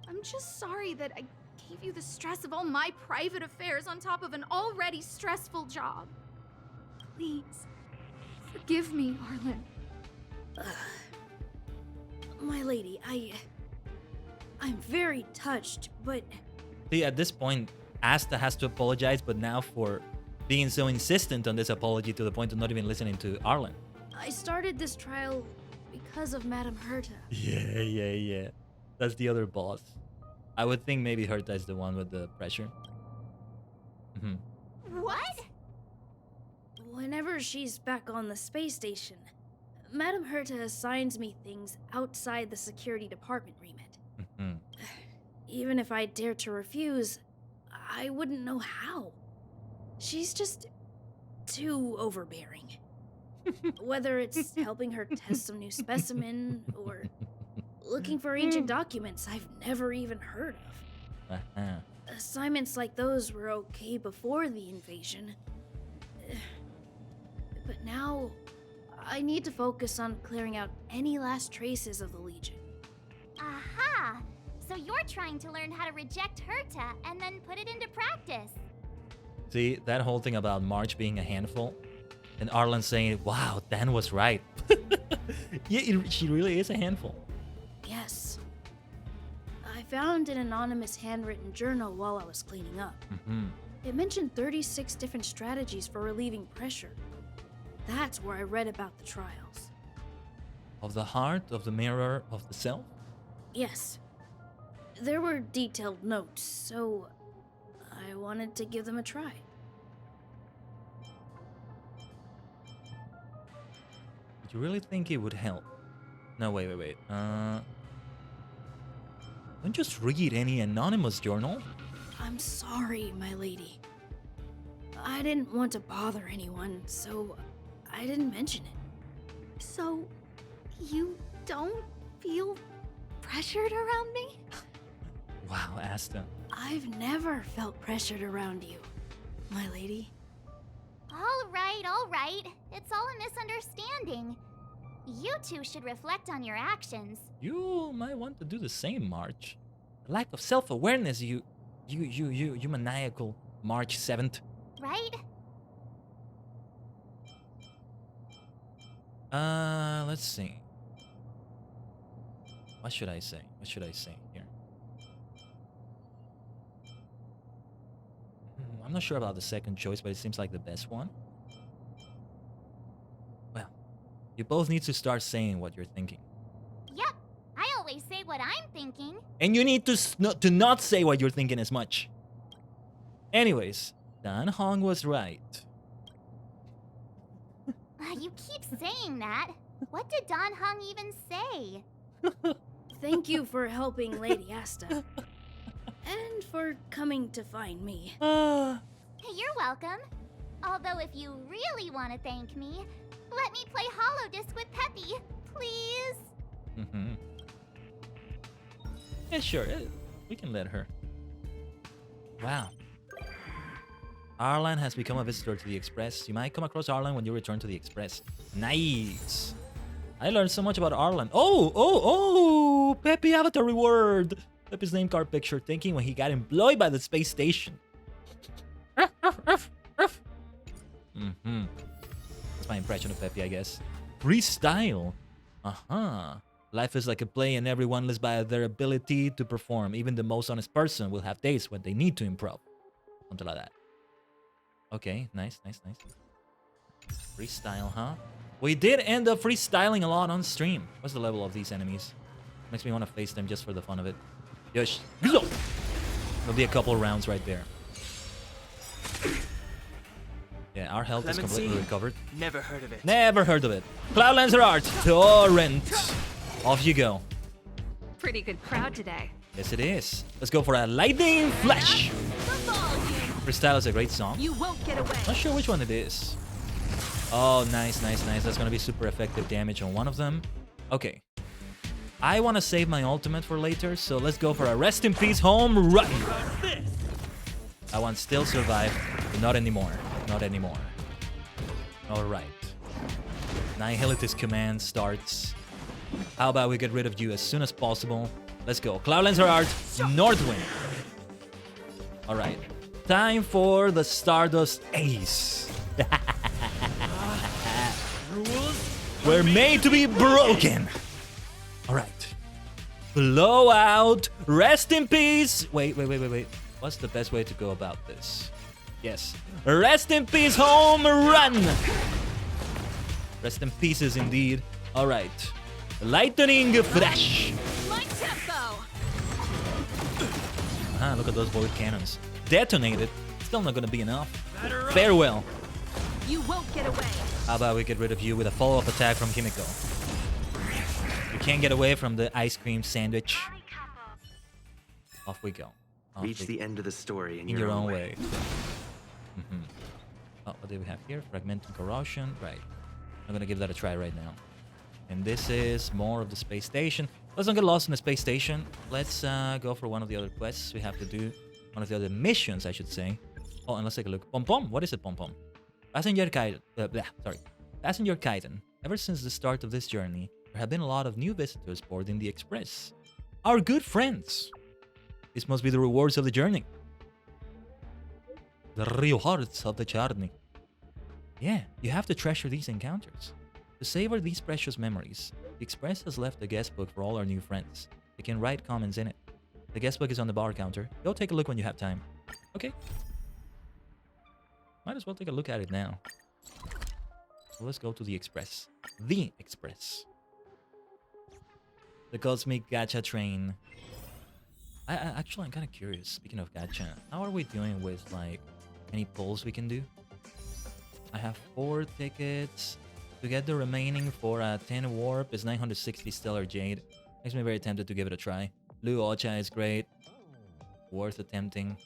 Speaker 4: I'm just sorry that I gave you the stress of all my private affairs on top of an already stressful job. Please, forgive me, Arlen.
Speaker 10: My lady, I'm very touched, but...
Speaker 3: See, at this point, Asta has to apologize, but now for being so insistent on this apology to the point of not even listening to Arlen.
Speaker 10: I started this trial because of Madame Herta.
Speaker 3: Yeah. That's the other boss. I would think maybe Herta is the one with the pressure.
Speaker 9: What?
Speaker 10: Whenever she's back on the space station, Madame Herta assigns me things outside the security department remit. Even if I dare to refuse, I wouldn't know how. She's just too overbearing. Whether it's helping her test some new specimen or looking for ancient documents I've never even heard of. Assignments like those were okay before the invasion. But now, I need to focus on clearing out any last traces of the Legion.
Speaker 9: Aha! So you're trying to learn how to reject Herta and then put it into practice.
Speaker 3: See, that whole thing about March being a handful, and Arlen saying, wow, Dan was right. Yeah, she really is a handful.
Speaker 10: Yes. I found an anonymous handwritten journal while I was cleaning up. It mentioned 36 different strategies for relieving pressure. That's where I read about the trials.
Speaker 3: Of the heart, of the mirror, of the self?
Speaker 10: Yes. There were detailed notes, so I wanted to give them a try.
Speaker 3: Do you really think it would help? No, wait. Don't just read any anonymous journal.
Speaker 10: I'm sorry, my lady. I didn't want to bother anyone, so I didn't mention it.
Speaker 4: So, you don't feel pressured around me?
Speaker 3: Wow, Asta.
Speaker 10: I've never felt pressured around you, my lady.
Speaker 9: All right. It's all a misunderstanding. You two should reflect on your actions.
Speaker 3: You might want to do the same, March. The lack of self-awareness, you maniacal March 7th.
Speaker 9: Right?
Speaker 3: Let's see. What should I say here? I'm not sure about the second choice, but it seems like the best one. Well, you both need to start saying what you're thinking.
Speaker 9: Yep. I always say what I'm thinking.
Speaker 3: And you need to not say what you're thinking as much. Anyways, Dan Hong was right.
Speaker 9: You keep saying that. What did Don Hung even say?
Speaker 10: Thank you for helping Lady Asta. And for coming to find me.
Speaker 9: You're welcome. Although if you really want to thank me, let me play Holodisc with Peppy, please.
Speaker 3: Yeah, sure. We can let her. Wow. Arlen has become a visitor to the Express. You might come across Arlen when you return to the Express. Nice. I learned so much about Arlen. Oh! Peppy avatar reward. Peppy's name card picture thinking when he got employed by the space station. That's my impression of Peppy, I guess. Freestyle. Life is like a play and everyone lives by their ability to perform. Even the most honest person will have days when they need to improv. Something like that. Okay, nice. Freestyle, huh? We did end up freestyling a lot on stream. What's the level of these enemies? Makes me want to face them just for the fun of it. Yosh. There'll be a couple rounds right there. Yeah, our health is completely recovered.
Speaker 7: Never heard of it.
Speaker 3: Never heard of it. Cloud Lancer Art. Torrent. Off you go.
Speaker 11: Pretty good crowd today.
Speaker 3: Yes, it is. Let's go for a lightning flash. Freestyle is a great song.
Speaker 11: You won't get away.
Speaker 3: Not sure which one it is. Oh, nice, nice, nice. That's gonna be super effective damage on one of them. Okay. I want to save my ultimate for later, so let's go for a rest in peace home run. That one still survived, but not anymore. Not anymore. All right. Nihilitus command starts. How about we get rid of you as soon as possible? Let's go. Cloud Lancer Art, Northwind. All right. Time for the Stardust Ace. We're made to be broken. All right. Blowout. Rest in peace. Wait. What's the best way to go about this? Yes. Rest in peace, home run. Rest in pieces, indeed. All right. Lightning flash.
Speaker 11: My tempo.
Speaker 3: Ah, look at those void cannons. Detonated. Still not gonna be enough. Farewell.
Speaker 11: You won't get away.
Speaker 3: How about we get rid of you with a follow-up attack from Kimiko? You can't get away from the ice cream sandwich. Off we go. Off
Speaker 5: Reach
Speaker 3: we
Speaker 5: the end of the story
Speaker 3: in your own way. Oh, what do we have here? Fragmenting corrosion. Right. I'm gonna give that a try right now. And this is more of the space station. Let's not get lost in the space station. Let's go for one of the other quests we have to do. One of the other missions, I should say. Oh, and let's take a look. Pom Pom. What is it, Pom Pom? Passenger Khaiden. Passenger Khaiden. Ever since the start of this journey, there have been a lot of new visitors boarding the Express. Our good friends. This must be the rewards of the journey. The rewards of the journey. Yeah, you have to treasure these encounters. To savor these precious memories, the Express has left a guest book for all our new friends. They can write comments in it. The guest book is on the bar counter. Go take a look when you have time. Okay. Might as well take a look at it now. So let's go to the Express. The Express. The Cosmic Gacha Train. Actually, I'm kind of curious. Speaking of gacha, how are we doing with, like, any polls we can do? I have 4 tickets. To get the remaining for 10 warp is 960 stellar jade. Makes me very tempted to give it a try. Blue Ocha is great. Worth attempting.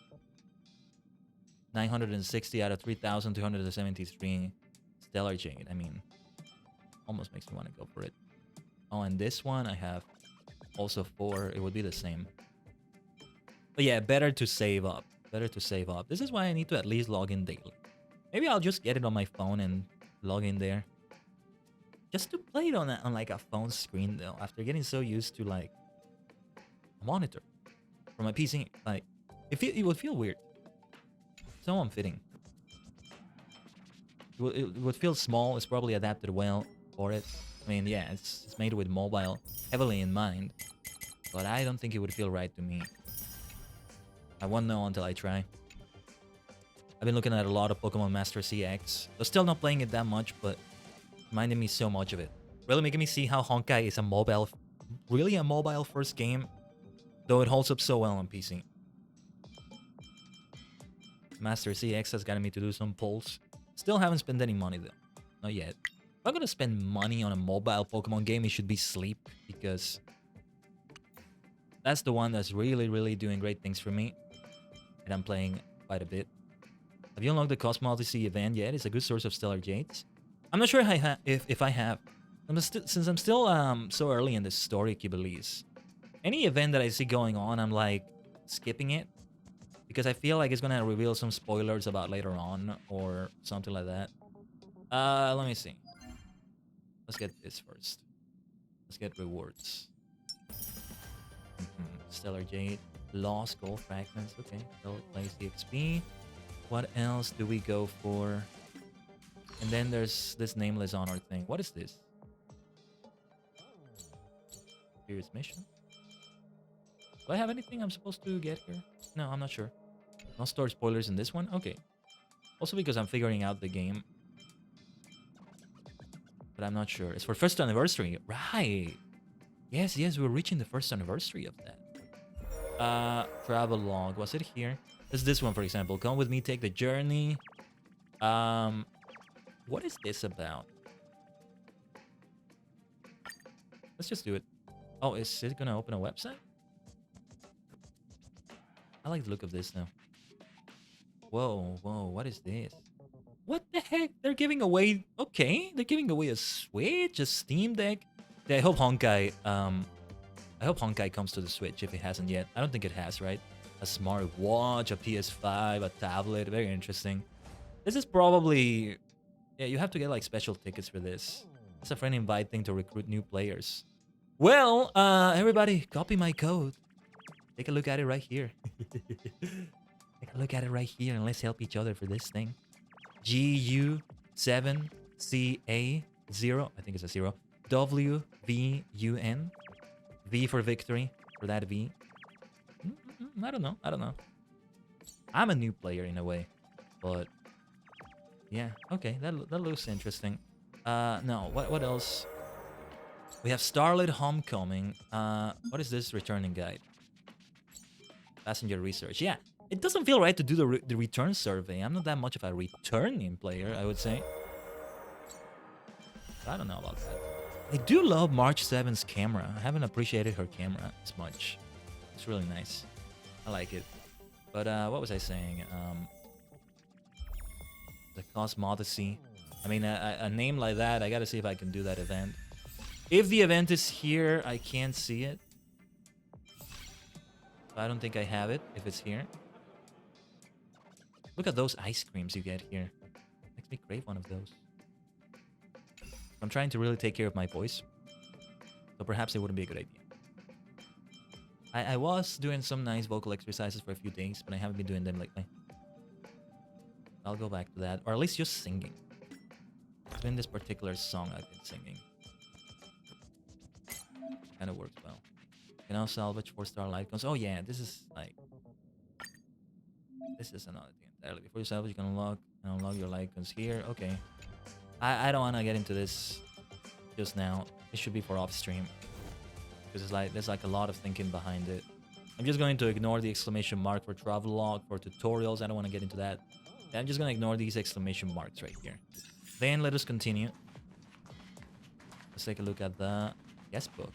Speaker 3: 960 out of 3,273 stellar jade. I mean, almost makes me want to go for it. Oh, and this one I have also 4. It would be the same. But yeah, better to save up. Better to save up. This is why I need to at least log in daily. Maybe I'll just get it on my phone and log in there. Just to play it on like a phone screen though. After getting so used to like a monitor from my PC, like it would feel weird. So unfitting. It would feel small. It's probably adapted well for it. I mean, yeah, it's made with mobile heavily in mind, but I don't think it would feel right to me. I won't know until I try. I've been looking at a lot of Pokemon Master CX. I'm still not playing it that much, but reminding me so much of it. Really making me see how Honkai is really a mobile first game, though it holds up so well on PC. Master CX has gotten me to do some polls. Still haven't spent any money though. Not yet. If I'm gonna spend money on a mobile Pokemon game, it should be Sleep, because that's the one that's really doing great things for me. And I'm playing quite a bit. Have you unlocked the Cosmo Odyssey event yet? It's a good source of stellar jades. I'm not sure if I have. Since I'm still so early in this story, Kibalese. Any event that I see going on, I'm like skipping it. Because I feel like it's gonna reveal some spoilers about later on or something like that. Let me see. Let's get this first. Let's get rewards. Stellar Jade. Lost Gold Fragments. Okay, so place the XP. What else do we go for? And then there's this Nameless Honor thing. What is this? Here's mission. Do I have anything I'm supposed to get here? No, I'm not sure. No store spoilers in this one? Okay. Also because I'm figuring out the game. but I'm not sure. It's for first anniversary, right? Yes, yes, we're reaching the first anniversary of that. Travel log. Was it here? It's this one, for example. Come with me, take the journey. What is this about? Let's just do it. Oh, is it gonna open a website? I like the look of this now. Whoa, whoa, what is this? What the heck? They're giving away... Okay, they're giving away a Switch, a Steam Deck. Yeah, I hope Honkai comes to the Switch if it hasn't yet. I don't think it has, right? A smart watch, a PS5, a tablet. Very interesting. This is probably... Yeah, you have to get like special tickets for this. It's a friend invite thing to recruit new players. Well, everybody, copy my code. Take a look at it right here. Take a look at it right here and let's help each other for this thing. GU7CA0. I think it's a 0. WVUN. V for victory. For that V. I don't know. I don't know. I'm a new player in a way. But... yeah, okay. That looks interesting. No, what else? We have Starlit Homecoming. What is this returning guide? Passenger research. Yeah, it doesn't feel right to do the return survey. I'm not that much of a returning player, I would say. I don't know about that. I do love March 7's camera. I haven't appreciated her camera as much. It's really nice. I like it. But what was I saying? The Cosmodesy. I mean, a name like that, I gotta see if I can do that event. If the event is here, I can't see it. I don't think I have it if it's here. Look at those ice creams you get here. Makes me crave one of those. I'm trying to really take care of my voice. So perhaps it wouldn't be a good idea. I was doing some nice vocal exercises for a few days, but I haven't been doing them lately. I'll go back to that. Or at least just singing. In this particular song I've been singing. Kind of works well. Can now salvage 4-star light guns. Oh yeah, this is like... this is another thing entirely. Before you salvage, you can unlock your light guns here. Okay. I don't want to get into this just now. It should be for off stream. Because it's like there's like a lot of thinking behind it. I'm just going to ignore the exclamation mark for travel log, for tutorials. I don't want to get into that. I'm just going to ignore these exclamation marks right here. Then let us continue. Let's take a look at the guest book.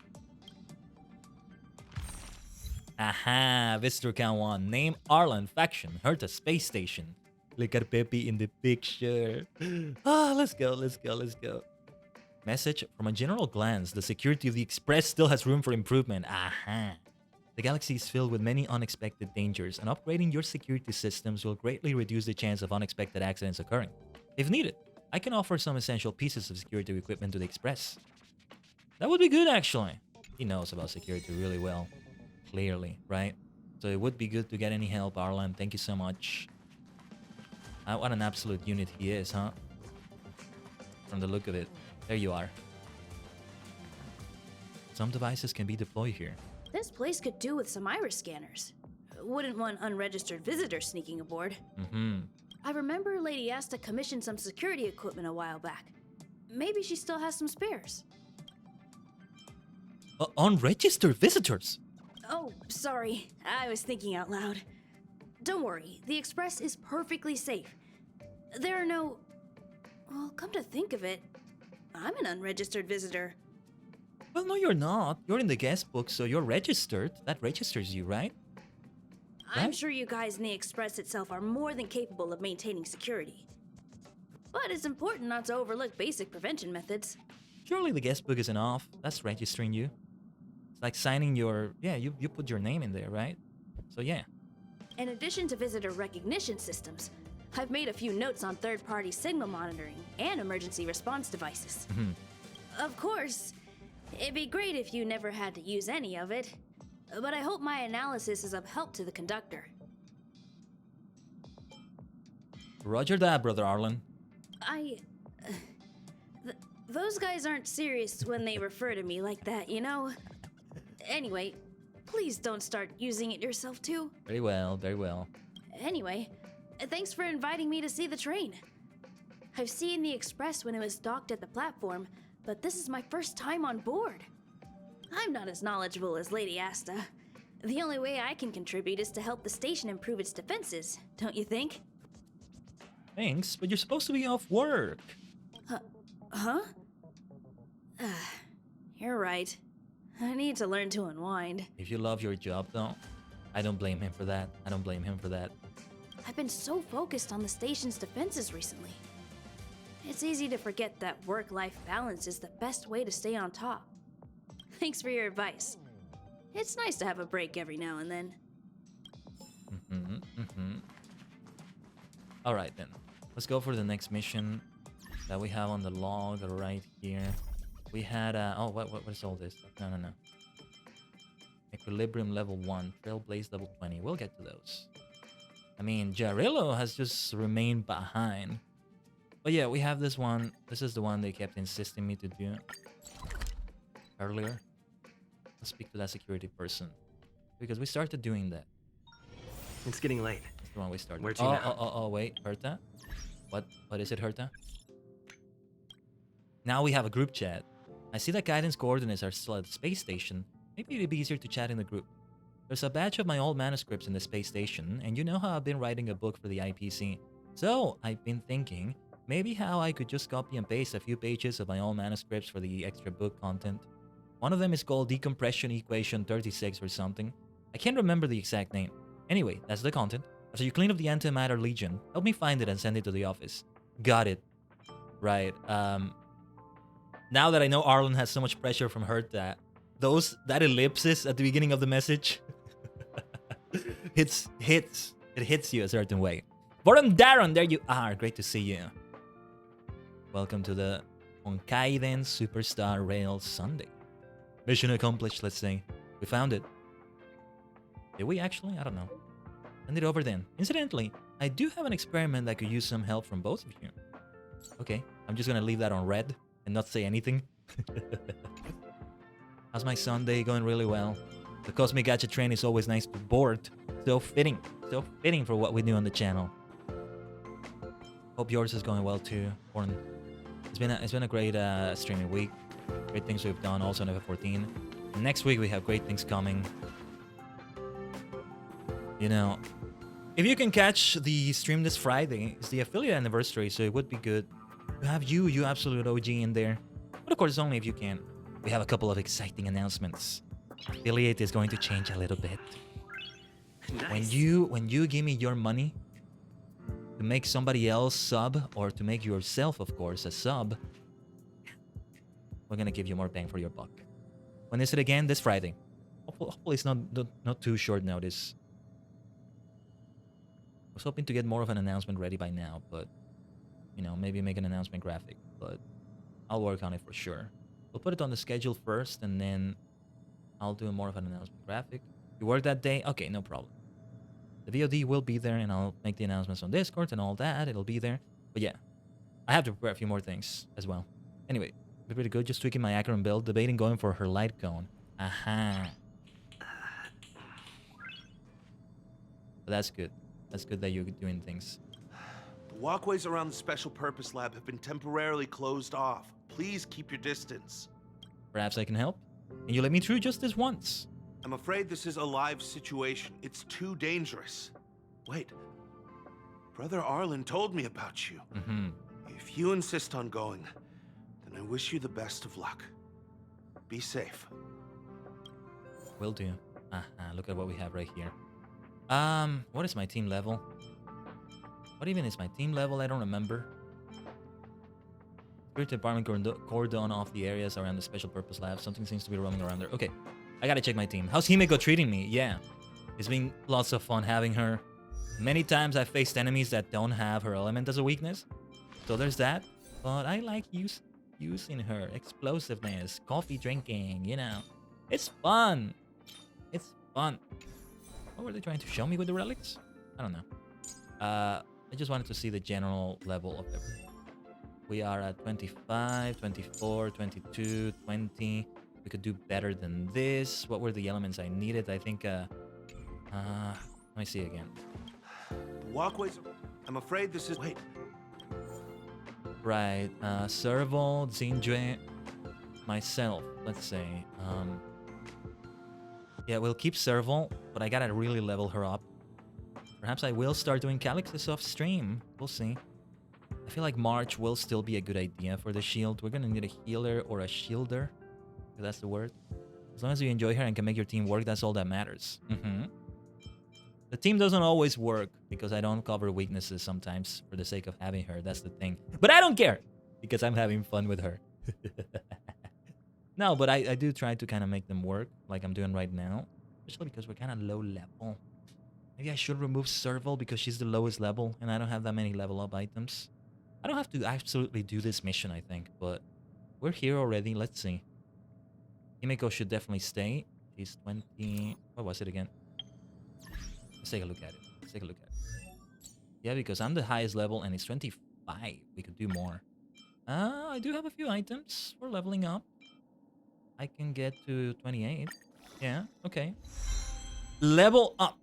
Speaker 3: Aha! Visitor count 1. Name Arlan. Faction. Herta Space Station. Look at Pepe in the picture. Ah, let's go, let's go, let's go. Message from a general glance. The security of the Express still has room for improvement. Aha! The galaxy is filled with many unexpected dangers, and upgrading your security systems will greatly reduce the chance of unexpected accidents occurring. If needed, I can offer some essential pieces of security equipment to the Express. That would be good, actually. He knows about security really well. Clearly, right? So it would be good to get any help, Arlan. Thank you so much. What an absolute unit he is, huh? From the look of it. There you are. Some devices can be deployed here.
Speaker 10: This place could do with some iris scanners. Wouldn't want unregistered visitors sneaking aboard. I remember Lady Asta commissioned some security equipment a while back. Maybe she still has some spares.
Speaker 3: Unregistered visitors?
Speaker 10: Oh, sorry. I was thinking out loud. Don't worry, the Express is perfectly safe. There are no... Well, come to think of it, I'm an unregistered visitor.
Speaker 3: Well, no, you're not. You're in the guest book, so you're registered. That registers you, right?
Speaker 10: I'm sure you guys in the Express itself are more than capable of maintaining security. But it's important not to overlook basic prevention methods.
Speaker 3: Surely the guest book is enough. That's registering you. It's like signing your... Yeah, you put your name in there, right? So yeah.
Speaker 10: In addition to visitor recognition systems, I've made a few notes on third-party signal monitoring and emergency response devices. Of course, it'd be great if you never had to use any of it, but I hope my analysis is of help to the conductor.
Speaker 3: Roger that, Brother Arlan.
Speaker 10: Those guys aren't serious when they refer to me like that, you know? Anyway, please don't start using it yourself too.
Speaker 3: Very well, very well.
Speaker 10: Anyway, thanks for inviting me to see the train. I've seen the Express when it was docked at the platform, but this is my first time on board. I'm not as knowledgeable as Lady Asta. The only way I can contribute is to help the station improve its defenses, don't you think?
Speaker 3: Thanks, but you're supposed to be off work.
Speaker 10: Huh? You're right. I need to learn to unwind.
Speaker 3: If you love your job, though, I don't blame him for that. I don't blame him for that.
Speaker 10: I've been so focused on the station's defenses recently. It's easy to forget that work-life balance is the best way to stay on top. Thanks for your advice. It's nice to have a break every now and then.
Speaker 3: Alright then. Let's go for the next mission that we have on the log right here. We had, oh, what is all this? No. Equilibrium level 1, Trailblaze level 20. We'll get to those. I mean, Jarillo has just remained behind. But yeah, we have this one. This is the one they kept insisting me to do earlier. Let's speak to that security person. Because we started doing that.
Speaker 5: It's getting late.
Speaker 3: That's the one we started.
Speaker 5: Where'd you now?
Speaker 3: Oh, wait, Herta? What is it, Herta? Now we have a group chat. I see that Khaiden's coordinates are still at the space station. Maybe it'd be easier to chat in the group. There's a batch of my old manuscripts in the space station, and you know how I've been writing a book for the IPC. So, I've been thinking, maybe how I could just copy and paste a few pages of my old manuscripts for the extra book content. One of them is called Decompression Equation 36 or something. I can't remember the exact name. Anyway, that's the content. After you clean up the Antimatter Legion, help me find it and send it to the office. Got it. Right, now that I know Arlen has so much pressure from her that ellipsis at the beginning of the message it hits you a certain way. Boron Daron, there you are. Great to see you. Welcome to the Khaiden Superstar Rail Sunday. Mission accomplished, let's say. We found it. Did we actually? I don't know. Send it over then. Incidentally, I do have an experiment that could use some help from both of you. Okay, I'm just gonna leave that on red and not say anything. How's my Sunday? Going really well. The Cosmic Gacha train is always nice but bored. So fitting for what we do on the channel. Hope yours is going well too, Orn. It's been a great streaming week. Great things we've done also on F14. And next week we have great things coming. You know, if you can catch the stream this Friday, it's the affiliate anniversary, so it would be good to have you absolute OG in there. But of course, only if you can. We have a couple of exciting announcements. Affiliate is going to change a little bit. Nice. When you give me your money to make somebody else sub, or to make yourself, of course, a sub, we're gonna give you more bang for your buck. When is it again? This Friday. Hopefully it's not too short notice. I was hoping to get more of an announcement ready by now, but you know, maybe make an announcement graphic, but I'll work on it for sure. We'll put it on the schedule first, and then I'll do more of an announcement graphic. You work that day? Okay, no problem. The VOD will be there, and I'll make the announcements on Discord and all that. It'll be there. But yeah, I have to prepare a few more things as well. Anyway, be pretty good. Just tweaking my Acheron build, debating going for her light cone. Aha. But that's good. That's good that you're doing things.
Speaker 12: The walkways around the Special Purpose Lab have been temporarily closed off. Please keep your distance.
Speaker 3: Perhaps I can help? Can you let me through just this once?
Speaker 12: I'm afraid this is a live situation. It's too dangerous. Wait. Brother Arlen told me about you. If you insist on going, then I wish you the best of luck. Be safe.
Speaker 3: Will do. Look at what we have right here. What is my team level? What even is my team level? I don't remember. Security department cordon off the areas around the Special Purpose Lab. Something seems to be roaming around there. Okay, I gotta check my team. How's Himeko treating me? Yeah, it's been lots of fun having her. Many times I've faced enemies that don't have her element as a weakness. So there's that. But I like using her. Explosiveness, coffee drinking, you know. It's fun. It's fun. What were they trying to show me with the relics? I don't know. I just wanted to see the general level of everything. We are at 25, 24, 22, 20. We could do better than this. What were the elements I needed? I think, let me see again.
Speaker 12: The walkways... I'm afraid this is... Wait.
Speaker 3: Right. Serval, Zinjue, myself. Let's say. Yeah, we'll keep Serval, but I gotta really level her up. Perhaps I will start doing Calyxus off stream. We'll see. I feel like March will still be a good idea for the shield. We're gonna need a healer or a shielder, if that's the word. As long as you enjoy her and can make your team work, that's all that matters. The team doesn't always work because I don't cover weaknesses sometimes for the sake of having her. That's the thing. But I don't care because I'm having fun with her. No, but I do try to kind of make them work like I'm doing right now. Especially because we're kind of low level. Maybe I should remove Serval because she's the lowest level and I don't have that many level up items. I don't have to absolutely do this mission, I think, but we're here already. Let's see. Himeko should definitely stay. She's 20... What was it again? Let's take a look at it. Let's take a look at it. Yeah, because I'm the highest level and it's 25. We could do more. I do have a few items for leveling up. I can get to 28. Yeah, okay. Level up.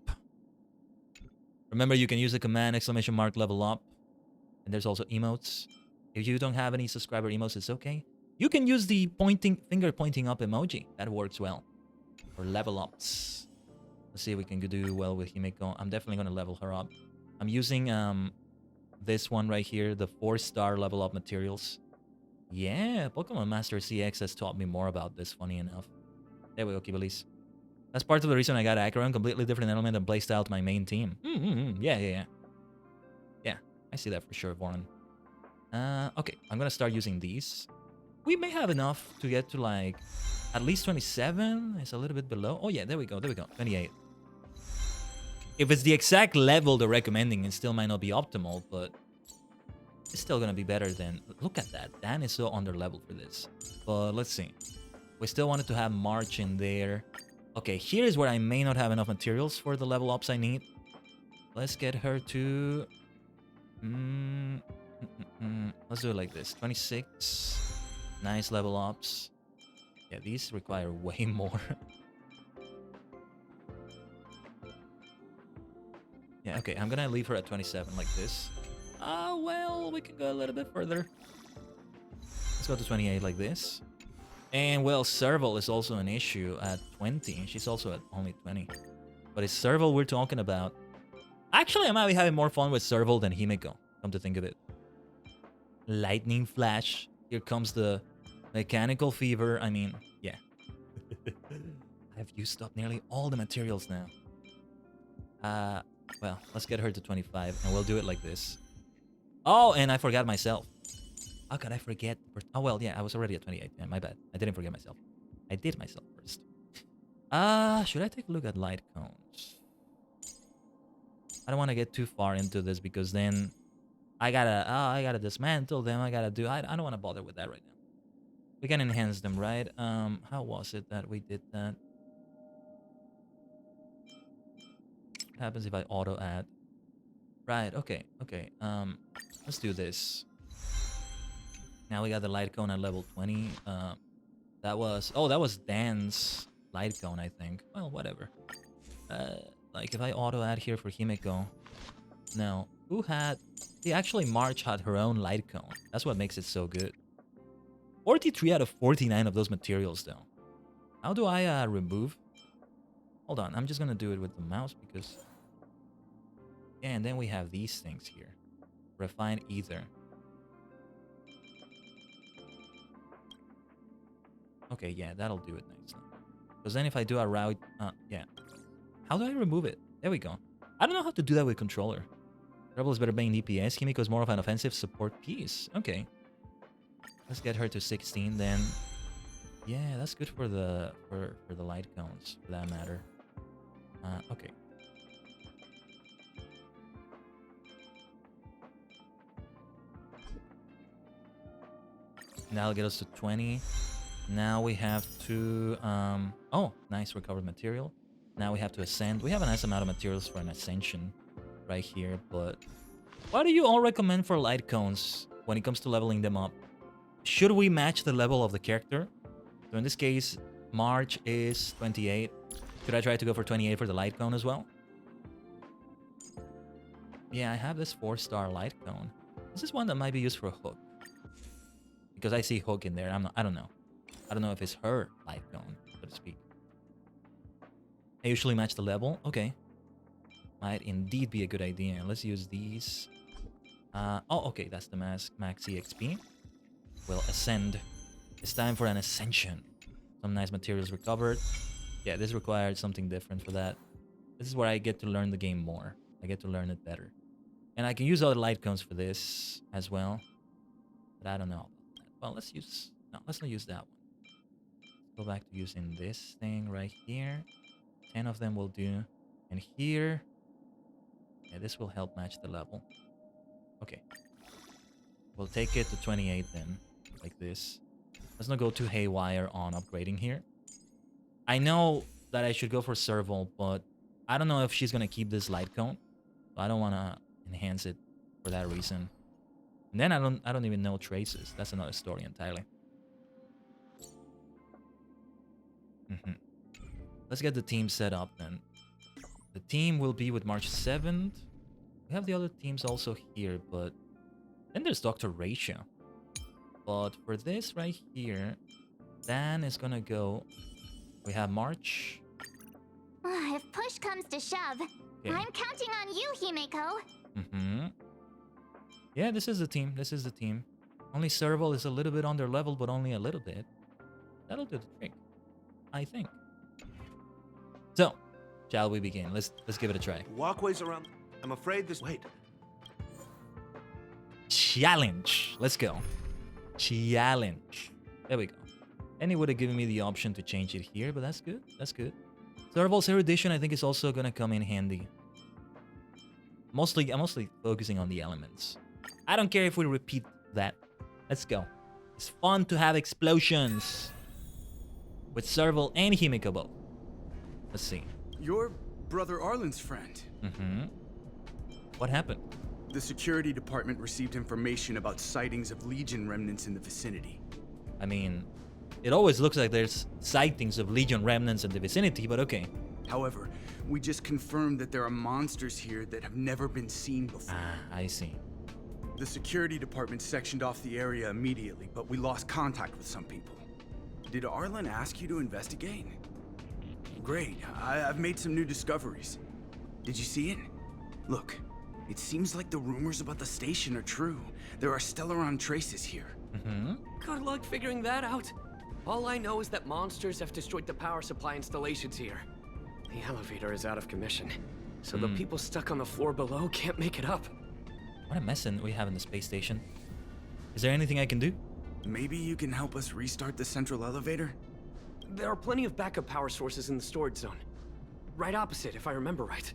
Speaker 3: Remember, you can use the command !! level up. And there's also emotes. If you don't have any subscriber emotes, it's okay. You can use the finger pointing up emoji. That works well. For level ups. Let's see if we can do well with Himeko. I'm definitely going to level her up. I'm using this one right here, the 4-star level up materials. Yeah, Pokemon Master CX has taught me more about this, funny enough. There we go, Kibalis. That's part of the reason I got Acheron, completely different element and playstyle to my main team. Yeah. Yeah, I see that for sure, Voron. Okay, I'm gonna start using these. We may have enough to get to like at least 27. It's a little bit below. Oh yeah, there we go. 28. If it's the exact level they're recommending, it still might not be optimal, but it's still gonna be better than... Look at that. Dan is so under level for this. But let's see. We still wanted to have March in there. Okay, here is where I may not have enough materials for the level ups I need. Let's get her to... Let's do it like this. 26. Nice level ups. Yeah, these require way more. Yeah, okay, I'm gonna leave her at 27 like this. Well, we can go a little bit further. Let's go to 28 like this. And, well, Serval is also an issue at 20. She's also at only 20. But it's Serval we're talking about. Actually, I might be having more fun with Serval than Himeko, come to think of it. Lightning Flash. Here comes the mechanical fever. I mean, yeah. I've used up nearly all the materials now. Well, let's get her to 25, and we'll do it like this. Oh, and I forgot myself. How could I forget? Oh, well, yeah, I was already at 28. Yeah, my bad. I didn't forget myself. I did myself first. Should I take a look at light cones? I don't want to get too far into this because then I gotta dismantle them. I don't want to bother with that right now. We can enhance them, right? How was it that we did that? What happens if I auto add? Right, okay. Let's do this. Now we got the light cone at level 20. That was Dan's light cone, I think. Well, whatever. Like if I auto add here for Himeko. No. Who had... See, actually March had her own light cone. That's what makes it so good. 43 out of 49 of those materials, though. How do I remove? Hold on, I'm just gonna do it with the mouse because... Yeah, and then we have these things here. Refine ether. Okay, yeah, that'll do it nicely. Because then if I do a route... yeah. How do I remove it? There we go. I don't know how to do that with controller. Rebel is better playing DPS. Himeko is more of an offensive support piece. Okay. Let's get her to 16 then. Yeah, that's good for the light cones, for that matter. Okay. That'll get us to 20. Now we have to... oh, nice recovered material. Now we have to ascend. We have a nice amount of materials for an ascension right here, but... What do you all recommend for light cones when it comes to leveling them up? Should we match the level of the character? So in this case, March is 28. Should I try to go for 28 for the light cone as well? Yeah, I have this 4-star light cone. This is one that might be used for a hook. Because I see Hook in there. I don't know. I don't know if it's her light cone, so to speak. I usually match the level. Okay. Might indeed be a good idea. Let's use these. Oh, okay. That's the max EXP. We'll ascend. It's time for an ascension. Some nice materials recovered. Yeah, this required something different for that. This is where I get to learn the game more. I get to learn it better. And I can use other light cones for this as well. But I don't know. Well, let's use... No, let's not use that one. Let's go back to using this thing right here. 10 of them will do. And here... Yeah, this will help match the level. Okay. We'll take it to 28 then. Like this. Let's not go too haywire on upgrading here. I know that I should go for Serval, but I don't know if she's gonna keep this light cone. So I don't wanna enhance it for that reason. And then I don't even know traces. That's another story entirely. Let's get the team set up then. The team will be with March 7th. We have the other teams also here, but then there's Dr. Ratio. But for this right here, Dan is gonna go. We have March.
Speaker 9: If push comes to shove,
Speaker 3: Okay.
Speaker 9: I'm counting on you, Himeko.
Speaker 3: Yeah, this is the team. This is the team. Only Serval is a little bit under level, but only a little bit. That'll do the trick, I think. So, shall we begin? Let's give it a try.
Speaker 12: Walkways around. I'm afraid this. Wait.
Speaker 3: Challenge. Let's go. Challenge. There we go. And it would have given me the option to change it here, but that's good. That's good. Serval's erudition, I think, is also gonna come in handy. I'm mostly focusing on the elements. I don't care if we repeat that. Let's go. It's fun to have explosions with Serval and Himeko both. Let's see.
Speaker 13: You're Brother Arlen's friend.
Speaker 3: What happened?
Speaker 13: The security department received information about sightings of Legion remnants in the vicinity.
Speaker 3: I mean, it always looks like there's sightings of Legion remnants in the vicinity, but okay.
Speaker 13: However, we just confirmed that there are monsters here that have never been seen before.
Speaker 3: Ah, I see.
Speaker 13: The security department sectioned off the area immediately, but we lost contact with some people. Did Arlen ask you to investigate? Great. I've made some new discoveries. Did you see it? Look, it seems like the rumors about the station are true. There are Stellaron traces here.
Speaker 14: Good luck figuring that out. All I know is that monsters have destroyed the power supply installations here. The elevator is out of commission, so the people stuck on the floor below can't make it up.
Speaker 3: What a mess we have in the space station. Is there anything I can do?
Speaker 13: Maybe you can help us restart the central elevator?
Speaker 14: There are plenty of backup power sources in the storage zone. Right opposite, if I remember right.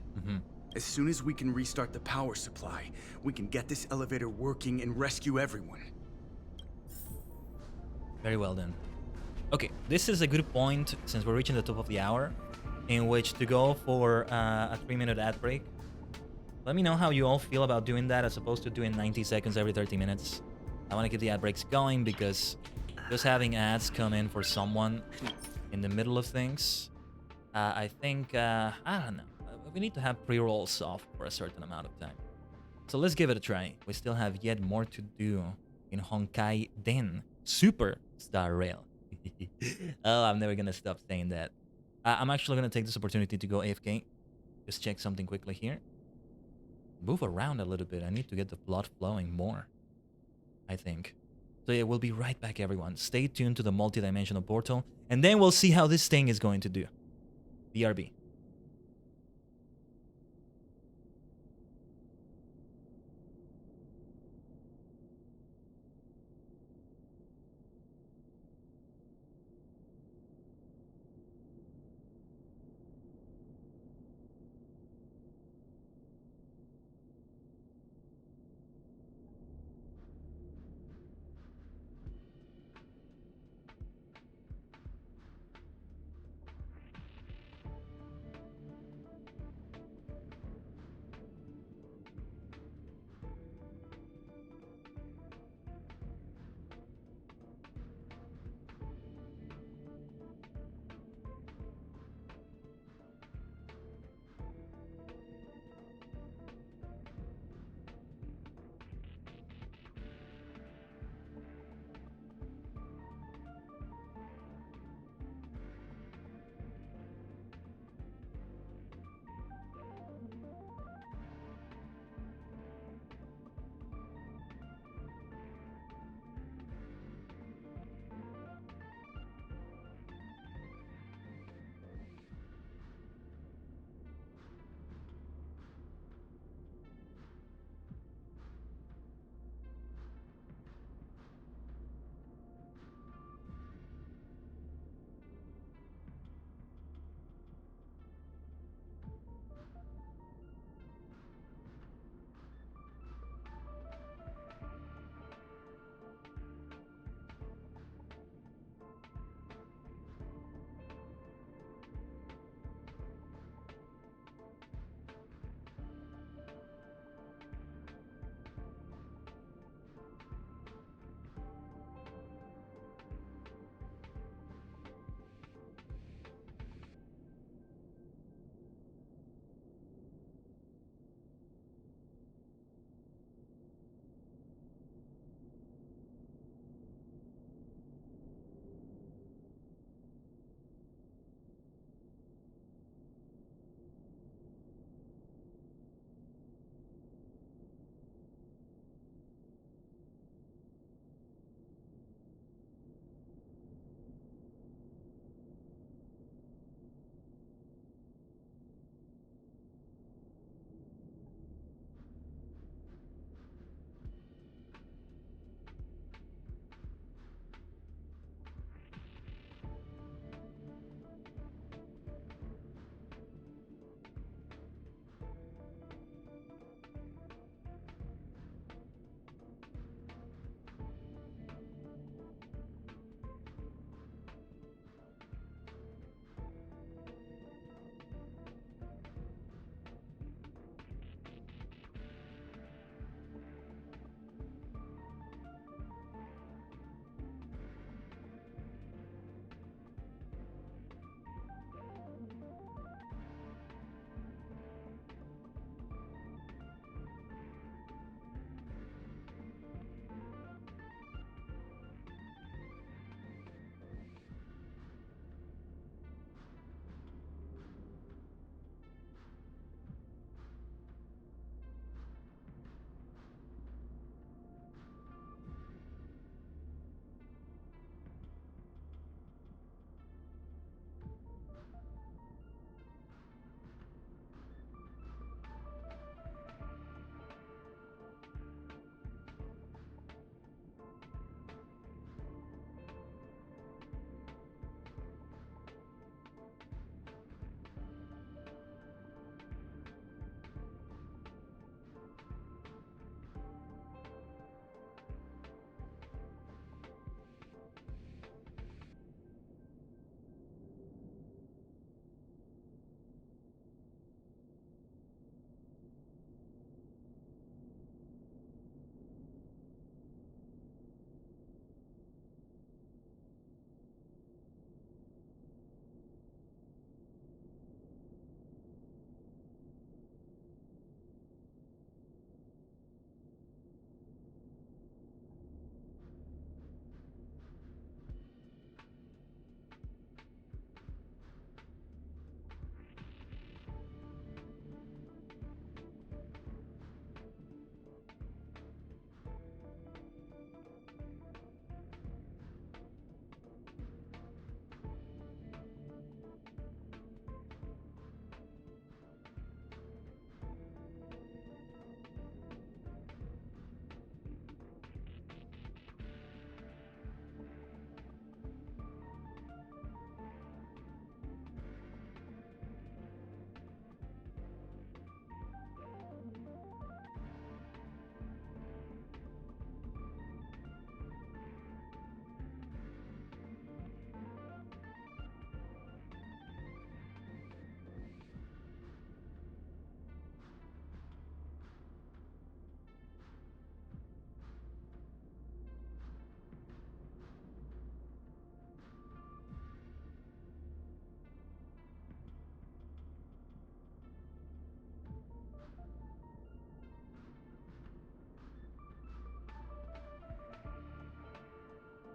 Speaker 13: As soon as we can restart the power supply, we can get this elevator working and rescue everyone.
Speaker 3: Very well then. Okay, this is a good point, since we're reaching the top of the hour, in which to go for a 3-minute ad break. Let me know how you all feel about doing that as opposed to doing 90 seconds every 30 minutes. I want to keep the ad breaks going because just having ads come in for someone in the middle of things, I think, I don't know. We need to have pre-rolls off for a certain amount of time. So let's give it a try. We still have yet more to do in Honkai Den Superstar Rail. Oh, I'm never gonna stop saying that. I'm actually gonna take this opportunity to go AFK. Just check something quickly here. Move around a little bit. I need to get the blood flowing more, I think. So yeah, we'll be right back, everyone. Stay tuned to the multi-dimensional portal, and then we'll see how this thing is going to do. BRB.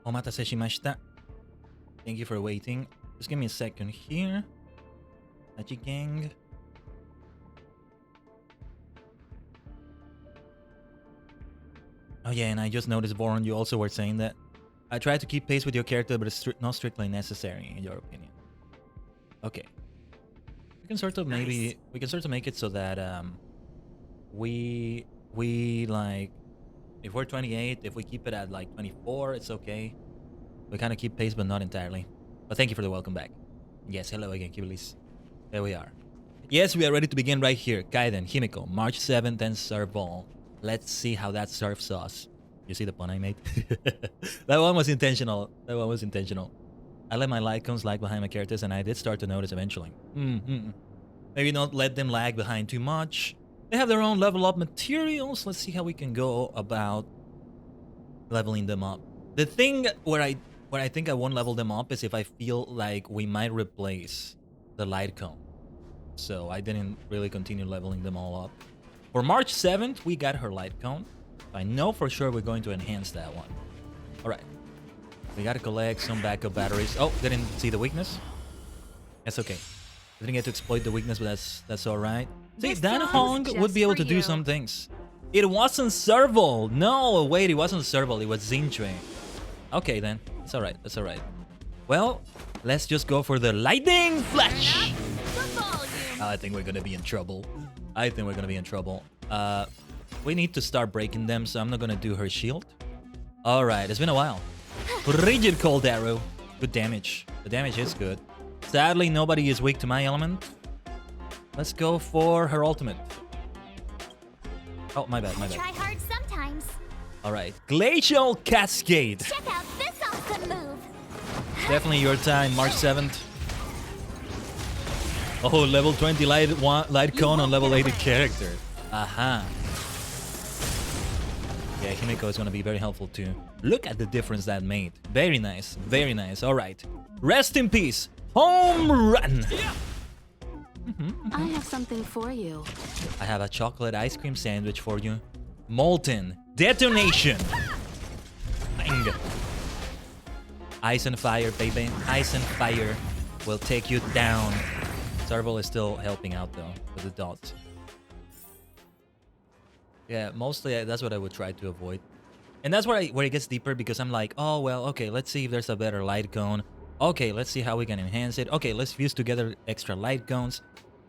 Speaker 3: Omatase shimashita. Thank you for waiting. Just give me a second here. Hachi gang. Oh yeah, and I just noticed, Boron, you also were saying that. I try to keep pace with your character, but it's not strictly necessary, in your opinion. Okay. We can sort of maybe... We can sort of make it so that we like... If we're 28, if we keep it at like 24, it's okay. We kind of keep pace, but not entirely. But thank you for the welcome back. Yes, hello again, Kibilis. There we are. Yes, we are ready to begin right here. Khaiden, Himiko, March 7th, and Serval. Let's see how that serves us. You see the pun I made? That one was intentional. That one was intentional. I let my light cones lag behind my characters, and I did start to notice eventually. Maybe not let them lag behind too much. They have their own level up materials. Let's see how we can go about leveling them up. The thing where I think I won't level them up is if I feel like we might replace the light cone. So I didn't really continue leveling them all up. For March 7th, we got her light cone. I know for sure we're going to enhance that one. Alright. We gotta collect some backup batteries. Oh, didn't see the weakness? That's okay. Didn't get to exploit the weakness, but that's alright. See, Dan Hong would be able to do some things. It wasn't Serval! No, wait, it wasn't Serval, it was Zintre. Okay then, it's alright, that's alright. Well, let's just go for the lightning flash! I think we're gonna be in trouble. I think we're gonna be in trouble. We need to start breaking them, so I'm not gonna do her shield. Alright, it's been a while. Rigid cold arrow. Good damage. The damage is good. Sadly, nobody is weak to my element. Let's go for her ultimate. Oh, my bad, my bad.
Speaker 9: Try hard sometimes.
Speaker 3: Alright, Glacial Cascade.
Speaker 9: Check out this awesome move.
Speaker 3: Definitely your time, March 7th. Oh, level 20 light cone on level 80 character. Aha. Yeah, Himiko is going to be very helpful too. Look at the difference that made. Very nice, very nice. Alright. Rest in peace. Home run!
Speaker 11: I have something for you.
Speaker 3: I have a chocolate ice cream sandwich for you. Molten detonation. Bang. Ice and fire, baby. Ice and fire will take you down. Serval is still helping out though with the dots. Yeah, mostly that's what I would try to avoid. And that's where it gets deeper, because I'm like, oh well, okay, let's see if there's a better light cone. Okay, let's see how we can enhance it. Okay, let's fuse together extra light cones.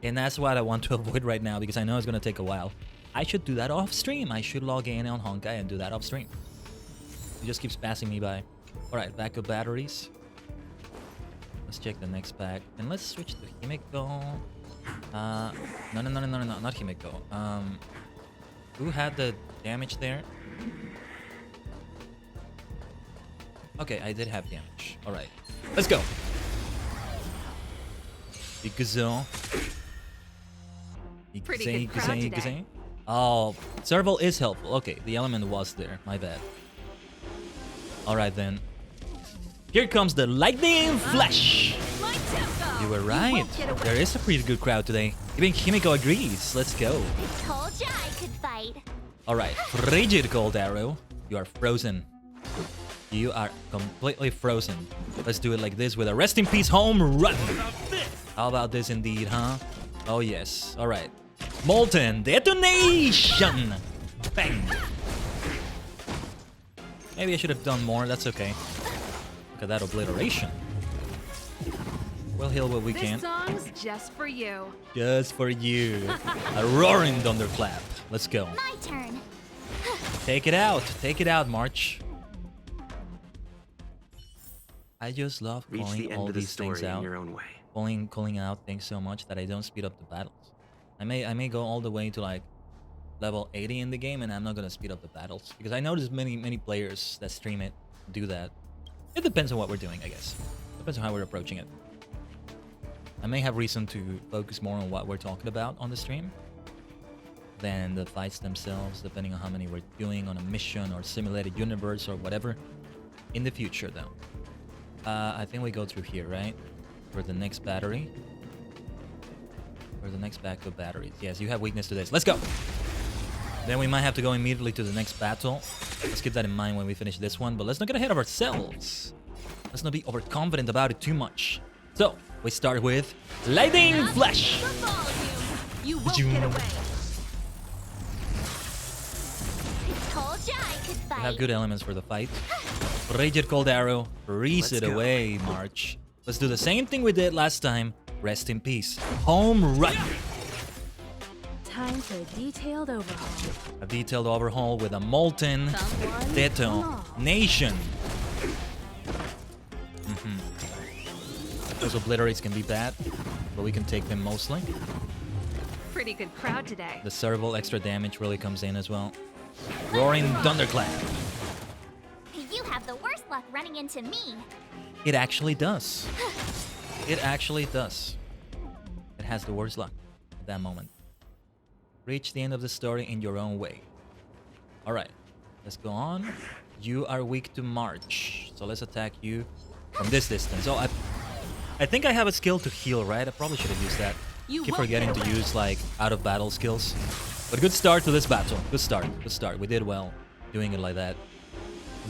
Speaker 3: And that's what I want to avoid right now, because I know it's going to take a while. I should do that off stream. I should log in on Honkai and do that off stream. It just keeps passing me by. Alright, backup batteries. Let's check the next pack. And let's switch to Himiko. No, not Himiko. Who had the damage there? Okay, I did have damage. Alright. Let's go! Ikuzo.
Speaker 11: Pretty good crowd today.
Speaker 3: Oh, Serval is helpful. Okay, the element was there. My bad. Alright then. Here comes the lightning flash! You were right. There is a pretty good crowd today. Even Himiko agrees. Let's go.
Speaker 9: I told ya I could fight.
Speaker 3: Alright, Rigid Cold Arrow. You are frozen. You are completely frozen. Let's do it like this with a rest in peace home run. How about this indeed, huh? Oh yes. Alright. Molten detonation! Bang! Maybe I should have done more. That's okay. Look at that obliteration. We'll heal what we can.
Speaker 11: This song's just for you.
Speaker 3: Just for you. A roaring thunderclap. Let's go.
Speaker 9: My turn.
Speaker 3: Take it out. Take it out, March. I just love calling all these things out.
Speaker 5: Your own way.
Speaker 3: Calling out things so much that I don't speed up the battles. I may go all the way to like level 80 in the game, and I'm not gonna speed up the battles because I notice many players that stream it do that. It depends on what we're doing, I guess. Depends on how we're approaching it. I may have reason to focus more on what we're talking about on the stream than the fights themselves, depending on how many we're doing on a mission or simulated universe or whatever. In the future, though. I think we go through here, right? For the next battery. For the next backup batteries. Yes, you have weakness to this. Let's go! Then we might have to go immediately to the next battle. Let's keep that in mind when we finish this one. But let's not get ahead of ourselves. Let's not be overconfident about it too much. So, we start with Lightning Flash.
Speaker 11: You won't get away.
Speaker 9: Told ya I could
Speaker 3: We
Speaker 9: fight.
Speaker 3: have good elements for the fight. Raged Cold Arrow. Freeze it away, March. Let's do the same thing we did last time. Rest in peace. Home run.
Speaker 11: Time for a detailed overhaul.
Speaker 3: A detailed overhaul with a molten detonation. Those obliterates can be bad, but we can take them mostly.
Speaker 11: Pretty good crowd today.
Speaker 3: The serval extra damage really comes in as well. Roaring Thunderclap.
Speaker 9: You have the worst luck running into me.
Speaker 3: It actually does. It actually does. It has the worst luck at that moment. Reach the end of the story in your own way. Alright, let's go on. You are weak to March, so let's attack you from this distance. Oh, I think I have a skill to heal, right? I probably should have used that. Keep forgetting to use like out of battle skills. But good start to this battle. Good start. Good start. We did well doing it like that.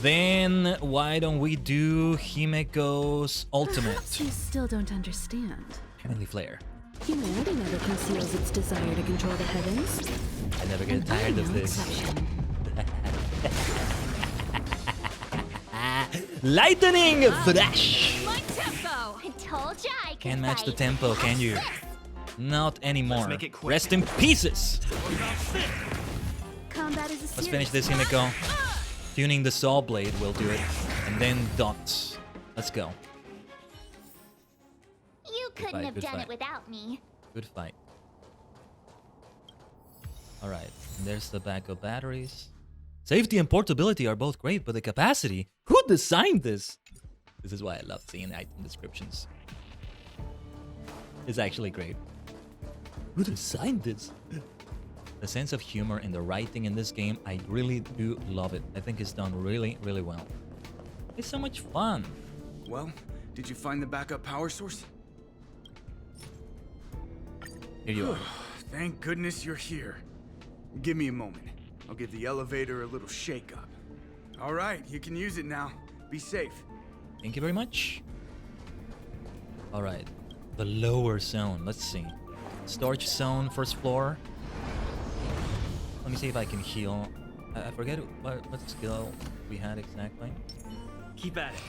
Speaker 3: Then why don't we do Himeko's ultimate?
Speaker 11: Perhaps you still don't understand.
Speaker 3: Heavenly Flare.
Speaker 11: Humanity never conceals its desire to control the heavens.
Speaker 3: I never get tired of this. Lightning Flash!
Speaker 11: My tempo!
Speaker 9: I told ya I could
Speaker 3: Can't match the
Speaker 9: fight.
Speaker 3: tempo, can you? Not anymore. Rest in pieces!
Speaker 4: Combat is a
Speaker 3: Let's finish this, Himeko. Tuning the saw blade will do it. And then dots. Let's go.
Speaker 9: You couldn't
Speaker 3: fight,
Speaker 9: have
Speaker 3: good
Speaker 9: done
Speaker 3: fight.
Speaker 9: it without me.
Speaker 3: Good fight. Alright, and there's the backup batteries. Safety and portability are both great, but the capacity? Who designed this? This is why I love seeing item descriptions. It's actually great. Who designed this? The sense of humor in the writing in this game, I really do love it. I think it's done really, really well. It's so much fun.
Speaker 13: Well, did you find the backup power source?
Speaker 3: Here you are.
Speaker 13: Thank goodness you're here. Give me a moment. I'll give the elevator a little shake up. All right, you can use it now. Be safe.
Speaker 3: Thank you very much. Alright. The lower zone. Let's see. Storage zone, first floor. Let me see if I can heal. I forget what skill we had exactly.
Speaker 5: Keep at it.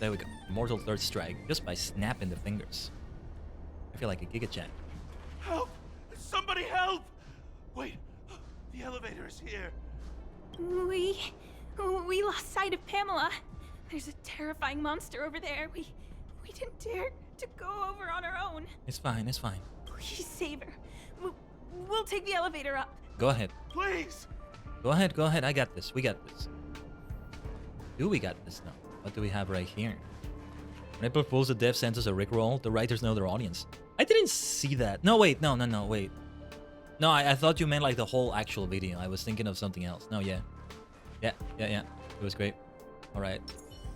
Speaker 3: There we go. Mortal Third Strike. Just by snapping the fingers. I feel like a Giga Chat.
Speaker 12: Help! Somebody help! Wait, the elevator is here.
Speaker 10: We lost sight of Pamela. There's a terrifying monster over there. We didn't dare to go over on our own.
Speaker 3: It's fine, it's fine.
Speaker 10: Please save her. We'll take the elevator up.
Speaker 3: Go ahead.
Speaker 12: Please!
Speaker 3: Go ahead, go ahead. I got this. We got this. Do we got this now? What do we have right here? When I propose a death sentence or rickroll, the writers know their audience. I didn't see that. No, wait. No, wait. No, I thought you meant like the whole actual video. I was thinking of something else. No, yeah. Yeah. It was great. All right.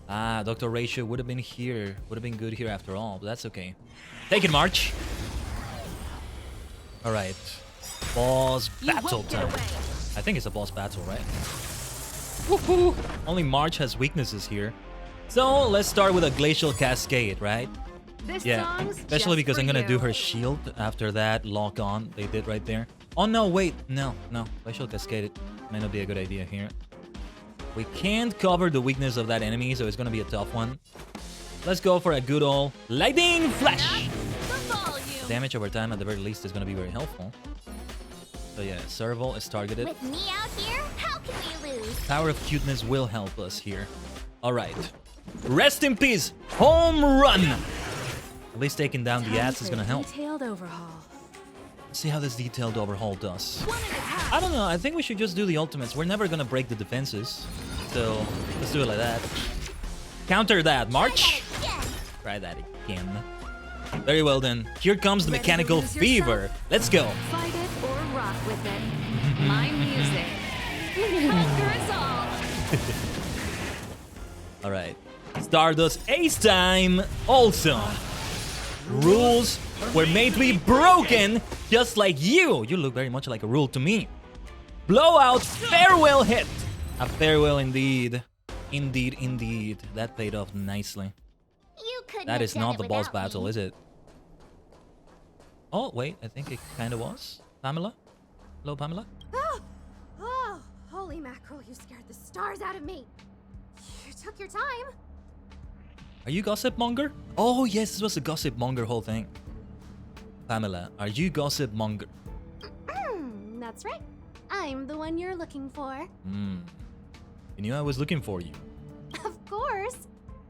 Speaker 3: Ah, Dr. Ratio would have been here. Would have been good here after all, but that's okay. Take it, March. All right. Boss battle time. I think it's a boss battle, right? Woohoo! Only March has weaknesses here. So let's start with a Glacial Cascade, right?
Speaker 11: This
Speaker 3: Yeah,
Speaker 11: song's
Speaker 3: especially
Speaker 11: just
Speaker 3: because
Speaker 11: for
Speaker 3: I'm gonna
Speaker 11: you.
Speaker 3: do her shield after that lock on they did right there. Oh no, wait, no. Glacial Cascade might not be a good idea here. We can't cover the weakness of that enemy, so it's gonna be a tough one. Let's go for a good old Lightning Flash! Damage over time at the very least is gonna be very helpful. So yeah, Serval is targeted.
Speaker 9: With me out here, how can we lose?
Speaker 3: Power of Cuteness will help us here. Alright. Rest in peace! Home run! At least taking down the ads is gonna help.
Speaker 11: Detailed overhaul.
Speaker 3: Let's see how this detailed overhaul does. I don't know, I think we should just do the ultimates. We're never gonna break the defenses. So, let's do it like that. Counter that, March! Try that again. Very well then. Here comes the mechanical fever. Let's go!
Speaker 11: Fight it or rock with it. My music. Conquer us all.
Speaker 3: Alright. Stardust Ace time! Also, rules were made to be broken, just like you! You look very much like a rule to me. Blowout farewell hit! A farewell indeed. Indeed, indeed. That paid off nicely.
Speaker 9: You couldn't
Speaker 3: That
Speaker 9: have
Speaker 3: is
Speaker 9: done
Speaker 3: not
Speaker 9: it
Speaker 3: the boss
Speaker 9: without
Speaker 3: battle,
Speaker 9: me.
Speaker 3: is it? Oh, wait, I think it kind of was. Pamela? Hello, Pamela?
Speaker 15: Oh, holy mackerel, you scared the stars out of me. You took your time.
Speaker 3: Are you gossip monger? Oh, yes, this was a gossip monger whole thing. Pamela, are you gossip monger?
Speaker 15: That's right. I'm the one you're looking for.
Speaker 3: You knew I was looking for you.
Speaker 15: Of course.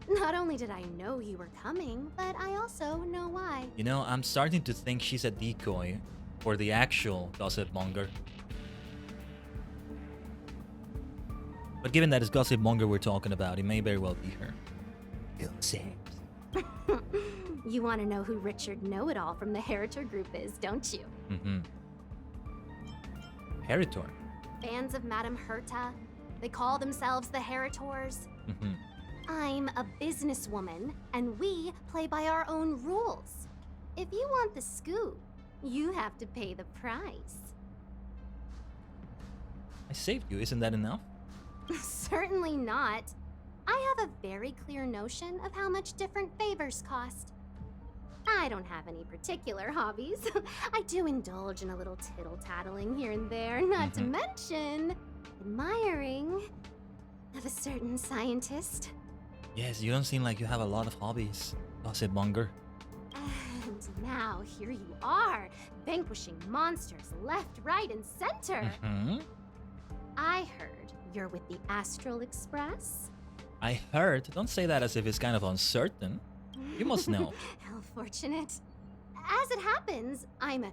Speaker 15: Not only did I know you were coming, but I also know why.
Speaker 3: You know, I'm starting to think she's a decoy for the actual gossip monger. But given that it's gossip monger we're talking about, it may very well be her.
Speaker 15: You want to know who Richard Know-It-All from the Heritor Group is, don't you?
Speaker 3: Heritor.
Speaker 15: Fans of Madame Herta. They call themselves the Heritors. I'm a businesswoman, and we play by our own rules. If you want the scoop, you have to pay the price.
Speaker 3: I saved you, isn't that enough?
Speaker 15: Certainly not. I have a very clear notion of how much different favors cost. I don't have any particular hobbies. I do indulge in a little tittle-tattling here and there, not to mention admiring of a certain scientist.
Speaker 3: Yes, you don't seem like you have a lot of hobbies, gossip monger.
Speaker 15: And now here you are, vanquishing monsters left, right, and center. I heard you're with the Astral Express.
Speaker 3: I heard. Don't say that as if it's kind of uncertain. You must know.
Speaker 15: How fortunate. As it happens, I'm a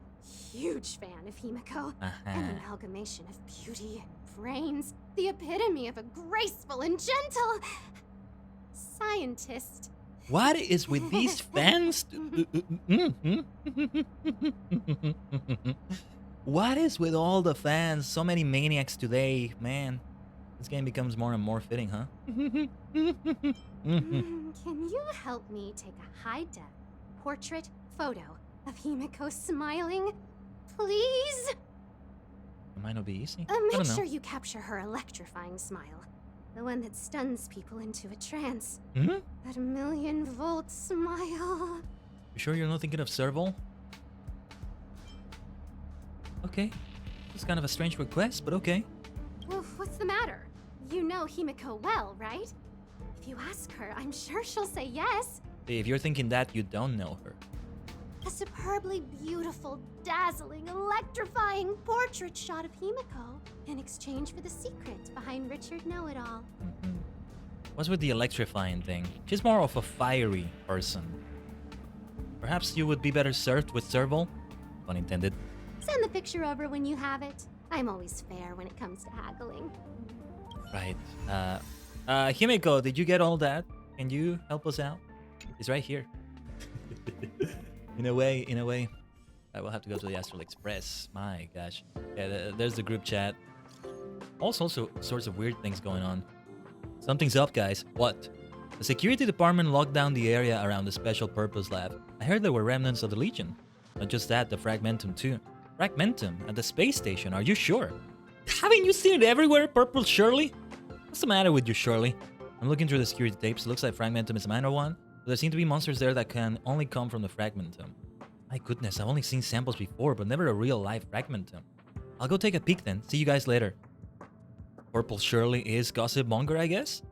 Speaker 15: huge fan of Himiko. An amalgamation of beauty, brains, the epitome of a graceful and gentle scientist.
Speaker 3: What is with these fans? What is with all the fans? So many maniacs today, man. This game becomes more and more fitting, huh?
Speaker 15: Can you help me take a high-def portrait photo of Himiko smiling? Please?
Speaker 3: It might not be easy.
Speaker 15: Make sure you capture her electrifying smile. The one that stuns people into a trance. That 1,000,000-volt smile.
Speaker 3: You sure you're not thinking of Serval? Okay. It's kind of a strange request, but okay.
Speaker 15: Well, what's the matter? You know Himiko well, right? If you ask her, I'm sure she'll say yes.
Speaker 3: If you're thinking that, you don't know her.
Speaker 15: A superbly beautiful, dazzling, electrifying portrait shot of Himiko in exchange for the secret behind Richard Know-It-All.
Speaker 3: What's with the electrifying thing? She's more of a fiery person. Perhaps you would be better served with Serval? Pun intended.
Speaker 15: Send the picture over when you have it. I'm always fair when it comes to haggling.
Speaker 3: Right. Himiko, did you get all that? Can you help us out? It's right here. In a way. I will have to go to the Astral Express. My gosh. Yeah, there's the group chat. All sorts of weird things going on. Something's up, guys. What? The security department locked down the area around the special purpose lab. I heard there were remnants of the Legion. Not just that, the Fragmentum too. Fragmentum at the space station, are you sure? Haven't you seen it everywhere, Purple Shirley? What's the matter with you, Shirley? I'm looking through the security tapes. It looks like Fragmentum is a minor one, but there seem to be monsters there that can only come from the Fragmentum. My goodness, I've only seen samples before, but never a real live Fragmentum. I'll go take a peek then. See you guys later. Purple Shirley is gossip monger, I guess?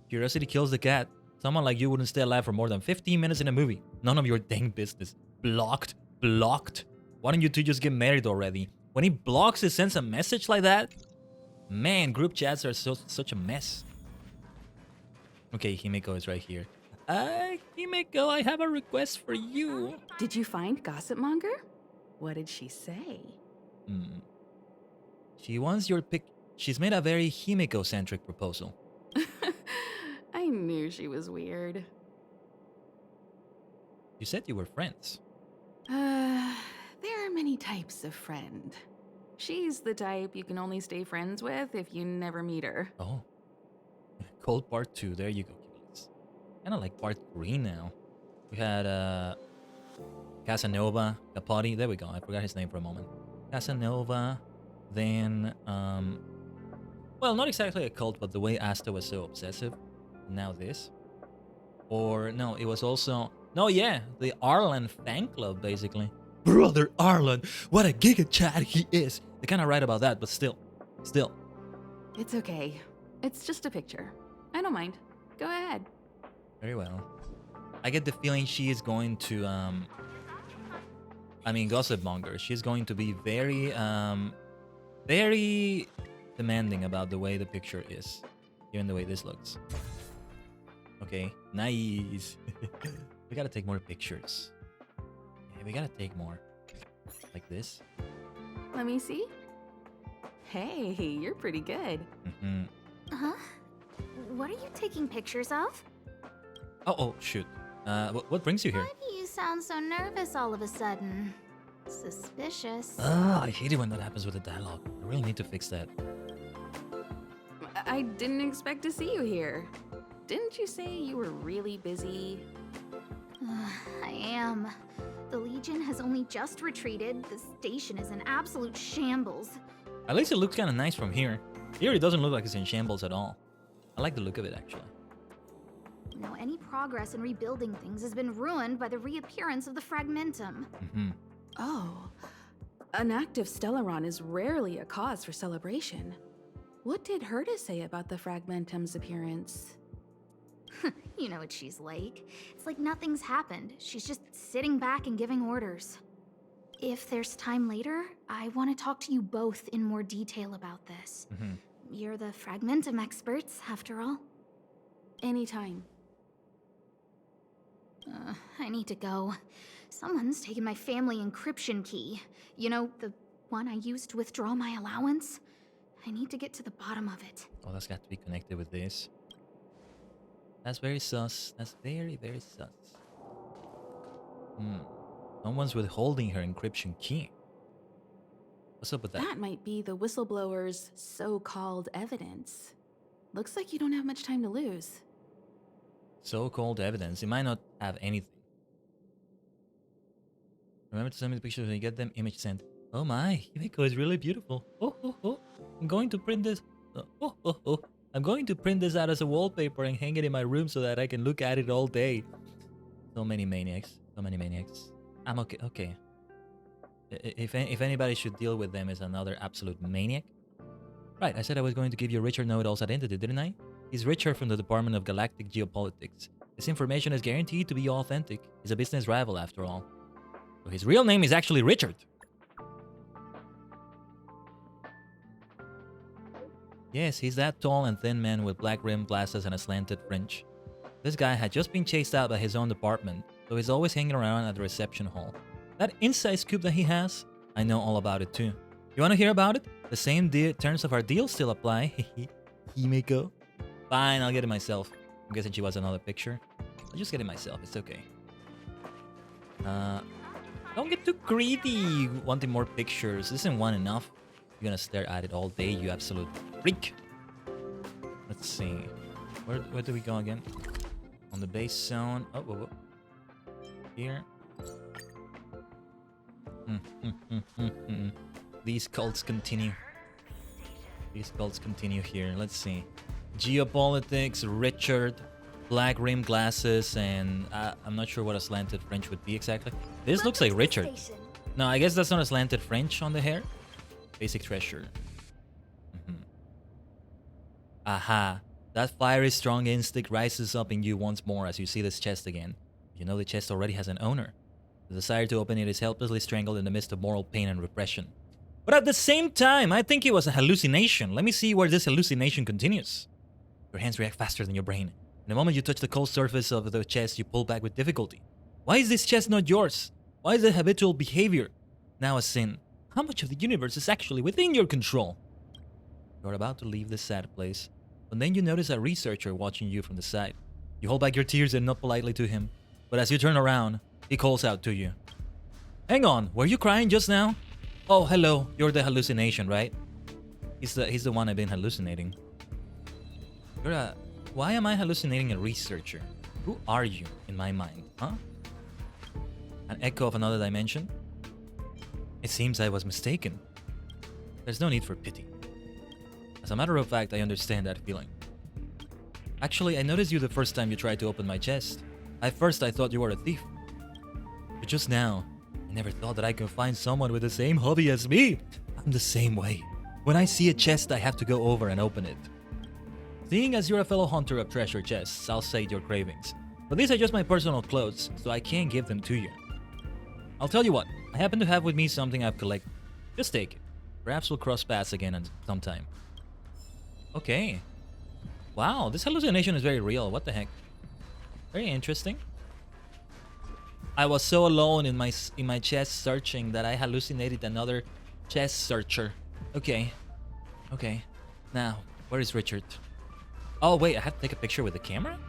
Speaker 3: Curiosity kills the cat. Someone like you wouldn't stay alive for more than 15 minutes in a movie. None of your dang business. Blocked. Why don't you two just get married already? When he blocks, he sends a message like that? Man, group chats are such a mess. Okay, Himiko is right here. Himiko, I have a request for you.
Speaker 16: Did you find Gossip Monger? What did she say?
Speaker 3: She wants your pic. She's made a very Himiko-centric proposal.
Speaker 16: I knew she was weird.
Speaker 3: You said you were friends.
Speaker 16: There are many types of friend. She's the type you can only stay friends with if you never meet her.
Speaker 3: Oh. Cold Part 2, there you go, Kibbles. Kinda like Part 3 now. We had, Casanova, Capote, there we go, I forgot his name for a moment. Casanova, Then, well, not exactly a cult, but the way Asta was so obsessive. Now this. Or, no, it was also... No, yeah, the Arlen fan club, basically. Brother Arlen, what a giga chat he is. They kind of write about that, but still.
Speaker 16: It's okay. It's just a picture. I don't mind. Go ahead.
Speaker 3: Very well. I get the feeling she is going to, I mean, gossip monger. She's going to be very, very demanding about the way the picture is. Even the way this looks. Okay, nice. We gotta take more pictures. Yeah, we gotta take more. Like this.
Speaker 16: Let me see. Hey, you're pretty good.
Speaker 4: Huh? What are you taking pictures of?
Speaker 3: Oh, shoot. What brings you here?
Speaker 4: Why do you sound so nervous all of a sudden? Suspicious.
Speaker 3: I hate it when that happens with the dialogue. I really need to fix that.
Speaker 16: I didn't expect to see you here. Didn't you say you were really busy?
Speaker 4: I am. The Legion has only just retreated. The station is in absolute shambles.
Speaker 3: At least it looks kind of nice from here. Here it doesn't look like it's in shambles at all. I like the look of it, actually.
Speaker 4: Now, any progress in rebuilding things has been ruined by the reappearance of the Fragmentum.
Speaker 16: Oh, an active Stellaron is rarely a cause for celebration. What did Herta say about the Fragmentum's appearance?
Speaker 4: You know what she's like. It's like nothing's happened. She's just sitting back and giving orders. If there's time later, I want to talk to you both in more detail about this. You're the Fragmentum experts, after all.
Speaker 16: Anytime.
Speaker 4: I need to go. Someone's taken my family encryption key. You know, the one I used to withdraw my allowance? I need to get to the bottom of it.
Speaker 3: Oh, that's got to be connected with this. That's very sus. That's very, very sus. Someone's withholding her encryption key. What's up with that?
Speaker 16: That might be the whistleblower's so-called evidence. Looks like you don't have much time to lose.
Speaker 3: So-called evidence. It might not have anything. Remember to send me the pictures when you get them. Image sent. Oh my, Himeko is really beautiful. Oh. I'm going to print this. I'm going to print this out as a wallpaper and hang it in my room so that I can look at it all day. So many maniacs. I'm okay. If anybody should deal with them as another absolute maniac. Right, I said I was going to give you Richard know-it-all's identity, didn't I? He's Richard from the Department of Galactic Geopolitics. This information is guaranteed to be authentic. He's a business rival, after all. So his real name is actually Richard. Yes, he's that tall and thin man with black rimmed glasses and a slanted fringe. This guy had just been chased out by his own department, so he's always hanging around at the reception hall. That inside scoop that he has, I know all about it too. You want to hear about it? The same terms of our deal still apply. Himeko. Fine, I'll get it myself. I'm guessing she wants another picture. I'll just get it myself, it's okay. Don't get too greedy wanting more pictures. Isn't one enough? You're gonna stare at it all day, you absolute freak. Let's see. Where do we go again? On the base zone. Oh, whoa. Here. These cults continue. Here. Let's see. Geopolitics, Richard, black rim glasses, and I'm not sure what a slanted French would be exactly. This looks like Richard. No, I guess that's not a slanted French on the hair. Basic treasure. Aha. That fiery strong instinct rises up in you once more as you see this chest again. You know the chest already has an owner. The desire to open it is helplessly strangled in the midst of moral pain and repression. But at the same time, I think it was a hallucination. Let me see where this hallucination continues. Your hands react faster than your brain. In the moment you touch the cold surface of the chest, you pull back with difficulty. Why is this chest not yours? Why is it habitual behavior now a sin? How much of the universe is actually within your control? You're about to leave this sad place, but then you notice a researcher watching you from the side. You hold back your tears and nod politely to him, but as you turn around, he calls out to you. Hang on, were you crying just now? Oh, hello, you're the hallucination, right? He's the one I've been hallucinating. Why am I hallucinating a researcher? Who are you in my mind, huh? An echo of another dimension? It seems I was mistaken. There's no need for pity. As a matter of fact, I understand that feeling. Actually, I noticed you the first time you tried to open my chest. At first, I thought you were a thief. But just now, I never thought that I could find someone with the same hobby as me. I'm the same way. When I see a chest, I have to go over and open it. Seeing as you're a fellow hunter of treasure chests, I'll sate your cravings. But these are just my personal clothes, so I can't give them to you. I'll tell you what, I happen to have with me something I've collected. Just take it. Perhaps we'll cross paths again sometime. Okay. Wow, this hallucination is very real. What the heck? Very interesting. I was so alone in my chest searching that I hallucinated another chest searcher. Okay. Okay. Now, where is Richard? Oh wait, I have to take a picture with the camera?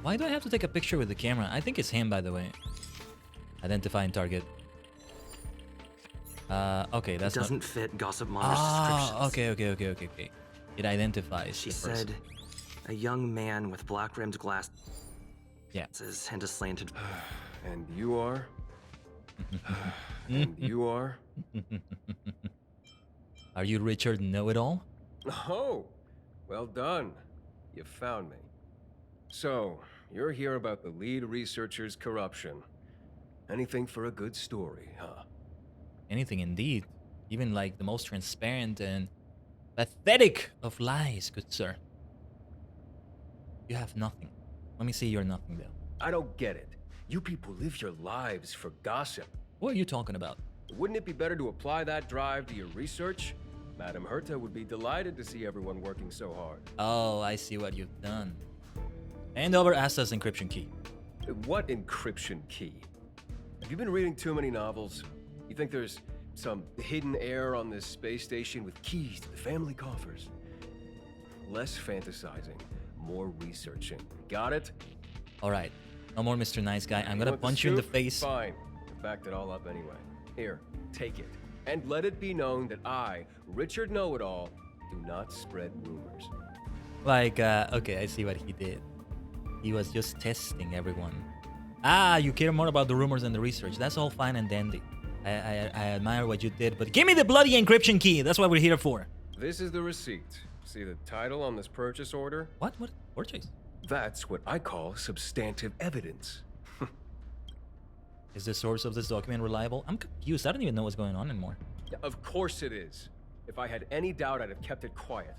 Speaker 3: Why do I have to take a picture with the camera? I think it's him, by the way. Identifying target. Okay, that's
Speaker 5: It doesn't fit Gossip Monster's descriptions.
Speaker 3: Okay. It identifies.
Speaker 5: She said, a young man with black-rimmed glasses and a slanted...
Speaker 17: And you are? And you are?
Speaker 3: Are you Richard Know-It-All?
Speaker 17: Oh, well done. You found me. So, you're here about the lead researcher's corruption. Anything for a good story, huh?
Speaker 3: Anything indeed. Even like the most transparent and pathetic of lies, good sir. You have nothing. Let me see your nothing, though.
Speaker 17: I don't get it. You people live your lives for gossip.
Speaker 3: What are you talking about?
Speaker 17: Wouldn't it be better to apply that drive to your research? Madam Herta would be delighted to see everyone working so hard.
Speaker 3: Oh, I see what you've done. Hand over Asta's encryption key.
Speaker 17: What encryption key? Have you been reading too many novels? You think there's some hidden heir on this space station with keys to the family coffers? Less fantasizing, more researching. Got it?
Speaker 3: Alright. No more Mr. Nice Guy. I'm gonna punch you in the face.
Speaker 17: Fine. I backed it all up anyway. Here, take it. And let it be known that I, Richard Know-It-All, do not spread rumors.
Speaker 3: Like, okay, I see what he did. He was just testing everyone. Ah, you care more about the rumors than the research. That's all fine and dandy. I admire what you did, but give me the bloody encryption key. That's what we're here for.
Speaker 17: This is the receipt. See the title on this purchase order?
Speaker 3: What? What? Purchase?
Speaker 17: That's what I call substantive evidence.
Speaker 3: Is the source of this document reliable? I'm confused. I don't even know what's going on anymore.
Speaker 17: Of course it is. If I had any doubt, I'd have kept it quiet.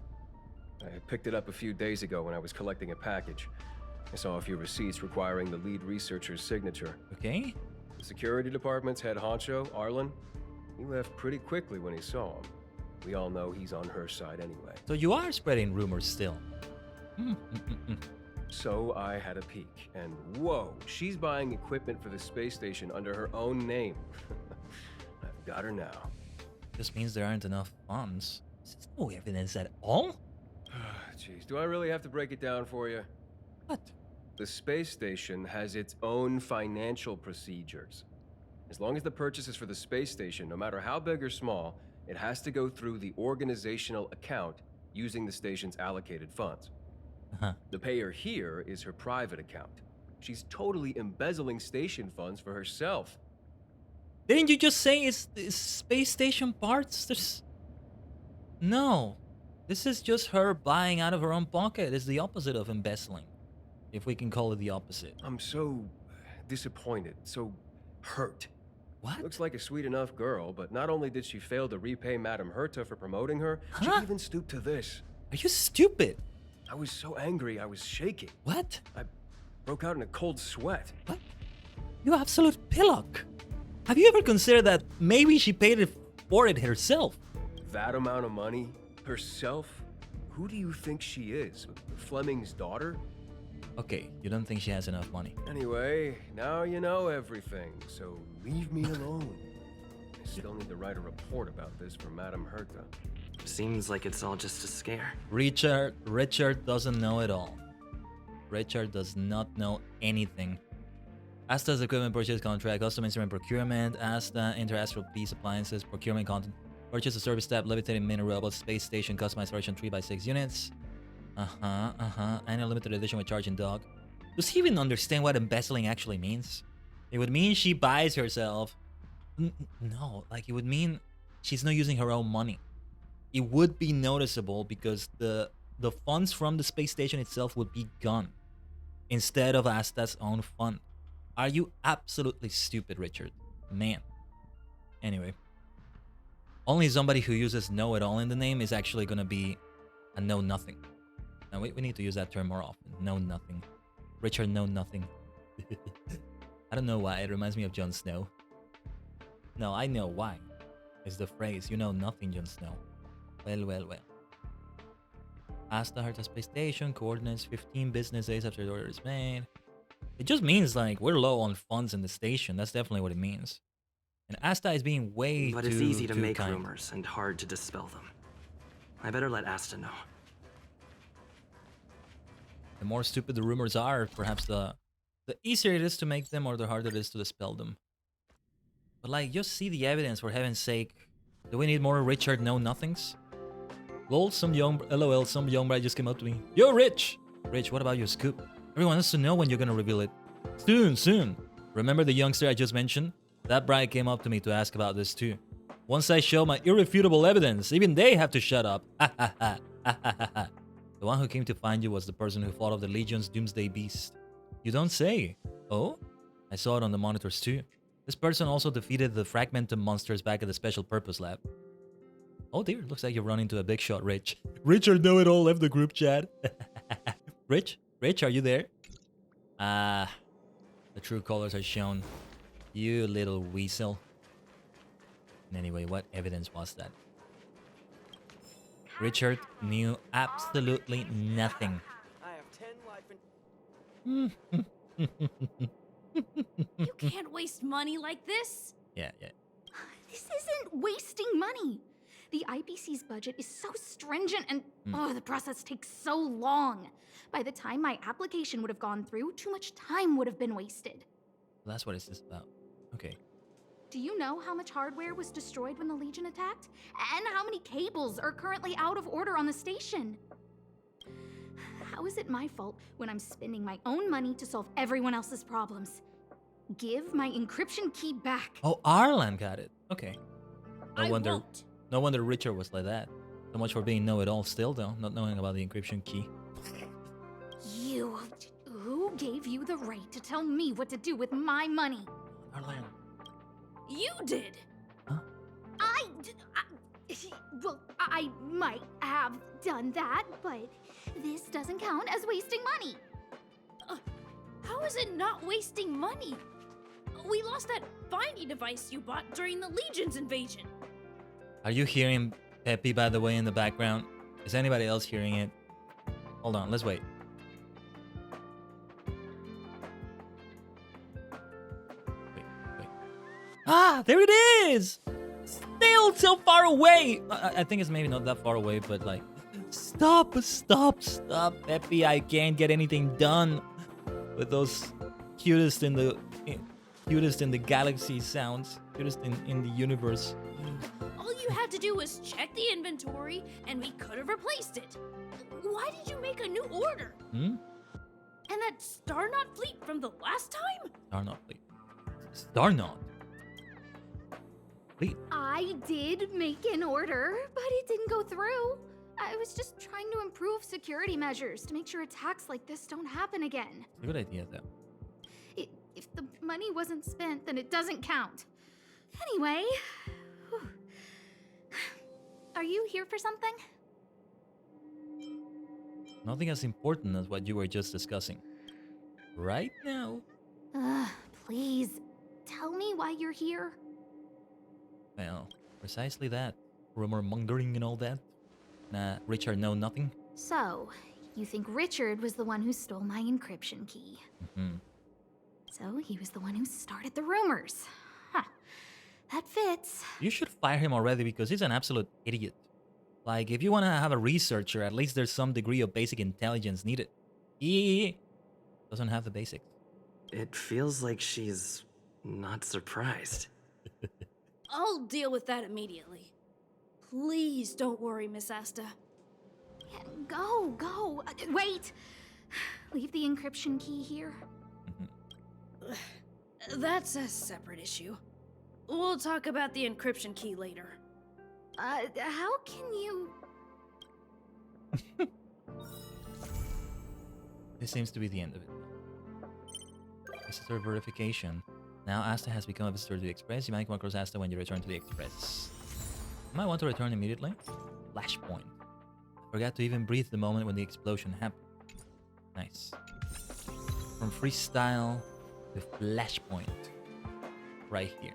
Speaker 17: I picked it up a few days ago when I was collecting a package. I saw a few receipts requiring the lead researcher's signature.
Speaker 3: Okay.
Speaker 17: The security department's head honcho, Arlen, he left pretty quickly when he saw him. We all know he's on her side anyway.
Speaker 3: So you are spreading rumors still.
Speaker 17: So I had a peek, and whoa, she's buying equipment for the space station under her own name. I've got her now.
Speaker 3: This means there aren't enough funds. This is no evidence at all?
Speaker 17: Jeez, do I really have to break it down for you?
Speaker 3: What?
Speaker 17: The space station has its own financial procedures. As long as the purchase is for the space station, no matter how big or small, it has to go through the organizational account using the station's allocated funds. The payer here is her private account. She's totally embezzling station funds for herself.
Speaker 3: Didn't you just say it's space station parts? There's... No. This is just her buying out of her own pocket. It's the opposite of embezzling. If we can call it the opposite.
Speaker 17: I'm so disappointed, so hurt.
Speaker 3: What?
Speaker 17: Looks like a sweet enough girl, but not only did she fail to repay Madam Herta for promoting her, she even stooped to this.
Speaker 3: Are you stupid?
Speaker 17: I was so angry, I was shaking.
Speaker 3: What?
Speaker 17: I broke out in a cold sweat.
Speaker 3: What? You absolute pillock. Have you ever considered that maybe she paid it for it herself?
Speaker 17: That amount of money? Herself? Who do you think she is? Fleming's daughter?
Speaker 3: Okay, you don't think she has enough money.
Speaker 17: Anyway, now you know everything, so leave me alone. I still need to write a report about this for Madam Herta.
Speaker 5: Seems like it's all just a scare.
Speaker 3: Richard doesn't know it all. Richard does not know anything. Asta's equipment purchase contract, custom instrument procurement, Asta, Interastral Peace Appliances, procurement content, purchase a service tab, levitating mini robots, space station, customized version 3x6 units. Annual limited edition with charging dog. Does he even understand what embezzling actually means? It would mean she buys herself. No, like it would mean she's not using her own money. It would be noticeable because the funds from the space station itself would be gone instead of Asta's own fund. Are you absolutely stupid, Richard? Man. Anyway. Only somebody who uses know-it-all in the name is actually going to be a know-nothing. Now, we need to use that term more often. Know-nothing. Richard know-nothing. I don't know why. It reminds me of Jon Snow. No, I know why. It's the phrase, you know nothing, Jon Snow. Well, well, well. Asta Harta Space Station, coordinates 15 business days after the order is made. It just means, like, we're low on funds in the station. That's definitely what it means. And Asta is being way
Speaker 5: But
Speaker 3: too
Speaker 5: it's easy to
Speaker 3: too
Speaker 5: make
Speaker 3: kind.
Speaker 5: rumors and hard to dispel them. I better let Asta know.
Speaker 3: The more stupid the rumors are, perhaps the easier it is to make them or the harder it is to dispel them. But like, just see the evidence, for heaven's sake. Do we need more Richard know-nothings? Lol, some young bride just came up to me. Yo, Rich! Rich, what about your scoop? Everyone wants to know when you're gonna reveal it. Soon. Remember the youngster I just mentioned? That bride came up to me to ask about this too. Once I show my irrefutable evidence, even they have to shut up. The one who came to find you was the person who fought off the Legion's Doomsday Beast. You don't say. Oh? I saw it on the monitors too. This person also defeated the Fragmentum monsters back at the Special Purpose Lab. Oh dear, looks like you've run into a big shot, Rich. Richard know-it-all left the group chat. Rich, are you there? The true colors are shown. You little weasel. Anyway, what evidence was that? Richard knew absolutely nothing.
Speaker 14: I have 10 life
Speaker 10: You can't waste money like this.
Speaker 3: Yeah.
Speaker 4: This isn't wasting money. The IPC's budget is so stringent and the process takes so long. By the time my application would have gone through, too much time would have been wasted.
Speaker 3: Well, that's what it's just about. Okay.
Speaker 4: Do you know how much hardware was destroyed when the Legion attacked? And how many cables are currently out of order on the station? How is it my fault when I'm spending my own money to solve everyone else's problems? Give my encryption key back.
Speaker 3: Oh, Arlan got it. Okay.
Speaker 10: I won't.
Speaker 3: No wonder Richard was like that. So much for being know-it-all still, though, not knowing about the encryption key.
Speaker 4: You. Who gave you the right to tell me what to do with my money?
Speaker 3: Arlan.
Speaker 10: You did.
Speaker 3: Huh?
Speaker 4: Well, I might have done that, but this doesn't count as wasting money.
Speaker 10: How is it not wasting money? We lost that finding device you bought during the Legion's invasion.
Speaker 3: Are you hearing Peppy, by the way, in the background? Is anybody else hearing it? Hold on, let's wait. Wait. Ah, there it is! Still so far away! I think it's maybe not that far away, but like... Stop, Peppy. I can't get anything done with those cutest in the galaxy sounds. Cutest in the universe.
Speaker 10: All you had to do was check the inventory, and we could have replaced it. Why did you make a new order? And that Starnaut fleet from the last time?
Speaker 3: Starnaut fleet. Starnaut? Fleet.
Speaker 4: I did make an order, but it didn't go through. I was just trying to improve security measures to make sure attacks like this don't happen again.
Speaker 3: It's a good idea, though.
Speaker 4: If the money wasn't spent, then it doesn't count. Anyway... Are you here for something?
Speaker 3: Nothing as important as what you were just discussing. Right now.
Speaker 4: Please, tell me why you're here.
Speaker 3: Well, precisely that. Rumor mongering and all that. Nah, Richard know nothing.
Speaker 4: So, you think Richard was the one who stole my encryption key. So, he was the one who started the rumors. Huh. That fits.
Speaker 3: You should fire him already because he's an absolute idiot. Like, if you want to have a researcher, at least there's some degree of basic intelligence needed. He doesn't have the basics.
Speaker 5: It feels like she's not surprised.
Speaker 10: I'll deal with that immediately. Please don't worry, Miss Asta.
Speaker 4: Go. Wait! Leave the encryption key here.
Speaker 10: That's a separate issue. We'll talk about the encryption key later.
Speaker 4: How can you...
Speaker 3: This seems to be the end of it. Visitor verification. Now Asta has become a visitor to the Express. You might come across Asta when you return to the Express. You might want to return immediately. Flashpoint. I forgot to even breathe the moment when the explosion happened. Nice. From freestyle to flashpoint. Right here.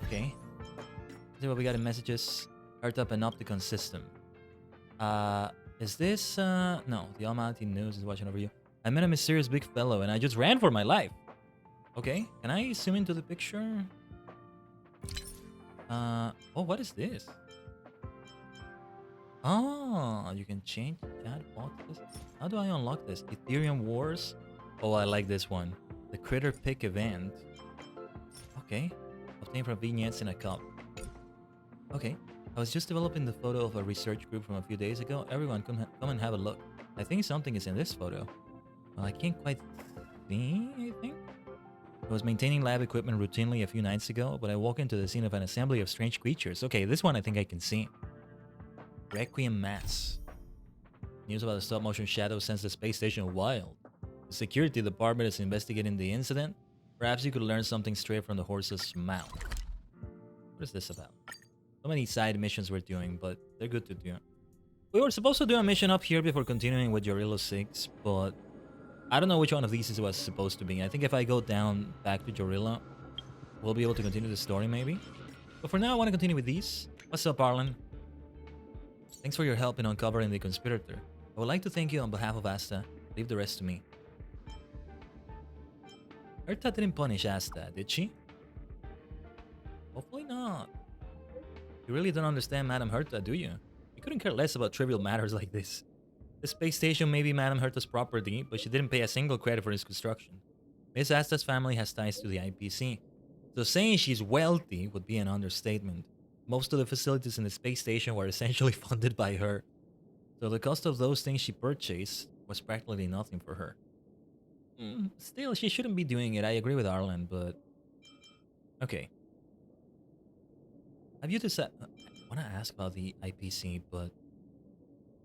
Speaker 3: Okay. Let's see what we got in messages. Start up an Opticon system. Is this, no, the Almighty News is watching over you. I met a mysterious big fellow and I just ran for my life. Okay, can I zoom into the picture? Oh, what is this? Oh, you can change chat boxes. How do I unlock this? Ethereum Wars? Oh, I like this one. The Critter Pick event. Okay. Obtained from vignettes in a cup. Okay. I was just developing the photo of a research group from a few days ago. Everyone come and have a look. I think something is in this photo. Well, I can't quite see, I think. I was maintaining lab equipment routinely a few nights ago, but I walk into the scene of an assembly of strange creatures. Okay, this one I think I can see. Requiem Mass. News about the stop-motion shadow sends the space station wild. The security department is investigating the incident. Perhaps you could learn something straight from the horse's mouth. What is this about? So many side missions we're doing, but they're good to do. We were supposed to do a mission up here before continuing with Jorilla 6, but I don't know which one of these was supposed to be. I think if I go down back to Jorilla, we'll be able to continue the story maybe. But for now, I want to continue with these. What's up, Arlen? Thanks for your help in uncovering the conspirator. I would like to thank you on behalf of Asta. Leave the rest to me. Herta didn't punish Asta, did she? Hopefully not. You really don't understand Madame Herta, do you? You couldn't care less about trivial matters like this. The space station may be Madame Herta's property, but she didn't pay a single credit for its construction. Miss Asta's family has ties to the IPC, so saying she's wealthy would be an understatement. Most of the facilities in the space station were essentially funded by her, so the cost of those things she purchased was practically nothing for her. Still, she shouldn't be doing it. I agree with Arlen, but... Okay. Have you decided... I want to ask about the IPC, but...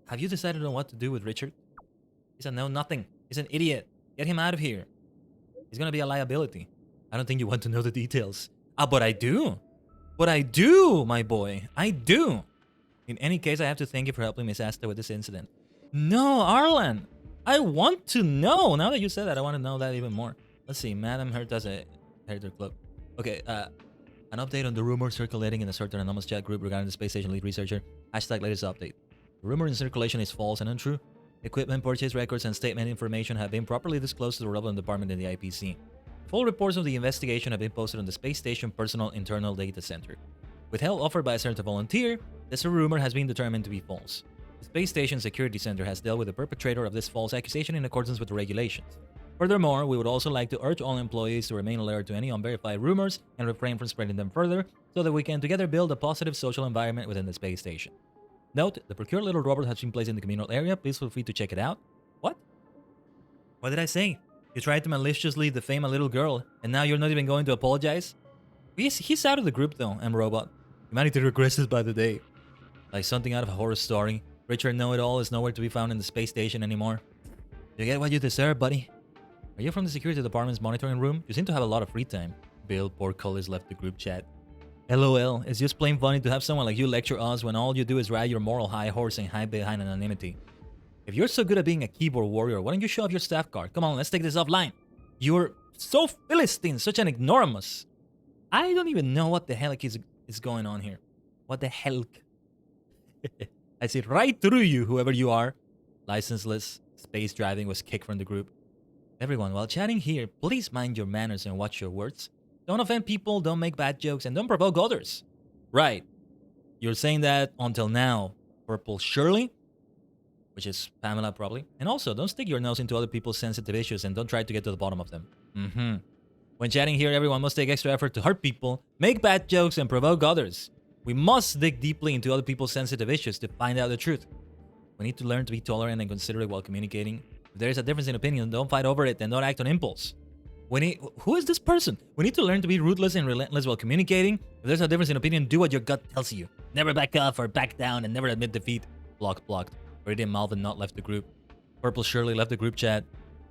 Speaker 3: Have you decided on what to do with Richard? He said no, nothing. He's an idiot. Get him out of here. He's gonna be a liability. I don't think you want to know the details. But I do. But I do, my boy. I do. In any case, I have to thank you for helping Miss Asta with this incident. No, Arlen. I want to know. Now that you said that, I want to know that even more. Let's see. Madame Herta's a Herta Club. Okay, an update on the rumor circulating in a certain anonymous chat group regarding the space station lead researcher. Hashtag latest update. The rumor in circulation is false and untrue. Equipment purchase records and statement information have been properly disclosed to the relevant department in the IPC. Full reports of the investigation have been posted on the space station personal internal data center. With help offered by a certain volunteer, this rumor has been determined to be false. The space station security center has dealt with the perpetrator of this false accusation in accordance with the regulations. Furthermore, we would also like to urge all employees to remain alert to any unverified rumors and refrain from spreading them further so that we can together build a positive social environment within the space station. Note, the procured little robot has been placed in the communal area. Please feel free to check it out. What? What did I say? You tried to maliciously defame a little girl, and now you're not even going to apologize? He's out of the group though, M-Robot. Humanity regresses by the day. Like something out of a horror story. Richard Know-It-All is nowhere to be found in the space station anymore. You get what you deserve, buddy. Are you from the security department's monitoring room? You seem to have a lot of free time. Bill Portcullis left the group chat. LOL, it's just plain funny to have someone like you lecture us when all you do is ride your moral high horse and hide behind anonymity. If you're so good at being a keyboard warrior, why don't you show off your staff card? Come on, let's take this offline. You're so Philistine, such an ignoramus. I don't even know what the hell is going on here. What the hell? I see right through you, whoever you are. Licenseless space driving was kicked from the group. Everyone, while chatting here, please mind your manners and watch your words. Don't offend people, don't make bad jokes, and don't provoke others. Right. You're saying that until now, Purple Shirley, which is Pamela probably. And also, don't stick your nose into other people's sensitive issues and don't try to get to the bottom of them. When chatting here, everyone must take extra effort to hurt people, make bad jokes, and provoke others. We must dig deeply into other people's sensitive issues to find out the truth. We need to learn to be tolerant and considerate while communicating. If there is a difference in opinion, don't fight over it and don't act on impulse. Who is this person? We need to learn to be ruthless and relentless while communicating. If there's a difference in opinion, do what your gut tells you. Never back off or back down and never admit defeat. Blocked. Viridian Malvin not left the group. Purple Shirley left the group chat.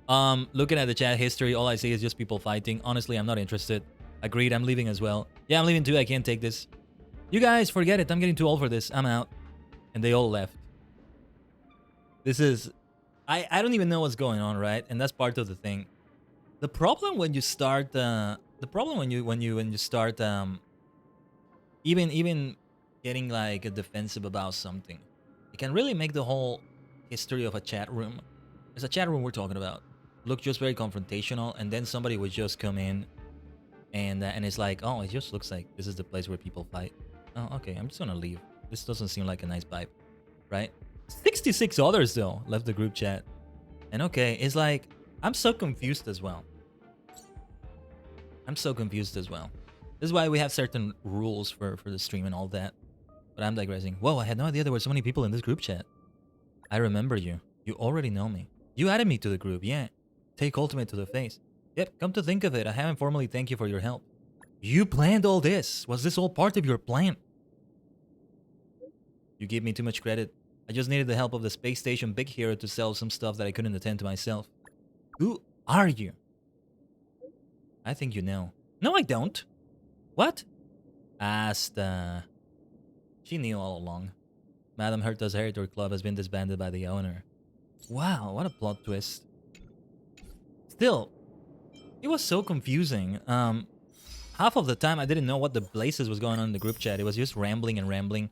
Speaker 3: Looking at the chat history, all I see is just people fighting. Honestly, I'm not interested. Agreed, I'm leaving as well. Yeah, I'm leaving too. I can't take this. You guys, forget it. I'm getting too old for this. I'm out. And they all left. This is... I don't even know what's going on, right? And that's part of the thing. The problem when you start... even getting like defensive about something, it can really make the whole history of a chat room. There's a chat room we're talking about. Look just very confrontational, and then somebody would just come in and it's like, oh, it just looks like this is the place where people fight. Oh, okay, I'm just gonna leave. This doesn't seem like a nice vibe, right? 66 others though left the group chat. And okay, it's like, I'm so confused as well. This is why we have certain rules for the stream and all that. But I'm digressing. Whoa, I had no idea there were so many people in this group chat. I remember you. You already know me. You added me to the group, yeah. Take Ultimate to the face. Yep, come to think of it, I haven't formally thanked you for your help. You planned all this. Was this all part of your plan? You gave me too much credit. I just needed the help of the space station big hero to sell some stuff that I couldn't attend to myself. Who are you? I think you know. No, I don't. What? Asta. She knew all along. Madame Herta's Heritor Club has been disbanded by the owner. Wow, what a plot twist. Still, it was so confusing. Half of the time I didn't know what the blazes was going on in the group chat. It was just rambling and rambling.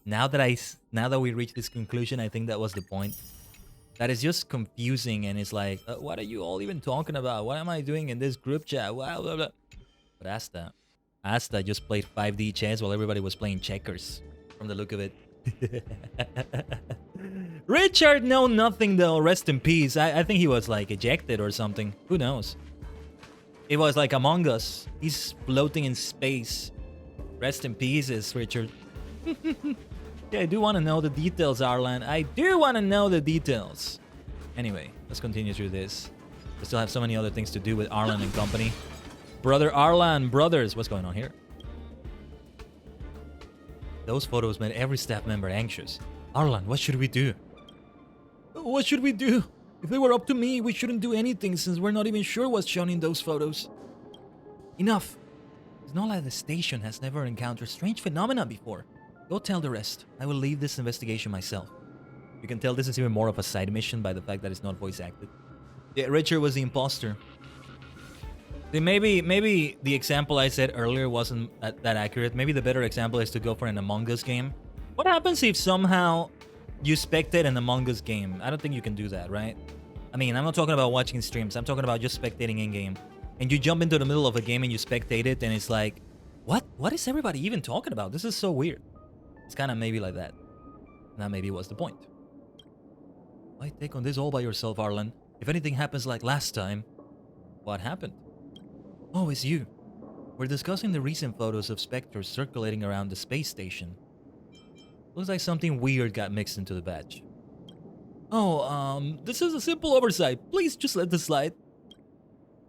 Speaker 3: Now that we reached this conclusion, I think that was the point. That is just confusing, and it's like, what are you all even talking about? What am I doing in this group chat? Blah, blah, blah. But Asta just played 5D chess while everybody was playing checkers, from the look of it. Richard, no, nothing though. Rest in peace. I think he was like ejected or something. Who knows? It was like Among Us. He's floating in space. Rest in pieces, Richard. Yeah, I do want to know the details, Arlan. I do want to know the details. Anyway, let's continue through this. We still have so many other things to do with Arlan and company. Brother Arlan, brothers, what's going on here? Those photos made every staff member anxious. Arlan, what should we do? What should we do? If they were up to me, we shouldn't do anything since we're not even sure what's shown in those photos. Enough. It's not like the station has never encountered strange phenomena before. Go tell the rest. I will leave this investigation myself. You can tell this is even more of a side mission by the fact that it's not voice acted. Yeah, Richard was the imposter. See, maybe the example I said earlier wasn't that accurate. Maybe the better example is to go for an Among Us game. What happens if somehow you spectate an Among Us game? I don't think you can do that, right? I mean, I'm not talking about watching streams. I'm talking about just spectating in-game. And you jump into the middle of a game and you spectate it, and it's like, what is everybody even talking about? This is so weird. It's kind of maybe like that. And that maybe was the point. Why take on this all by yourself, Arlan? If anything happens like last time... What happened? Oh, it's you. We're discussing the recent photos of specters circulating around the space station. Looks like something weird got mixed into the batch. Oh, this is a simple oversight. Please just let this slide.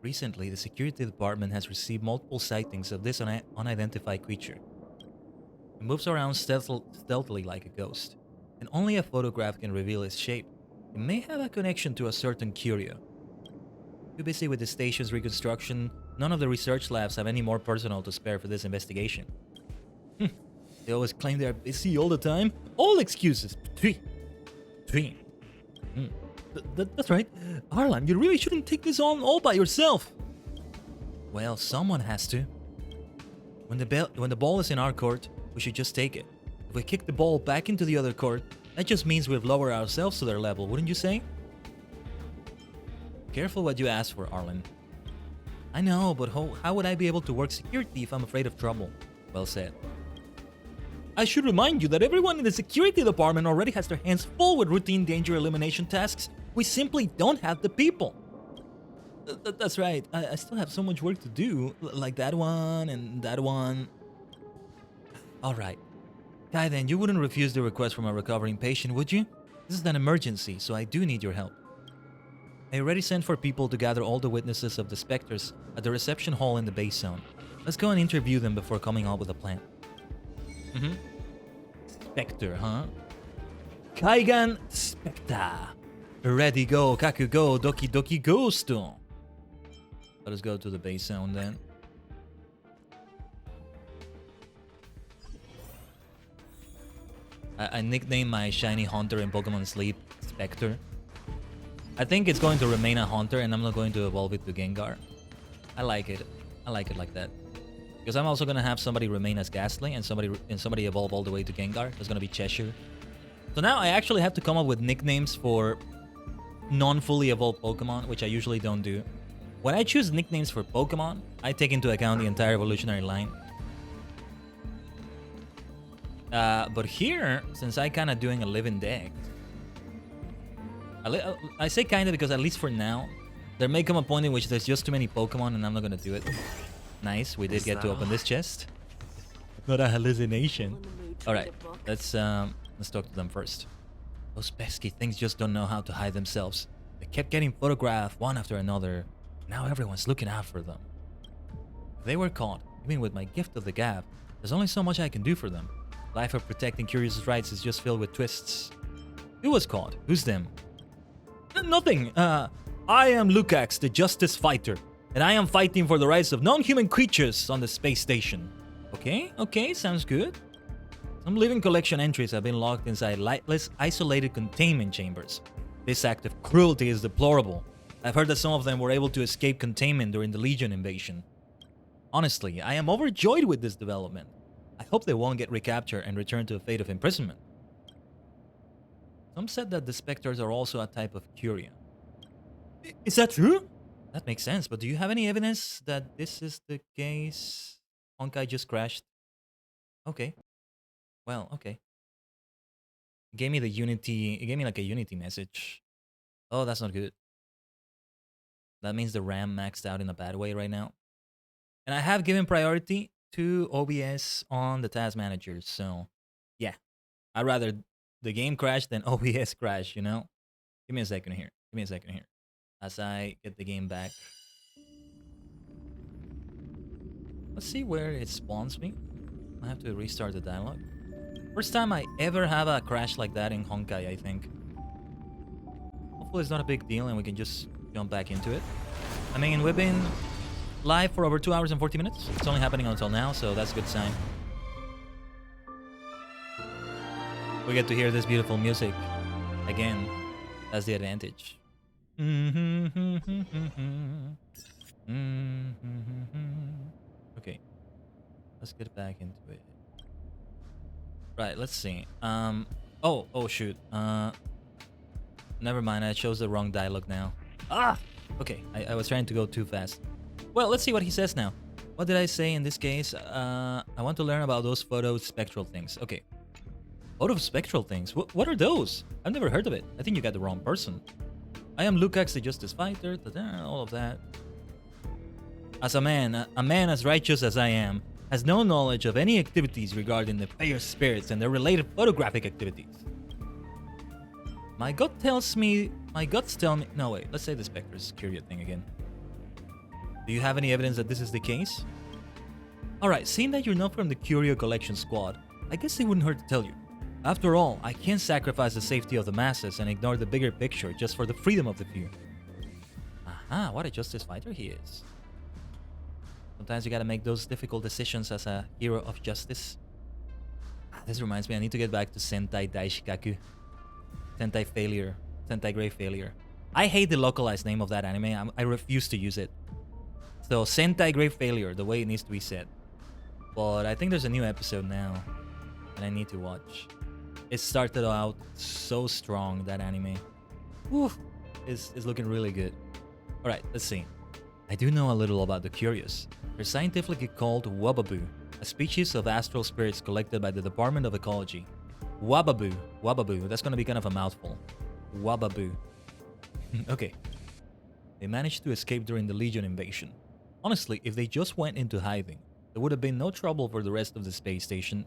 Speaker 3: Recently, the security department has received multiple sightings of this unidentified creature. It moves around stealthily like a ghost, and only a photograph can reveal its shape. It may have a connection to a certain curio. Too busy with the station's reconstruction, none of the research labs have any more personnel to spare for this investigation. They always claim they're busy all the time. All excuses. That's right. Arlan, you really shouldn't take this on all by yourself. Well, someone has to. When the ball is in our court, we should just take it. If we kick the ball back into the other court, that just means we've lowered ourselves to their level, wouldn't you say? Careful what you ask for, Arlan. I know, but how would I be able to work security if I'm afraid of trouble? Well said. I should remind you that everyone in the security department already has their hands full with routine danger elimination tasks. We simply don't have the people. That's right. I still have so much work to do, like that one and that one. All right. Khaiden, you wouldn't refuse the request from a recovering patient, would you? This is an emergency, so I do need your help. I already sent for people to gather all the witnesses of the specters at the reception hall in the base zone. Let's go and interview them before coming up with a plan. Spectre, huh? Khaiden Spectre. Ready, go, Kaku, go, Doki Doki Ghosto. Let us go to the base zone then. I nicknamed my shiny hunter in Pokemon Sleep Spectre. I think it's going to remain a hunter and I'm not going to evolve it to Gengar. I like it. I like it like that. Because I'm also going to have somebody remain as Ghastly and somebody evolve all the way to Gengar. That's going to be Cheshire. So now I actually have to come up with nicknames for non-fully evolved Pokemon, which I usually don't do. When I choose nicknames for Pokemon, I take into account the entire evolutionary line. But here, since I kind of doing a living deck, I say kind of because at least for now, there may come a point in which there's just too many Pokemon and I'm not going to do it. Nice, we did get to open this chest. Not a hallucination. Alright, let's talk to them first. Those pesky things just don't know how to hide themselves. They kept getting photographed one after another. Now everyone's looking out for them. If they were caught, even with my gift of the gab, there's only so much I can do for them. Life of protecting Curious's rights is just filled with twists. Who was caught? Who's them? Nothing. I am Lukacs, the justice fighter, and I am fighting for the rights of non-human creatures on the space station. Okay, sounds good. Some living collection entries have been locked inside lightless, isolated containment chambers. This act of cruelty is deplorable. I've heard that some of them were able to escape containment during the Legion invasion. Honestly, I am overjoyed with this development. I hope they won't get recaptured and returned to a fate of imprisonment. Some said that the specters are also a type of Curia. Is that true? That makes sense, but do you have any evidence that this is the case? Honkai just crashed. Okay. Well, okay. It gave me the Unity. It gave me like a Unity message. Oh, that's not good. That means the RAM maxed out in a bad way right now. And I have given priority to OBS on the task managers, so yeah. I'd rather the game crash than OBS crash, you know? Give me a second here. As I get the game back. Let's see where it spawns me. I have to restart the dialogue. First time I ever have a crash like that in Honkai, I think. Hopefully it's not a big deal and we can just jump back into it. I mean, we've been live for over 2 hours and 40 minutes. It's only happening until now, so that's a good sign. We get to hear this beautiful music again. That's the advantage. Okay, let's get back into it. Right, let's see. Oh shoot. Never mind. I chose the wrong dialogue now. Okay, I was trying to go too fast. Well, let's see what he says now. What did I say in this case? I want to learn about those photospectral things. Okay. Photospectral things? What are those? I've never heard of it. I think you got the wrong person. I am Lukacs, the justice fighter, all of that. As a man as righteous as I am, has no knowledge of any activities regarding the fair spirits and their related photographic activities. My guts tell me, no wait, let's say the Spectre's Curia thing again. Do you have any evidence that this is the case? Alright, seeing that you're not from the Curio Collection Squad, I guess it wouldn't hurt to tell you. After all, I can't sacrifice the safety of the masses and ignore the bigger picture just for the freedom of the few. Aha, what a justice fighter he is. Sometimes you gotta make those difficult decisions as a hero of justice. This reminds me, I need to get back to Sentai Daishikaku. Sentai Failure. Sentai Grey Failure. I hate the localized name of that anime. I refuse to use it. So, Sentai Grey Failure, the way it needs to be said. But I think there's a new episode now. And I need to watch. It started out so strong, that anime. Woo! It's looking really good. Alright, let's see. I do know a little about the curious. They're scientifically called Wababoo, a species of astral spirits collected by the Department of Ecology. Wababoo. Wababoo. That's gonna be kind of a mouthful. Wababoo. Okay. They managed to escape during the Legion invasion. Honestly, if they just went into hiding, there would have been no trouble for the rest of the space station.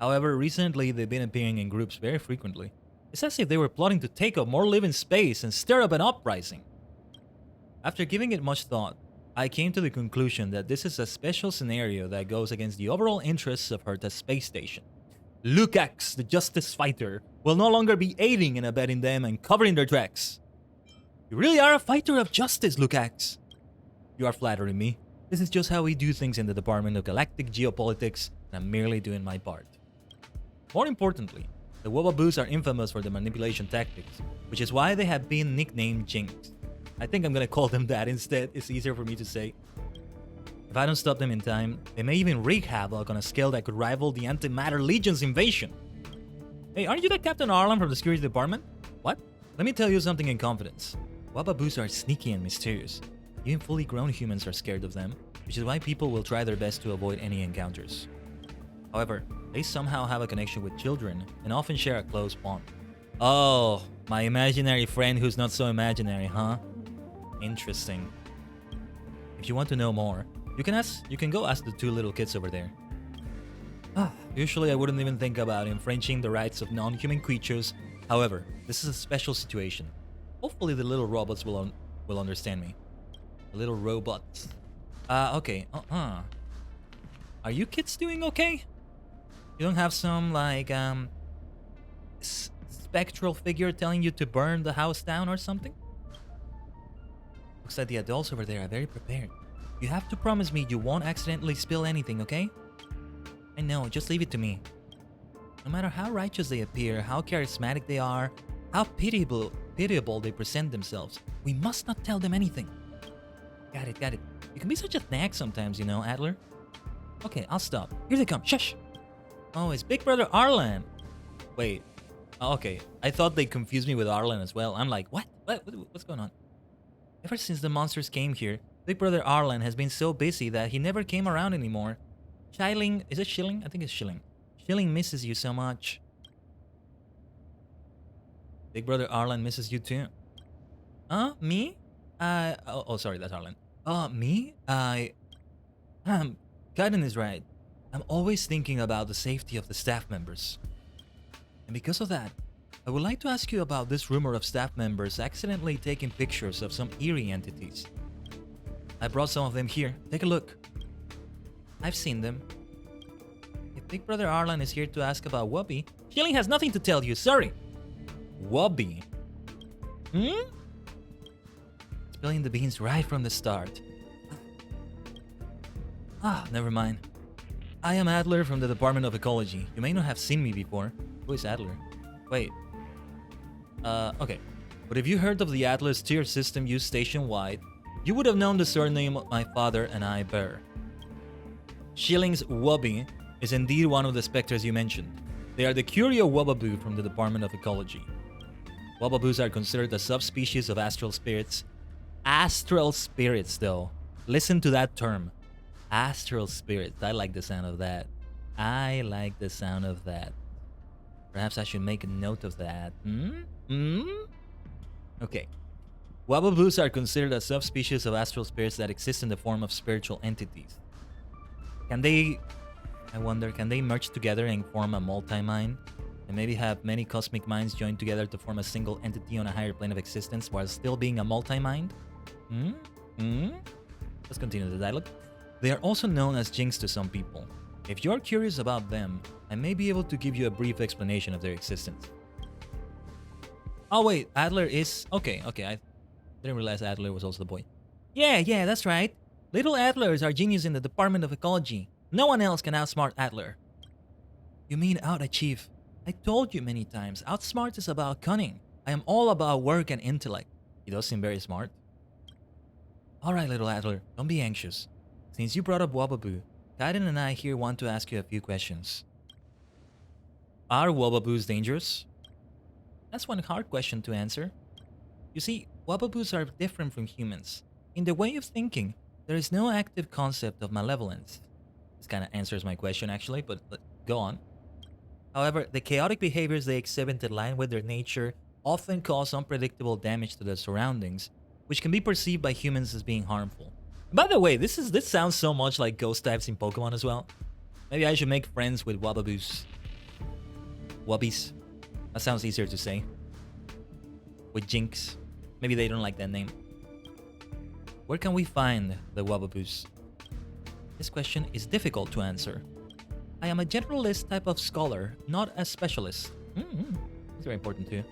Speaker 3: However, recently they've been appearing in groups very frequently. It's as if they were plotting to take up more living space and stir up an uprising. After giving it much thought, I came to the conclusion that this is a special scenario that goes against the overall interests of Herta's space station. Lukacs, the justice fighter, will no longer be aiding and abetting them and covering their tracks. You really are a fighter of justice, Lukacs. You are flattering me. This is just how we do things in the Department of Galactic Geopolitics, and I'm merely doing my part. More importantly, the Wobaboos are infamous for their manipulation tactics, which is why they have been nicknamed Jinx. I think I'm gonna call them that instead, it's easier for me to say. If I don't stop them in time, they may even wreak havoc on a scale that could rival the Antimatter Legion's invasion. Hey, aren't you the Captain Arlen from the security department? What? Let me tell you something in confidence. Wobaboos are sneaky and mysterious. Even fully grown humans are scared of them, which is why people will try their best to avoid any encounters. However, they somehow have a connection with children and often share a close bond. Oh, my imaginary friend who's not so imaginary, huh? Interesting. If you want to know more, you can go ask the 2 little kids over there. Usually I wouldn't even think about infringing the rights of non-human creatures. However, this is a special situation. Hopefully the little robots will understand me. The little robots. Okay. Are you kids doing okay? You don't have some, like, spectral figure telling you to burn the house down or something? Looks like the adults over there are very prepared. You have to promise me you won't accidentally spill anything, okay? I know, just leave it to me. No matter how righteous they appear, how charismatic they are, how pitiable they present themselves, we must not tell them anything. Got it. You can be such a nag sometimes, you know, Adler. Okay, I'll stop. Here they come. Shush! Oh, it's Big Brother Arlen. Wait. Oh, okay. I thought they confused me with Arlen as well. I'm like, what? What's going on? Ever since the monsters came here, Big Brother Arlen has been so busy that he never came around anymore. Shilling... Is it Shilling? I think it's Shilling. Shilling misses you so much. Big Brother Arlen misses you too. Me? Sorry, that's Arlen. Me? Khaiden is right. I'm always thinking about the safety of the staff members. And because of that, I would like to ask you about this rumor of staff members accidentally taking pictures of some eerie entities. I brought some of them here. Take a look. I've seen them. If Big Brother Arlen is here to ask about Wubby, Shilling has nothing to tell you, sorry. Wubby? Spilling the beans right from the start. Never mind. I am Adler from the Department of Ecology. You may not have seen me before. Who is Adler? Wait. Okay. But if you heard of the Atlas tier system used station-wide, you would have known the surname my father and I bear. Shilling's Wubby is indeed one of the specters you mentioned. They are the Curio Wubaboo from the Department of Ecology. Wubaboos are considered a subspecies of astral spirits. Astral spirits, though. Listen to that term. Astral spirits. I like the sound of that. Perhaps I should make a note of that. Okay. Wubaboos are considered a subspecies of astral spirits that exist in the form of spiritual entities. Can they merge together and form a multi-mind? And maybe have many cosmic minds joined together to form a single entity on a higher plane of existence while still being a multi-mind? Let's continue the dialogue. They are also known as Jinx to some people. If you're curious about them, I may be able to give you a brief explanation of their existence. Oh wait, Adler is... Okay, I didn't realize Adler was also the boy. Yeah, that's right. Little Adlers are genius in the Department of Ecology. No one else can outsmart Adler. You mean outachieve? I told you many times, outsmart is about cunning. I am all about work and intellect. He does seem very smart. Alright, little Adler, don't be anxious. Since you brought up Wubaboo, Khaiden and I here want to ask you a few questions. Are Wubaboos dangerous? That's one hard question to answer. You see, Wubaboos are different from humans. In the way of thinking, there is no active concept of malevolence. This kind of answers my question actually, but go on. However, the chaotic behaviors they exhibit in line with their nature often cause unpredictable damage to their surroundings, which can be perceived by humans as being harmful. By the way, this sounds so much like ghost types in Pokemon as well. Maybe I should make friends with Wubaboos. Wubbies. That sounds easier to say. With Jinx. Maybe they don't like that name. Where can we find the Wababoos? This question is difficult to answer. I am a generalist type of scholar, not a specialist. That's very important too.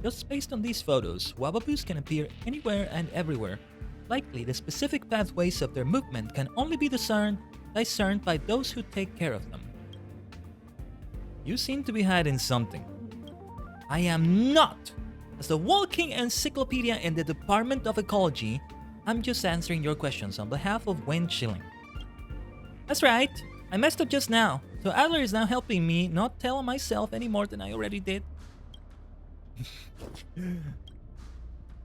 Speaker 3: Just based on these photos, Wababoos can appear anywhere and everywhere. Likely, the specific pathways of their movement can only be discerned by those who take care of them. You seem to be hiding something. I am not! As the walking encyclopedia in the Department of Ecology, I'm just answering your questions on behalf of Wen Schilling. That's right, I messed up just now, so Adler is now helping me not tell myself any more than I already did.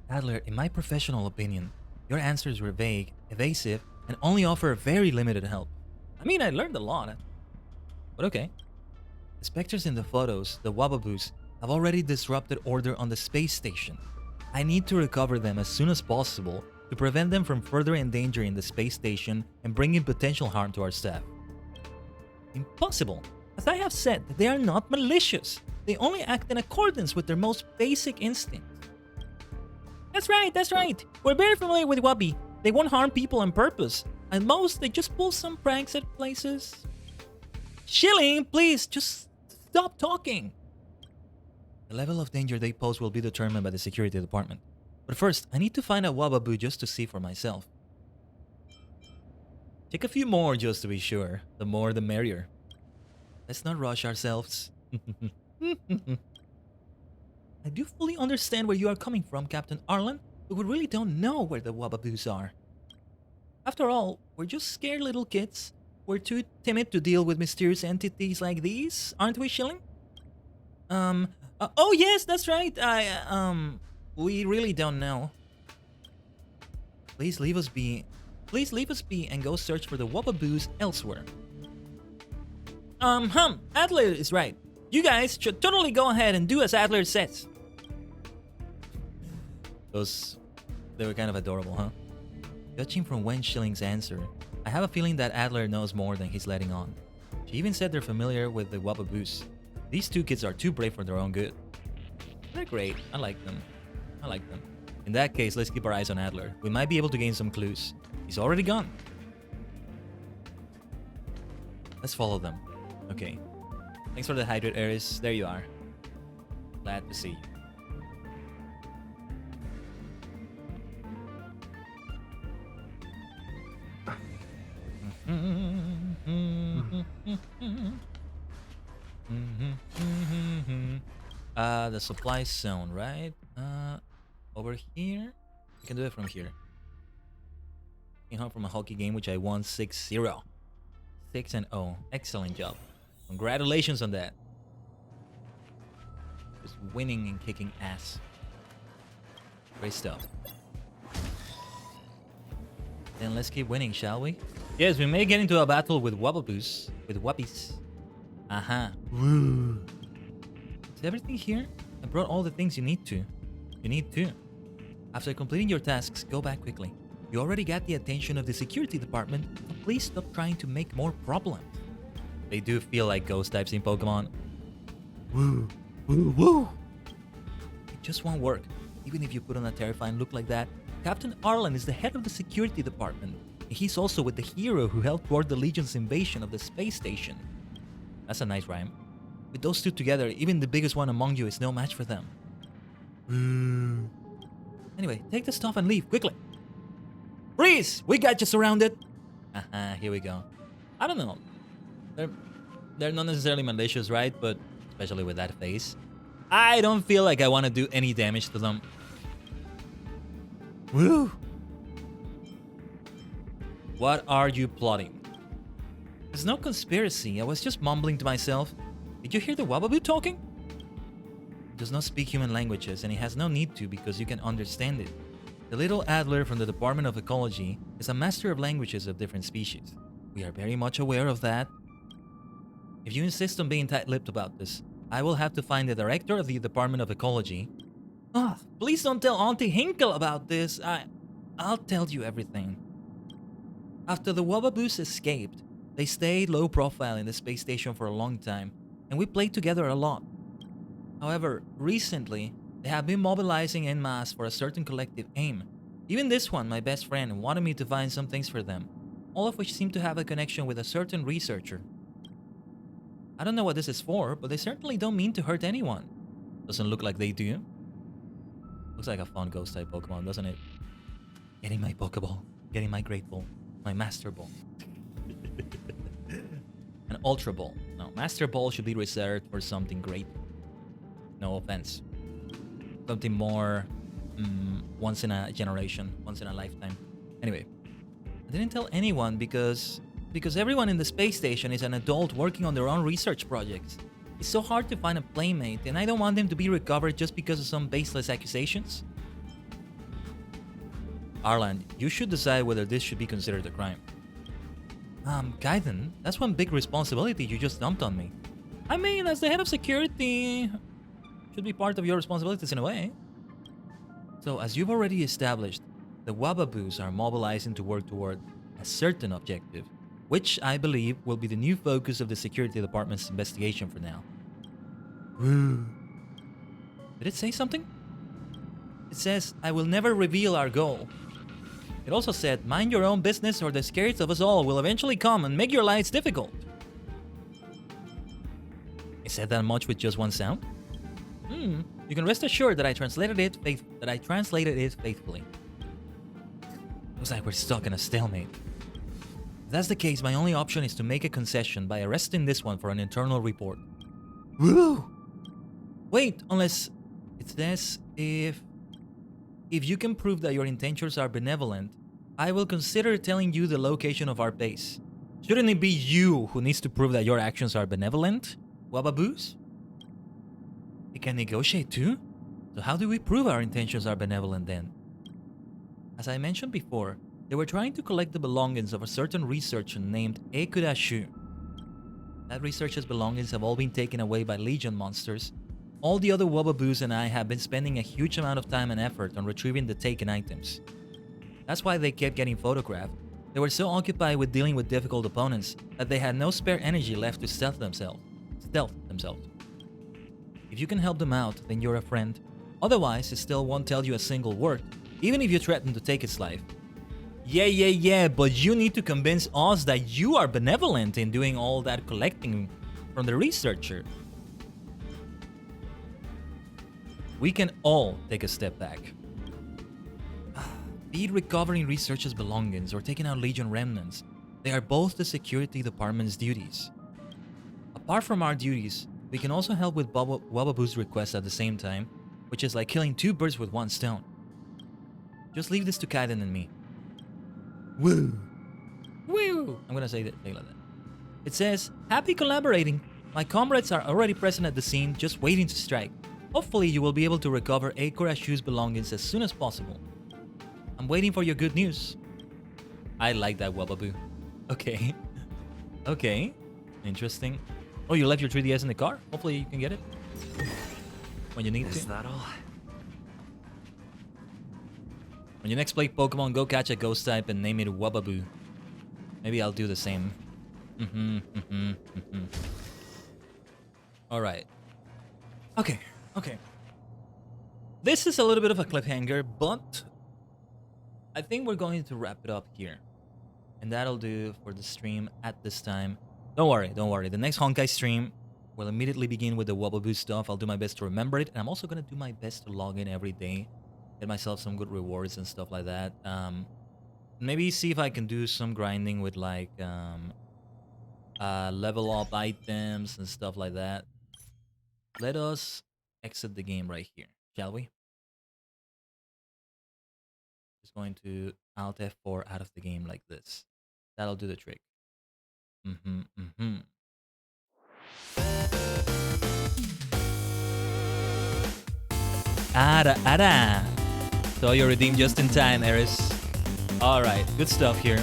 Speaker 3: Adler, in my professional opinion, your answers were vague, evasive, and only offer very limited help. I mean, I learned a lot. But okay. The specters in the photos, the Wababoos, have already disrupted order on the space station. I need to recover them as soon as possible to prevent them from further endangering the space station and bringing potential harm to our staff. Impossible! As I have said, they are not malicious. They only act in accordance with their most basic instincts. That's right! We're very familiar with Wabi. They won't harm people on purpose. At most, they just pull some pranks at places. Schilling, please, just stop talking! The level of danger they pose will be determined by the security department. But first, I need to find a Wababoo just to see for myself. Take a few more just to be sure. The more the merrier. Let's not rush ourselves. I do fully understand where you are coming from, Captain Arlen, but we really don't know where the Wababoos are. After all, we're just scared little kids. We're too timid to deal with mysterious entities like these, aren't we, Schilling? Oh yes, that's right. We really don't know. Please leave us be. Please leave us be and go search for the Wababoos elsewhere. Adler is right. You guys should totally go ahead and do as Adler says. They were kind of adorable, huh? Judging from Wen Schilling's answer, I have a feeling that Adler knows more than he's letting on. She even said they're familiar with the Wababoos. These two kids are too brave for their own good. They're great. I like them. In that case, let's keep our eyes on Adler. We might be able to gain some clues. He's already gone. Let's follow them. Okay. Thanks for the hydrate, Ares. There you are. Glad to see you. The supply zone, right? Over here? We can do it from here. Came home from a hockey game which I won 6-0. 6-0. Excellent job. Congratulations on that. Just winning and kicking ass. Great stuff. Then let's keep winning, shall we? Yes, we may get into a battle with Wababoos. With Wappies. Woo. Is everything here? I brought all the things you need to. After completing your tasks, go back quickly. You already got the attention of the security department, so please stop trying to make more problems. They do feel like ghost types in Pokemon. Woo. It just won't work. Even if you put on a terrifying look like that, Captain Arlen is the head of the security department. And he's also with the hero who helped thwart the Legion's invasion of the space station. That's a nice rhyme. With those two together, even the biggest one among you is no match for them. Anyway, take the stuff and leave, quickly. Freeze! We got you surrounded! Here we go. I don't know. They're not necessarily malicious, right? But especially with that face. I don't feel like I want to do any damage to them. Woo! What are you plotting? There's no conspiracy. I was just mumbling to myself. Did you hear the Wababoo talking? It does not speak human languages, and it has no need to because you can understand it. The little Adler from the Department of Ecology is a master of languages of different species. We are very much aware of that. If you insist on being tight-lipped about this, I will have to find the director of the Department of Ecology. Please don't tell Auntie Hinkle about this. I'll tell you everything. After the Wababoos escaped, they stayed low profile in the space station for a long time, and we played together a lot. However, recently, they have been mobilizing en masse for a certain collective aim. Even this one, my best friend, wanted me to find some things for them, all of which seem to have a connection with a certain researcher. I don't know what this is for, but they certainly don't mean to hurt anyone. Doesn't look like they do. Looks like a fun ghost-type Pokemon, doesn't it? Getting my Pokeball. Getting my Great Ball. My Master Ball. An Ultra Ball. No, Master Ball should be reserved for something great. No offense. Something more once in a generation, once in a lifetime. Anyway, I didn't tell anyone because everyone in the space station is an adult working on their own research projects. It's so hard to find a playmate, and I don't want them to be recovered just because of some baseless accusations. Arlan, you should decide whether this should be considered a crime. Khaiden, that's one big responsibility you just dumped on me. I mean, as the head of security, should be part of your responsibilities in a way. So, as you've already established, the Wababoos are mobilizing to work toward a certain objective, which I believe will be the new focus of the security department's investigation for now. Woo. Did it say something? It says, I will never reveal our goal. It also said, mind your own business or the scares of us all will eventually come and make your lives difficult. It said that much with just one sound? You can rest assured that I translated it faithfully. Looks like we're stuck in a stalemate. If that's the case, my only option is to make a concession by arresting this one for an internal report. Woo! Wait, unless it says if you can prove that your intentions are benevolent, I will consider telling you the location of our base. Shouldn't it be you who needs to prove that your actions are benevolent, Wababoos? We can negotiate too? So how do we prove our intentions are benevolent then? As I mentioned before, they were trying to collect the belongings of a certain researcher named Ekurashu. That researcher's belongings have all been taken away by Legion monsters. All the other Wababoos and I have been spending a huge amount of time and effort on retrieving the taken items. That's why they kept getting photographed. They were so occupied with dealing with difficult opponents that they had no spare energy left to stealth themselves. If you can help them out, then you're a friend. Otherwise, it still won't tell you a single word, even if you threaten to take its life. Yeah, but you need to convince us that you are benevolent in doing all that collecting from the researcher. We can all take a step back. Be it recovering researchers' belongings or taking out Legion remnants, they are both the security department's duties. Apart from our duties, we can also help with Wababoo's requests at the same time, which is like killing two birds with one stone. Just leave this to Khaiden and me. Woo! Woo! I'm gonna say like that. It says, happy collaborating. My comrades are already present at the scene, just waiting to strike. Hopefully you will be able to recover Ekurashu's belongings as soon as possible. I'm waiting for your good news. I like that, Wababoo. Okay. Okay. Interesting. Oh, you left your 3DS in the car? Hopefully you can get it when you need to.
Speaker 5: Is that all?
Speaker 3: When you next play Pokemon, go catch a ghost type and name it Wababoo. Maybe I'll do the same. Alright. Okay. This is a little bit of a cliffhanger, but I think we're going to wrap it up here. And that'll do for the stream at this time. Don't worry. The next Honkai stream will immediately begin with the Wababoo stuff. I'll do my best to remember it. And I'm also going to do my best to log in every day. Get myself some good rewards and stuff like that. Maybe see if I can do some grinding with like level up items and stuff like that. Let us exit the game right here, shall we? Just going to Alt F4 out of the game like this. That'll do the trick. Ada. So you're redeemed just in time, Eris. Alright, good stuff here.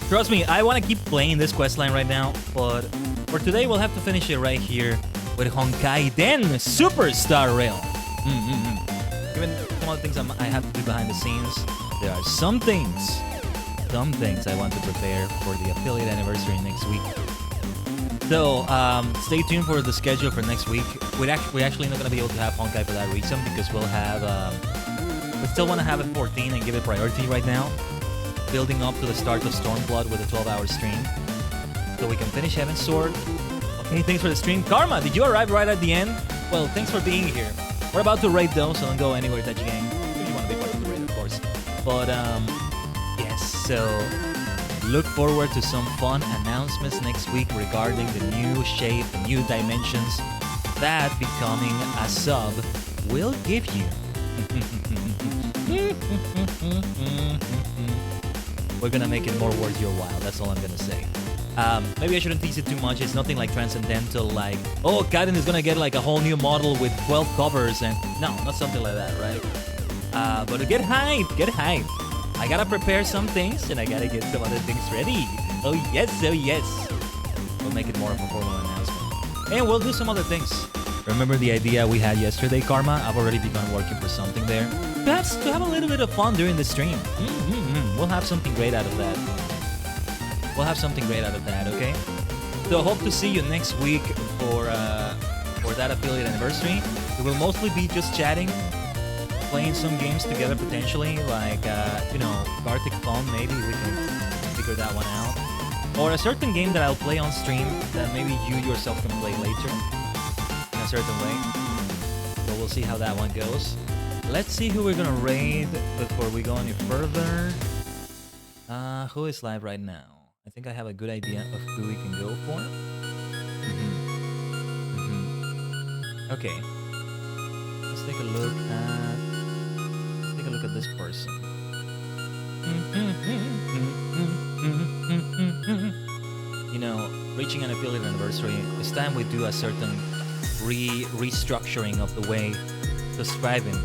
Speaker 3: Trust me, I want to keep playing this questline right now, but for today we'll have to finish it right here with Honkai Den Superstar Rail. Given some of the things I have to do behind the scenes, there are some things I want to prepare for the affiliate anniversary next week. So, stay tuned for the schedule for next week. We're actually not going to be able to have Honkai for that reason because we'll have... we still want to have it 14 and give it priority right now. Building up to the start of Stormblood with a 12-hour stream. So we can finish Heaven's Sword. Okay, thanks for the stream. Karma, did you arrive right at the end? Well, thanks for being here. We're about to raid though, so don't go anywhere, Touchy Gang. If you want to be part of the raid, of course. But, yes, so... look forward to some fun announcements next week regarding the new shape, the new dimensions that becoming a sub will give you. We're gonna make it more worth your while, that's all I'm gonna say. Maybe I shouldn't tease it too much. It's nothing like transcendental, like, oh, Khaiden is gonna get like a whole new model with 12 covers and... no, not something like that, right? But get hype, get hype. I gotta prepare some things, and I gotta get some other things ready. Oh yes, oh yes. We'll make it more of a formal announcement. And we'll do some other things. Remember the idea we had yesterday, Karma? I've already begun working for something there. Perhaps to have a little bit of fun during the stream. We'll have something great out of that. We'll have something great out of that, okay? So hope to see you next week for that affiliate anniversary. We will mostly be just chatting, playing some games together potentially, like, you know, Gartic Phone, maybe we can figure that one out. Or a certain game that I'll play on stream that maybe you yourself can play later in a certain way. So we'll see how that one goes. Let's see who we're gonna raid before we go any further. Who is live right now? I think I have a good idea of who we can go for. Okay. Let's take a look at this person. You know, reaching an affiliate anniversary, it's time we do a certain restructuring of the way subscribing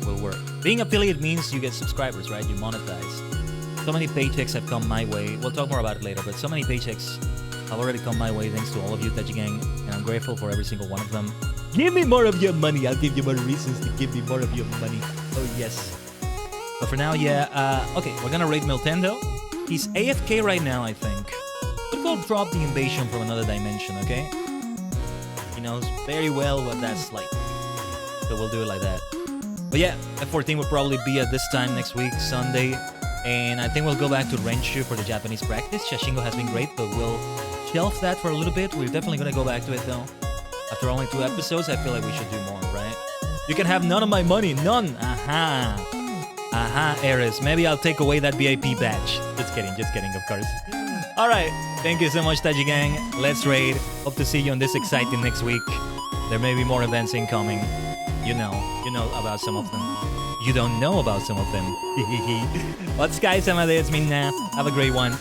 Speaker 3: will work. Being affiliate means you get subscribers, right? You monetize. So many paychecks have come my way. We'll talk more about it later, but so many paychecks have already come my way thanks to all of you, Touchy Gang, and I'm grateful for every single one of them. Give me more of your money. I'll give you more reasons to give me more of your money. Oh, yes. But for now, yeah, okay, we're gonna raid Miltendo. He's AFK right now, I think. We'll go drop the invasion from another dimension, okay? He knows very well what that's like. So we'll do it like that. But yeah, F14 will probably be at this time next week, Sunday. And I think we'll go back to Renshu for the Japanese practice. Shashingo has been great, but we'll shelf that for a little bit. We're definitely gonna go back to it though. After only 2 episodes, I feel like we should do more, right? You can have none of my money, none. Aha, Ares. Maybe I'll take away that VIP badge. Just kidding, of course. All right, thank you so much, Touchy Gang. Let's raid. Hope to see you on this exciting next week. There may be more events incoming. You know about some of them. You don't know about some of them. What's guys, it's me now. Have a great one.